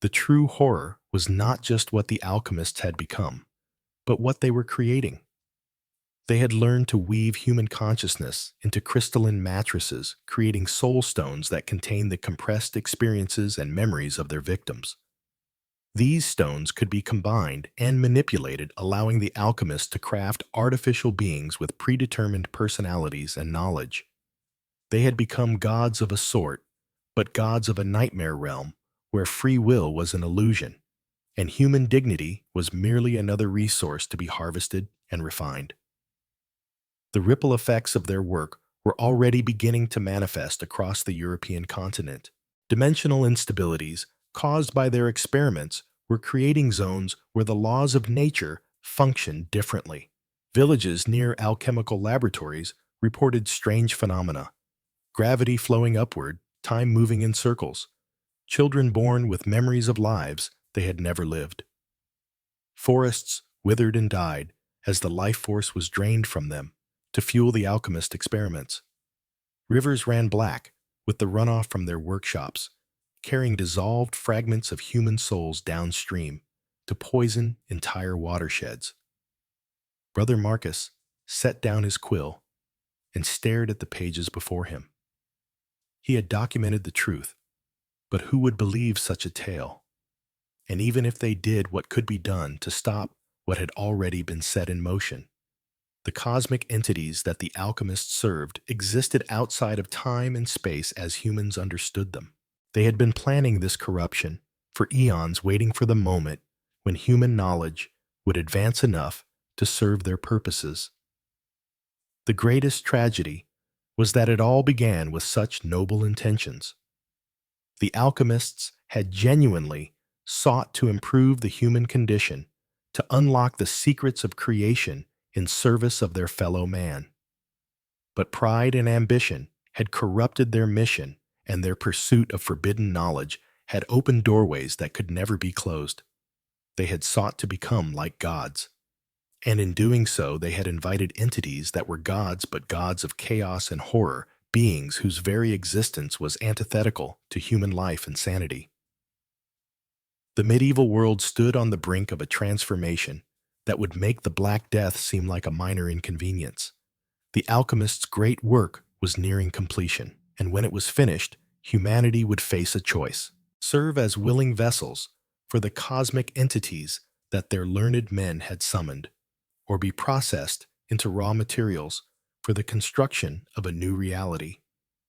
The true horror was not just what the alchemists had become, but what they were creating. They had learned to weave human consciousness into crystalline mattresses, creating soul stones that contained the compressed experiences and memories of their victims. These stones could be combined and manipulated, allowing the alchemists to craft artificial beings with predetermined personalities and knowledge. They had become gods of a sort, but gods of a nightmare realm where free will was an illusion, and human dignity was merely another resource to be harvested and refined. The ripple effects of their work were already beginning to manifest across the European continent. Dimensional instabilities caused by their experiments were creating zones where the laws of nature functioned differently. Villages near alchemical laboratories reported strange phenomena: gravity flowing upward, time moving in circles, children born with memories of lives they had never lived. Forests withered and died as the life force was drained from them to fuel the alchemist experiments. Rivers ran black with the runoff from their workshops, carrying dissolved fragments of human souls downstream to poison entire watersheds. Brother Marcus set down his quill and stared at the pages before him. He had documented the truth, but who would believe such a tale? And even if they did, what could be done to stop what had already been set in motion? The cosmic entities that the alchemists served existed outside of time and space as humans understood them. They had been planning this corruption for eons, waiting for the moment when human knowledge would advance enough to serve their purposes. The greatest tragedy was that it all began with such noble intentions. The alchemists had genuinely sought to improve the human condition, to unlock the secrets of creation in service of their fellow man. But pride and ambition had corrupted their mission, and their pursuit of forbidden knowledge had opened doorways that could never be closed. They had sought to become like gods, and in doing so they had invited entities that were gods but gods of chaos and horror, beings whose very existence was antithetical to human life and sanity. The medieval world stood on the brink of a transformation that would make the Black Death seem like a minor inconvenience. The alchemist's great work was nearing completion, and when it was finished, humanity would face a choice: serve as willing vessels for the cosmic entities that their learned men had summoned, or be processed into raw materials for the construction of a new reality,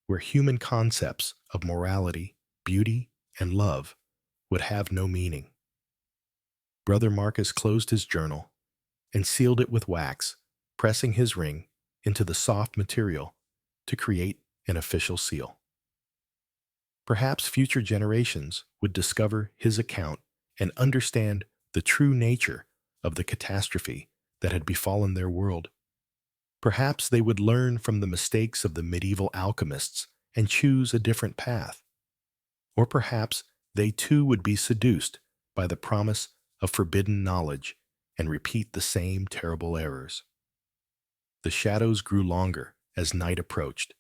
where human concepts of morality, beauty, and love would have no meaning. Brother Marcus closed his journal and sealed it with wax, pressing his ring into the soft material to create an official seal. Perhaps future generations would discover his account and understand the true nature of the catastrophe that had befallen their world. Perhaps they would learn from the mistakes of the medieval alchemists and choose a different path. Or perhaps they too would be seduced by the promise of forbidden knowledge and repeat the same terrible errors. The shadows grew longer as night approached,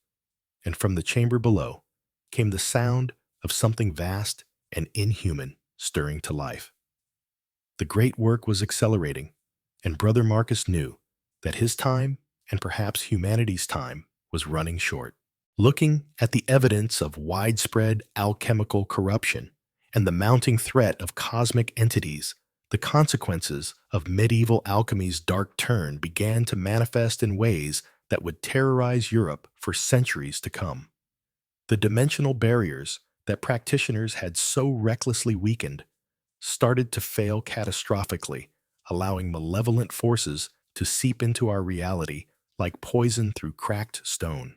and from the chamber below came the sound of something vast and inhuman stirring to life. The great work was accelerating, and Brother Marcus knew that his time, and perhaps humanity's time, was running short. Looking at the evidence of widespread alchemical corruption and the mounting threat of cosmic entities, the consequences of medieval alchemy's dark turn began to manifest in ways that would terrorize Europe for centuries to come. The dimensional barriers that practitioners had so recklessly weakened started to fail catastrophically, allowing malevolent forces to seep into our reality like poison through cracked stone.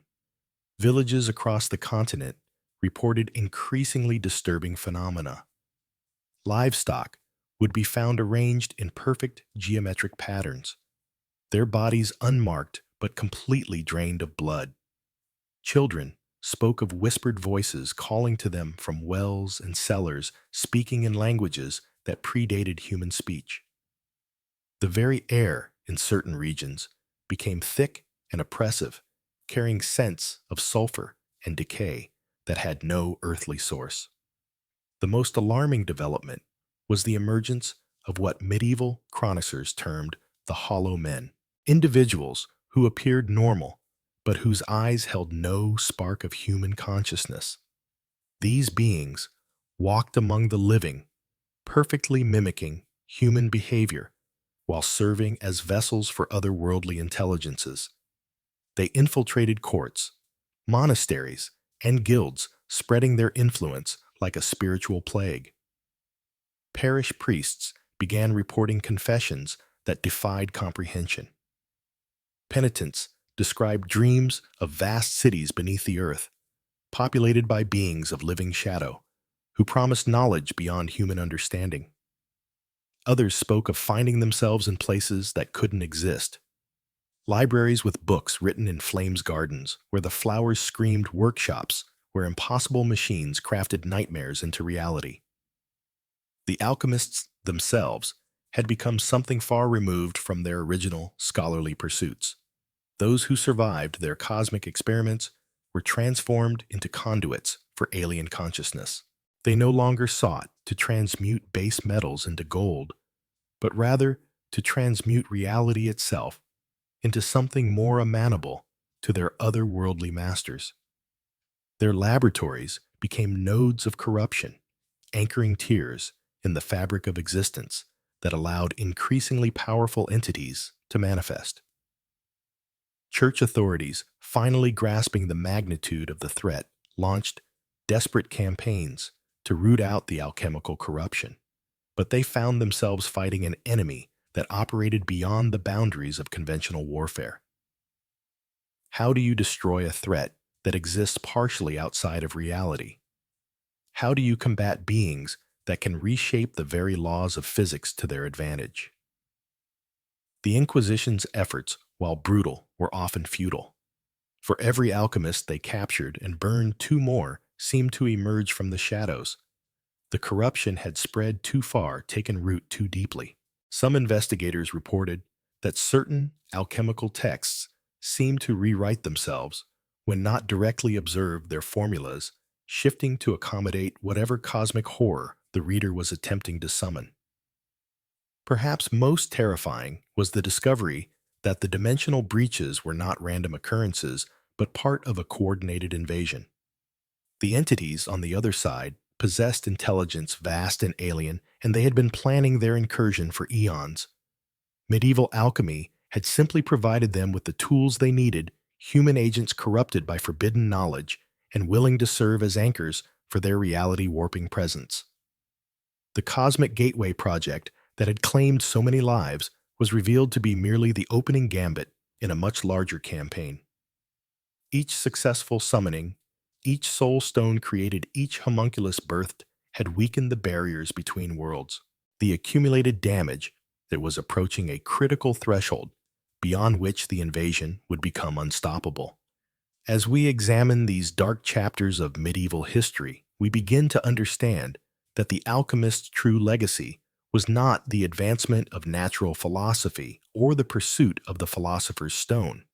Villages across the continent reported increasingly disturbing phenomena. Livestock would be found arranged in perfect geometric patterns, their bodies unmarked but completely drained of blood. Children spoke of whispered voices calling to them from wells and cellars, speaking in languages that predated human speech. The very air in certain regions, became thick and oppressive, carrying scents of sulfur and decay that had no earthly source. The most alarming development was the emergence of what medieval chroniclers termed the hollow men, individuals who appeared normal, but whose eyes held no spark of human consciousness. These beings walked among the living, perfectly mimicking human behavior while serving as vessels for otherworldly intelligences. They infiltrated courts, monasteries, and guilds, spreading their influence like a spiritual plague. Parish priests began reporting confessions that defied comprehension. Penitents described dreams of vast cities beneath the earth, populated by beings of living shadow, who promised knowledge beyond human understanding. Others spoke of finding themselves in places that couldn't exist. Libraries with books written in flames gardens, where the flowers screamed workshops, where impossible machines crafted nightmares into reality. The alchemists themselves had become something far removed from their original scholarly pursuits. Those who survived their cosmic experiments were transformed into conduits for alien consciousness. They no longer sought to transmute base metals into gold, but rather to transmute reality itself into something more amenable to their otherworldly masters. Their laboratories became nodes of corruption, anchoring tiers in the fabric of existence that allowed increasingly powerful entities to manifest. Church authorities, finally grasping the magnitude of the threat, launched desperate campaigns to root out the alchemical corruption. But they found themselves fighting an enemy that operated beyond the boundaries of conventional warfare. How do you destroy a threat that exists partially outside of reality? How do you combat beings that can reshape the very laws of physics to their advantage? The Inquisition's efforts, while brutal, were often futile. For every alchemist they captured and burned, two more seemed to emerge from the shadows. The corruption had spread too far, taken root too deeply. Some investigators reported that certain alchemical texts seemed to rewrite themselves when not directly observed, their formulas shifting to accommodate whatever cosmic horror the reader was attempting to summon. Perhaps most terrifying was the discovery that the dimensional breaches were not random occurrences, but part of a coordinated invasion. The entities on the other side possessed intelligence vast and alien, and they had been planning their incursion for eons. Medieval alchemy had simply provided them with the tools they needed, human agents corrupted by forbidden knowledge and willing to serve as anchors for their reality-warping presence. The Cosmic Gateway project that had claimed so many lives was revealed to be merely the opening gambit in a much larger campaign. Each successful summoning, each soul stone created, each homunculus birthed, had weakened the barriers between worlds. The accumulated damage that was approaching a critical threshold beyond which the invasion would become unstoppable. As we examine these dark chapters of medieval history, we begin to understand that the alchemist's true legacy was not the advancement of natural philosophy or the pursuit of the philosopher's stone.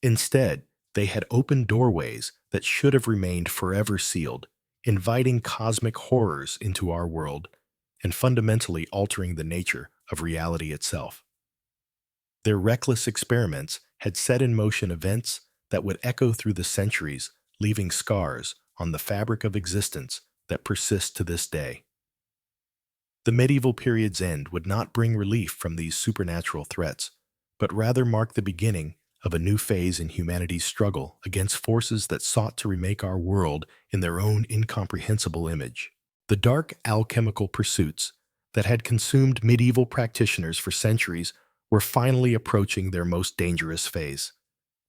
Instead, they had opened doorways that should have remained forever sealed, inviting cosmic horrors into our world and fundamentally altering the nature of reality itself. Their reckless experiments had set in motion events that would echo through the centuries, leaving scars on the fabric of existence that persist to this day. The medieval period's end would not bring relief from these supernatural threats, but rather mark the beginning of a new phase in humanity's struggle against forces that sought to remake our world in their own incomprehensible image. The dark alchemical pursuits that had consumed medieval practitioners for centuries were finally approaching their most dangerous phase.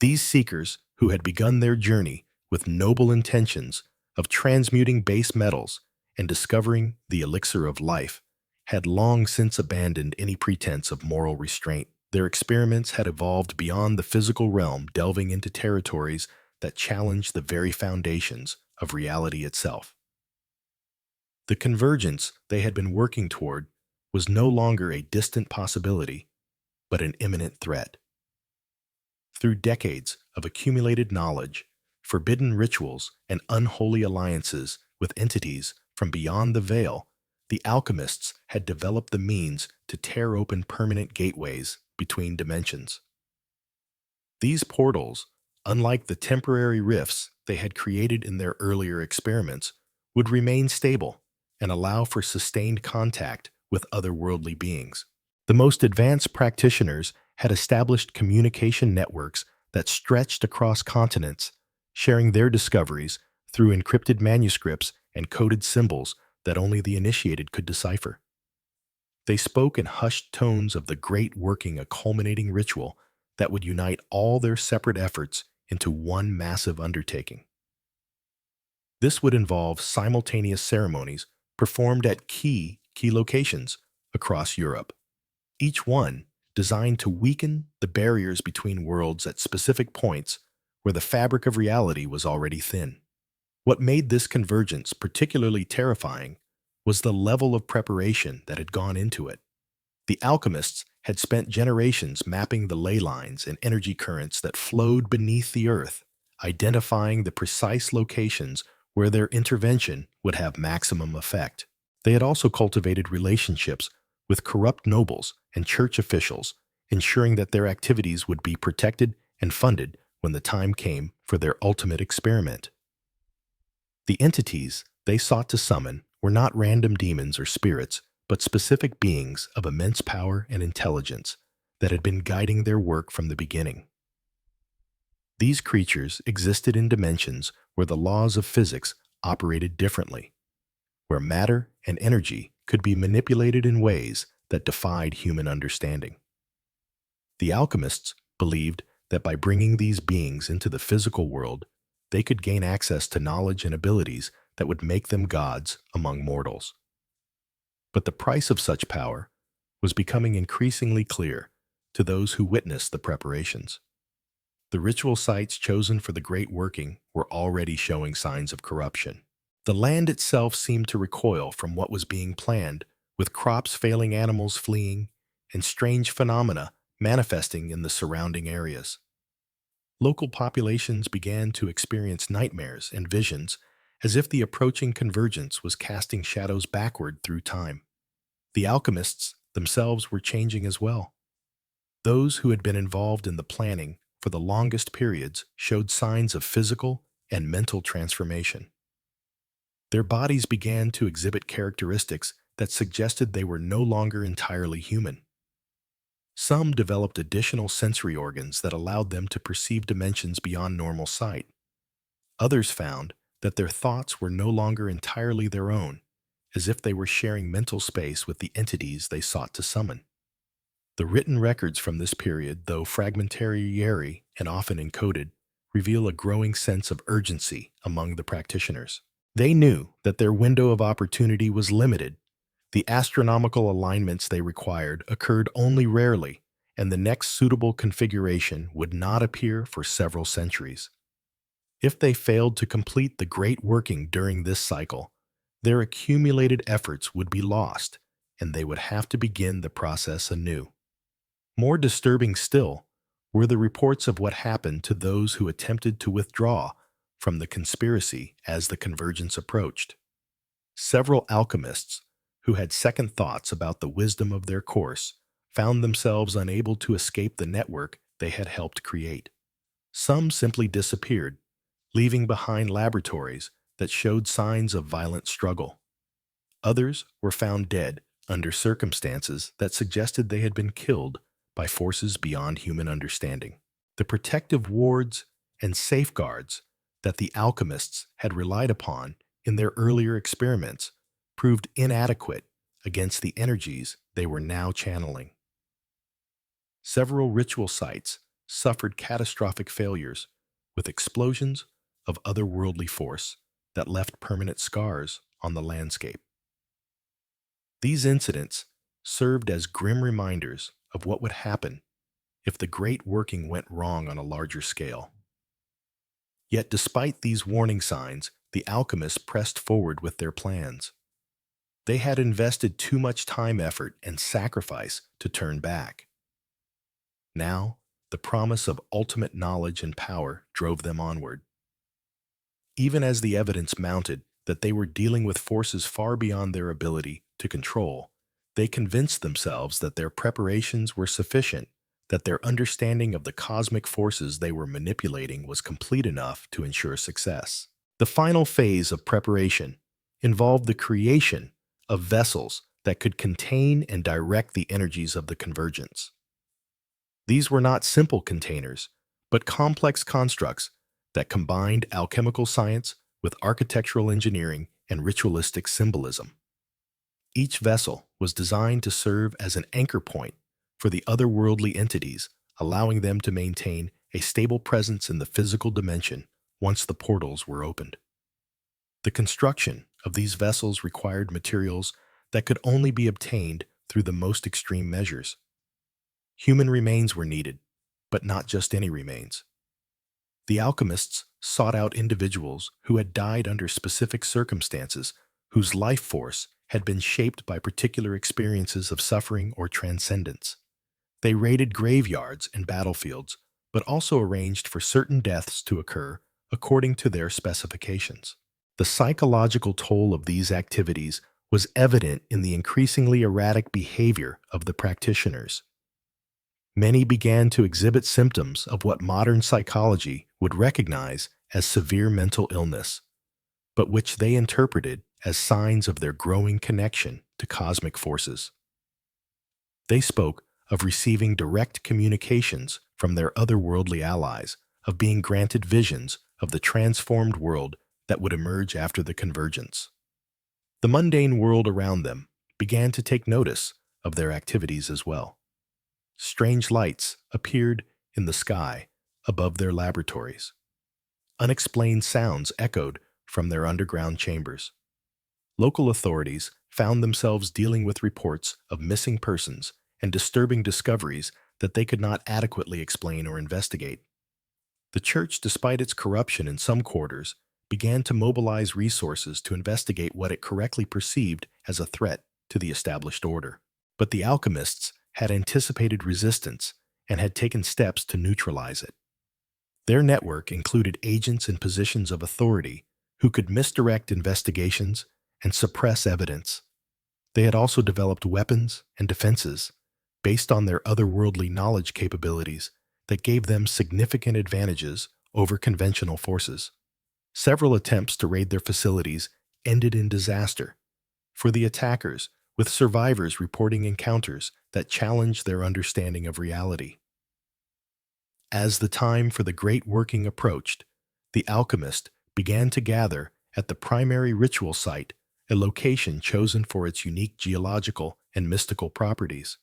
These seekers, who had begun their journey with noble intentions of transmuting base metals and discovering the elixir of life, had long since abandoned any pretense of moral restraint. Their experiments had evolved beyond the physical realm, delving into territories that challenged the very foundations of reality itself. The convergence they had been working toward was no longer a distant possibility, but an imminent threat. Through decades of accumulated knowledge, forbidden rituals, and unholy alliances with entities from beyond the veil, the alchemists had developed the means to tear open permanent gateways between dimensions. These portals, unlike the temporary rifts they had created in their earlier experiments, would remain stable and allow for sustained contact with otherworldly beings. The most advanced practitioners had established communication networks that stretched across continents, sharing their discoveries through encrypted manuscripts and coded symbols that only the initiated could decipher. They spoke in hushed tones of the great working, a culminating ritual that would unite all their separate efforts into one massive undertaking. This would involve simultaneous ceremonies performed at key locations across Europe, each one designed to weaken the barriers between worlds at specific points where the fabric of reality was already thin. What made this convergence particularly terrifying was the level of preparation that had gone into it. The alchemists had spent generations mapping the ley lines and energy currents that flowed beneath the earth, identifying the precise locations where their intervention would have maximum effect. They had also cultivated relationships with corrupt nobles and church officials, ensuring that their activities would be protected and funded when the time came for their ultimate experiment. The entities they sought to summon were not random demons or spirits, but specific beings of immense power and intelligence that had been guiding their work from the beginning. These creatures existed in dimensions where the laws of physics operated differently, where matter and energy could be manipulated in ways that defied human understanding. The alchemists believed that by bringing these beings into the physical world, they could gain access to knowledge and abilities that would make them gods among mortals. But the price of such power was becoming increasingly clear to those who witnessed the preparations. The ritual sites chosen for the great working were already showing signs of corruption. The land itself seemed to recoil from what was being planned, with crops failing, animals fleeing, and strange phenomena manifesting in the surrounding areas. Local populations began to experience nightmares and visions as if the approaching convergence was casting shadows backward through time. The alchemists themselves were changing as well. Those who had been involved in the planning for the longest periods showed signs of physical and mental transformation. Their bodies began to exhibit characteristics that suggested they were no longer entirely human. Some developed additional sensory organs that allowed them to perceive dimensions beyond normal sight. Others found that their thoughts were no longer entirely their own, as if they were sharing mental space with the entities they sought to summon. The written records from this period, though fragmentary and often encoded, reveal a growing sense of urgency among the practitioners. They knew that their window of opportunity was limited. The astronomical alignments they required occurred only rarely, and the next suitable configuration would not appear for several centuries. If they failed to complete the great working during this cycle, their accumulated efforts would be lost, and they would have to begin the process anew. More disturbing still were the reports of what happened to those who attempted to withdraw from the conspiracy as the convergence approached. Several alchemists who had second thoughts about the wisdom of their course found themselves unable to escape the network they had helped create. Some simply disappeared, leaving behind laboratories that showed signs of violent struggle. Others were found dead under circumstances that suggested they had been killed by forces beyond human understanding. The protective wards and safeguards that the alchemists had relied upon in their earlier experiments proved inadequate against the energies they were now channeling. Several ritual sites suffered catastrophic failures, with explosions of otherworldly force that left permanent scars on the landscape. These incidents served as grim reminders of what would happen if the great working went wrong on a larger scale. Yet despite these warning signs, the alchemists pressed forward with their plans. They had invested too much time, effort, and sacrifice to turn back. Now, the promise of ultimate knowledge and power drove them onward. Even as the evidence mounted that they were dealing with forces far beyond their ability to control, they convinced themselves that their preparations were sufficient, that their understanding of the cosmic forces they were manipulating was complete enough to ensure success. The final phase of preparation involved the creation of vessels that could contain and direct the energies of the convergence. These were not simple containers, but complex constructs that combined alchemical science with architectural engineering and ritualistic symbolism. Each vessel was designed to serve as an anchor point for the otherworldly entities, allowing them to maintain a stable presence in the physical dimension once the portals were opened. The construction of these vessels required materials that could only be obtained through the most extreme measures. Human remains were needed, but not just any remains. The alchemists sought out individuals who had died under specific circumstances, whose life force had been shaped by particular experiences of suffering or transcendence. They raided graveyards and battlefields, but also arranged for certain deaths to occur according to their specifications. The psychological toll of these activities was evident in the increasingly erratic behavior of the practitioners. Many began to exhibit symptoms of what modern psychology would recognize as severe mental illness, but which they interpreted as signs of their growing connection to cosmic forces. They spoke of receiving direct communications from their otherworldly allies, of being granted visions of the transformed world that would emerge after the convergence. The mundane world around them began to take notice of their activities as well. Strange lights appeared in the sky above their laboratories. Unexplained sounds echoed from their underground chambers. Local authorities found themselves dealing with reports of missing persons and disturbing discoveries that they could not adequately explain or investigate. The church, despite its corruption in some quarters, began to mobilize resources to investigate what it correctly perceived as a threat to the established order. But the alchemists had anticipated resistance and had taken steps to neutralize it. Their network included agents in positions of authority who could misdirect investigations and suppress evidence. They had also developed weapons and defenses based on their otherworldly knowledge capabilities that gave them significant advantages over conventional forces. Several attempts to raid their facilities ended in disaster for the attackers, with survivors reporting encounters that challenged their understanding of reality. As the time for the great working approached, the alchemist began to gather at the primary ritual site, a location chosen for its unique geological and mystical properties.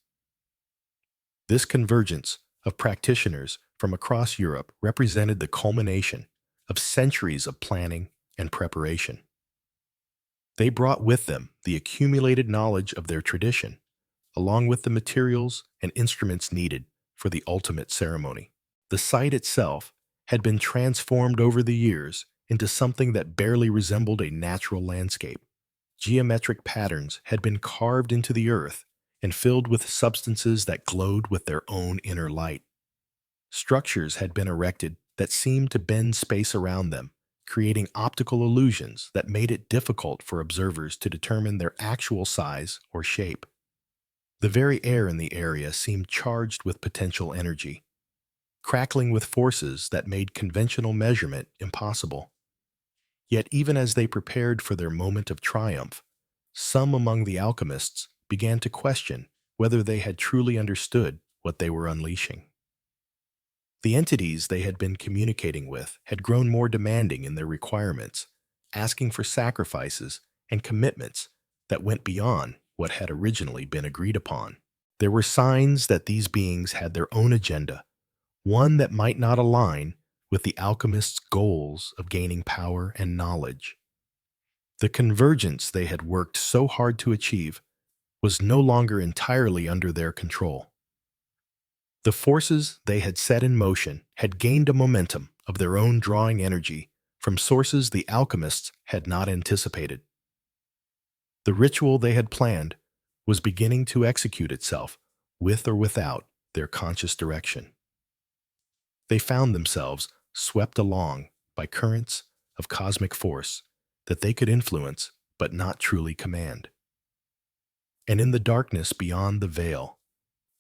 This convergence of practitioners from across Europe represented the culmination of centuries of planning and preparation. They brought with them the accumulated knowledge of their tradition, along with the materials and instruments needed for the ultimate ceremony. The site itself had been transformed over the years into something that barely resembled a natural landscape. Geometric patterns had been carved into the earth and filled with substances that glowed with their own inner light. Structures had been erected that seemed to bend space around them, creating optical illusions that made it difficult for observers to determine their actual size or shape. The very air in the area seemed charged with potential energy, crackling with forces that made conventional measurement impossible. Yet even as they prepared for their moment of triumph, some among the alchemists began to question whether they had truly understood what they were unleashing. The entities they had been communicating with had grown more demanding in their requirements, asking for sacrifices and commitments that went beyond what had originally been agreed upon. There were signs that these beings had their own agenda, one that might not align with the alchemists' goals of gaining power and knowledge. The convergence they had worked so hard to achieve was no longer entirely under their control. The forces they had set in motion had gained a momentum of their own, drawing energy from sources the alchemists had not anticipated. The ritual they had planned was beginning to execute itself, with or without their conscious direction. They found themselves swept along by currents of cosmic force that they could influence but not truly command. And in the darkness beyond the veil,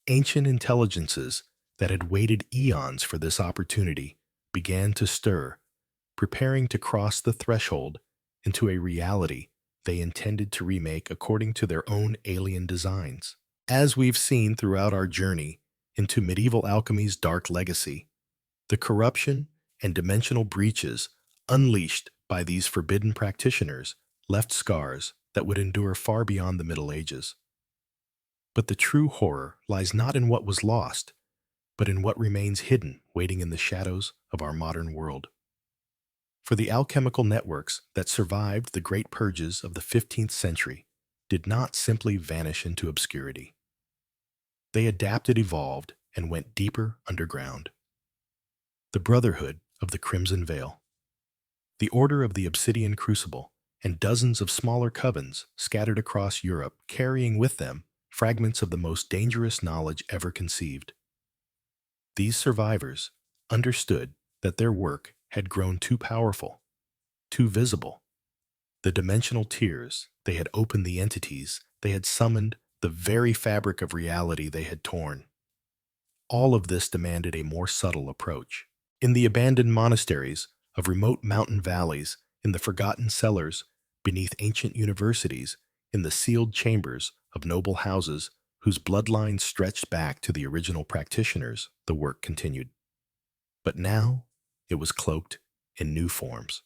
ancient intelligences that had waited eons for this opportunity began to stir, preparing to cross the threshold into a reality they intended to remake according to their own alien designs. As we've seen throughout our journey into medieval alchemy's dark legacy, the corruption and dimensional breaches unleashed by these forbidden practitioners left scars that would endure far beyond the Middle Ages. But the true horror lies not in what was lost, but in what remains hidden, waiting in the shadows of our modern world. For the alchemical networks that survived the great purges of the 15th century did not simply vanish into obscurity. They adapted, evolved, and went deeper underground. The Brotherhood of the Crimson Veil, the Order of the Obsidian Crucible, and dozens of smaller covens scattered across Europe, carrying with them fragments of the most dangerous knowledge ever conceived. These survivors understood that their work had grown too powerful, too visible. The dimensional tears, they had opened the entities, they had summoned the very fabric of reality they had torn. All of this demanded a more subtle approach. In the abandoned monasteries of remote mountain valleys, in the forgotten cellars beneath ancient universities, in the sealed chambers of noble houses whose bloodlines stretched back to the original practitioners, the work continued. But now it was cloaked in new forms.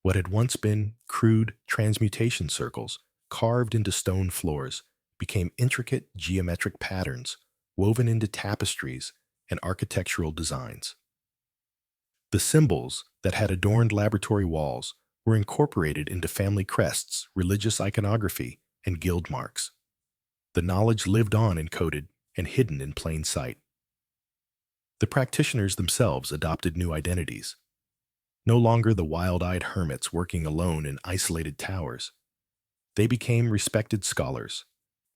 What had once been crude transmutation circles carved into stone floors became intricate geometric patterns woven into tapestries and architectural designs. The symbols that had adorned laboratory walls were incorporated into family crests, religious iconography, and guild marks. The knowledge lived on encoded and hidden in plain sight. The practitioners themselves adopted new identities. No longer the wild-eyed hermits working alone in isolated towers. They became respected scholars,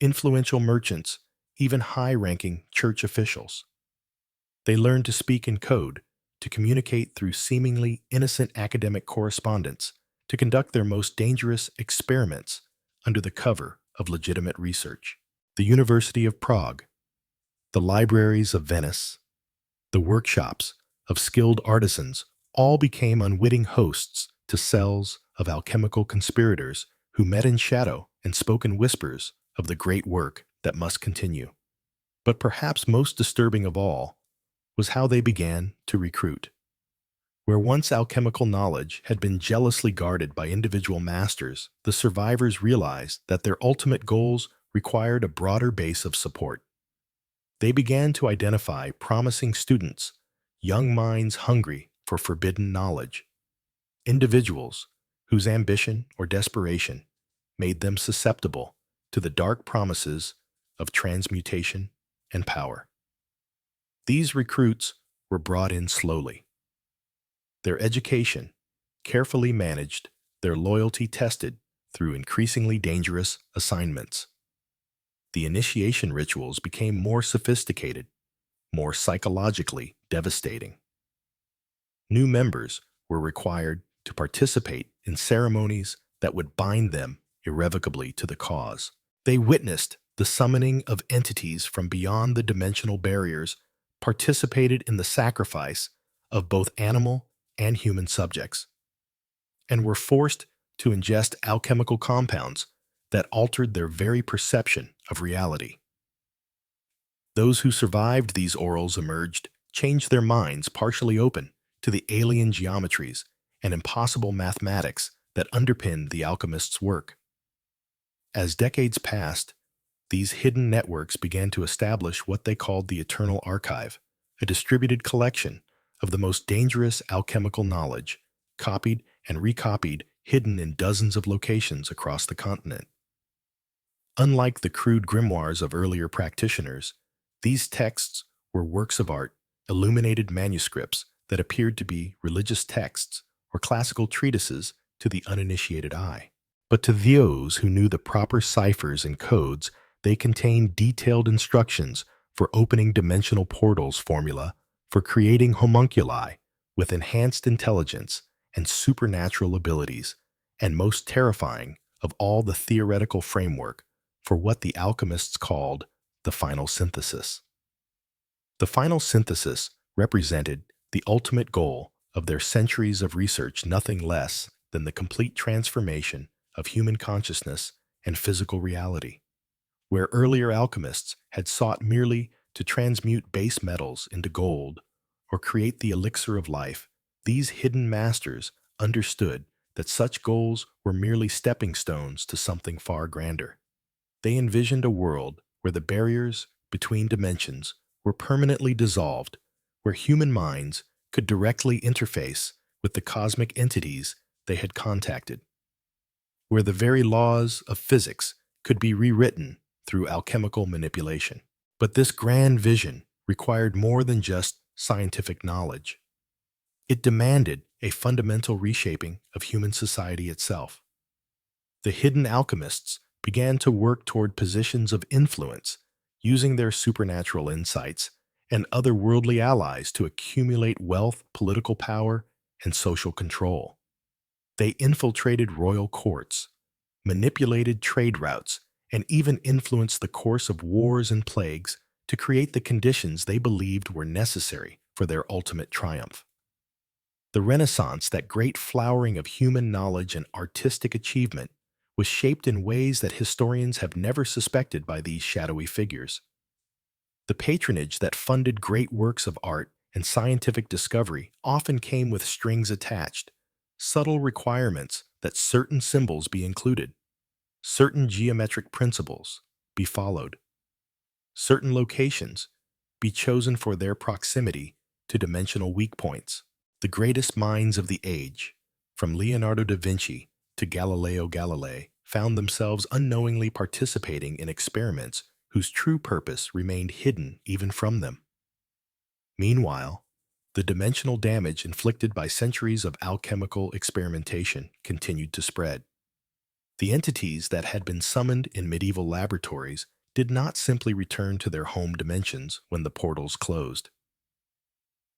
influential merchants, even high-ranking church officials. They learned to speak in code, to communicate through seemingly innocent academic correspondence, to conduct their most dangerous experiments under the cover of legitimate research. The University of Prague, the libraries of Venice, the workshops of skilled artisans all became unwitting hosts to cells of alchemical conspirators who met in shadow and spoke in whispers of the great work that must continue. But perhaps most disturbing of all was how they began to recruit. Where once alchemical knowledge had been jealously guarded by individual masters, the survivors realized that their ultimate goals required a broader base of support. They began to identify promising students, young minds hungry for forbidden knowledge, individuals whose ambition or desperation made them susceptible to the dark promises of transmutation and power. These recruits were brought in slowly. Their education carefully managed, their loyalty tested through increasingly dangerous assignments. The initiation rituals became more sophisticated, more psychologically devastating. New members were required to participate in ceremonies that would bind them irrevocably to the cause. They witnessed the summoning of entities from beyond the dimensional barriers, participated in the sacrifice of both animal and human subjects, and were forced to ingest alchemical compounds that altered their very perception of reality. Those who survived these orals emerged, changed their minds partially open to the alien geometries and impossible mathematics that underpinned the alchemists' work. As decades passed, these hidden networks began to establish what they called the Eternal Archive, a distributed collection of the most dangerous alchemical knowledge, copied and recopied, hidden in dozens of locations across the continent. Unlike the crude grimoires of earlier practitioners, these texts were works of art, illuminated manuscripts that appeared to be religious texts or classical treatises to the uninitiated eye. But to those who knew the proper ciphers and codes, they contained detailed instructions for opening dimensional portals formula for creating homunculi with enhanced intelligence and supernatural abilities, and most terrifying of all, the theoretical framework for what the alchemists called the final synthesis. The final synthesis represented the ultimate goal of their centuries of research, nothing less than the complete transformation of human consciousness and physical reality. Where earlier alchemists had sought merely to transmute base metals into gold or create the elixir of life, these hidden masters understood that such goals were merely stepping stones to something far grander. They envisioned a world where the barriers between dimensions were permanently dissolved, where human minds could directly interface with the cosmic entities they had contacted, where the very laws of physics could be rewritten through alchemical manipulation. But this grand vision required more than just scientific knowledge. It demanded a fundamental reshaping of human society itself. The hidden alchemists began to work toward positions of influence, using their supernatural insights and otherworldly allies to accumulate wealth, political power, and social control. They infiltrated royal courts, manipulated trade routes, and even influenced the course of wars and plagues to create the conditions they believed were necessary for their ultimate triumph. The Renaissance, that great flowering of human knowledge and artistic achievement, was shaped in ways that historians have never suspected by these shadowy figures. The patronage that funded great works of art and scientific discovery often came with strings attached, subtle requirements that certain symbols be included, certain geometric principles be followed, certain locations be chosen for their proximity to dimensional weak points. The greatest minds of the age, from Leonardo da Vinci to Galileo Galilei, found themselves unknowingly participating in experiments whose true purpose remained hidden even from them. Meanwhile, the dimensional damage inflicted by centuries of alchemical experimentation continued to spread. The entities that had been summoned in medieval laboratories did not simply return to their home dimensions when the portals closed.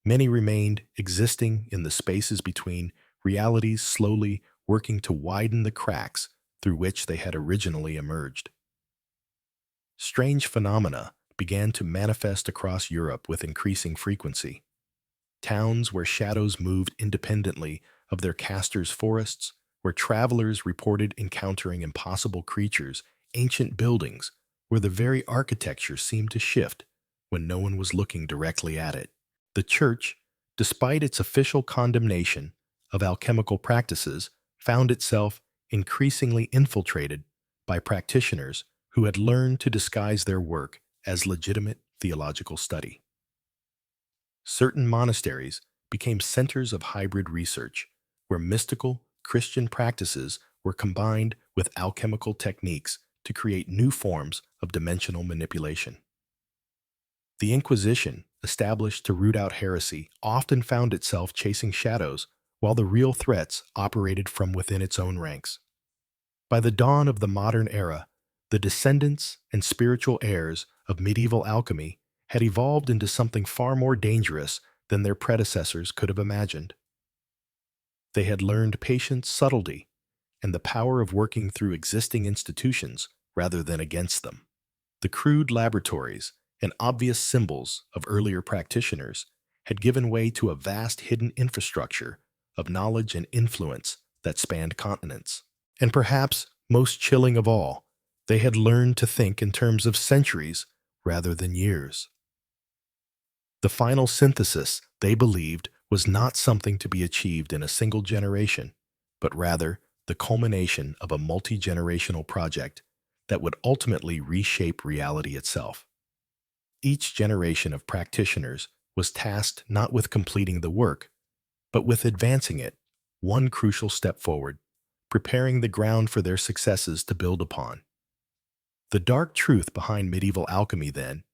Many remained existing in the spaces between realities, slowly working to widen the cracks through which they had originally emerged. Strange phenomena began to manifest across Europe with increasing frequency. Towns where shadows moved independently of their casters' forests, where travelers reported encountering impossible creatures, ancient buildings where the very architecture seemed to shift when no one was looking directly at it. The Church, despite its official condemnation of alchemical practices, found itself increasingly infiltrated by practitioners who had learned to disguise their work as legitimate theological study. Certain monasteries became centers of hybrid research, where mystical Christian practices were combined with alchemical techniques to create new forms of dimensional manipulation. The Inquisition, established to root out heresy, often found itself chasing shadows, while the real threats operated from within its own ranks. By the dawn of the modern era, the descendants and spiritual heirs of medieval alchemy had evolved into something far more dangerous than their predecessors could have imagined. They had learned patience, subtlety, and the power of working through existing institutions rather than against them. The crude laboratories and obvious symbols of earlier practitioners had given way to a vast hidden infrastructure of knowledge and influence that spanned continents. And perhaps most chilling of all, they had learned to think in terms of centuries rather than years. The final synthesis, they believed, was not something to be achieved in a single generation, but rather the culmination of a multi-generational project that would ultimately reshape reality itself. Each generation of practitioners was tasked not with completing the work, but with advancing it one crucial step forward, preparing the ground for their successes to build upon. The dark truth behind medieval alchemy, then,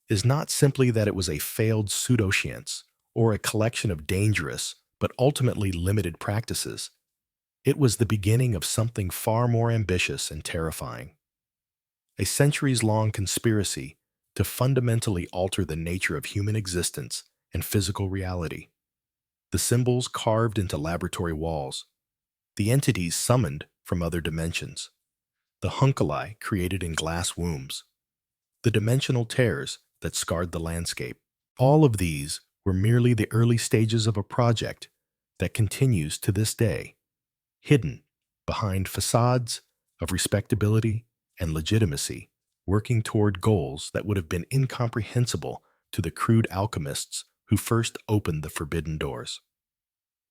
is not simply that it was a failed pseudoscience or a collection of dangerous but ultimately limited practices. It was the beginning of something far more ambitious and terrifying. A centuries-long conspiracy to fundamentally alter the nature of human existence and physical reality. The symbols carved into laboratory walls, the entities summoned from other dimensions, the homunculi created in glass wombs, the dimensional tears that scarred the landscape. All of these were merely the early stages of a project that continues to this day, hidden behind facades of respectability and legitimacy, working toward goals that would have been incomprehensible to the crude alchemists who first opened the forbidden doors.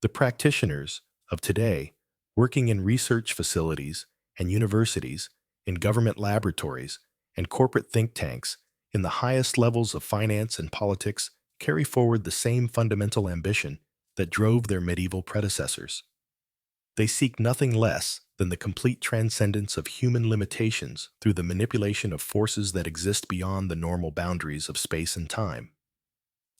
The practitioners of today, working in research facilities and universities, in government laboratories, and corporate think tanks, in the highest levels of finance and politics, carry forward the same fundamental ambition that drove their medieval predecessors. They seek nothing less than the complete transcendence of human limitations through the manipulation of forces that exist beyond the normal boundaries of space and time.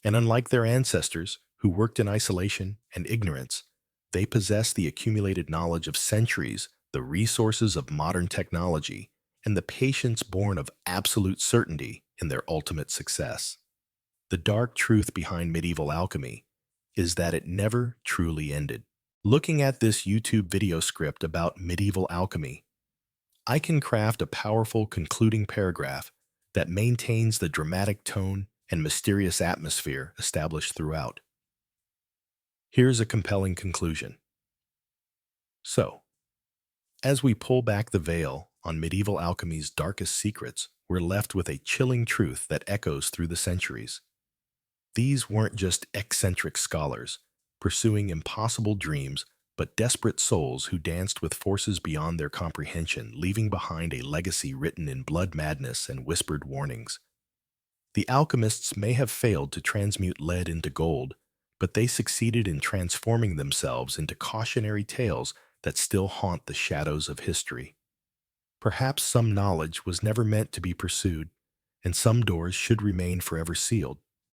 And unlike their ancestors, who worked in isolation and ignorance, they possess the accumulated knowledge of centuries, the resources of modern technology, and the patience born of absolute certainty in their ultimate success. The dark truth behind medieval alchemy is that it never truly ended. Looking at this YouTube video script about medieval alchemy, I can craft a powerful concluding paragraph that maintains the dramatic tone and mysterious atmosphere established throughout. Here's a compelling conclusion. So, as we pull back the veil on medieval alchemy's darkest secrets, we're left with a chilling truth that echoes through the centuries. These weren't just eccentric scholars pursuing impossible dreams, but desperate souls who danced with forces beyond their comprehension, leaving behind a legacy written in blood madness and whispered warnings. The alchemists may have failed to transmute lead into gold, but they succeeded in transforming themselves into cautionary tales that still haunt the shadows of history. Perhaps some knowledge was never meant to be pursued, and some doors should remain forever sealed.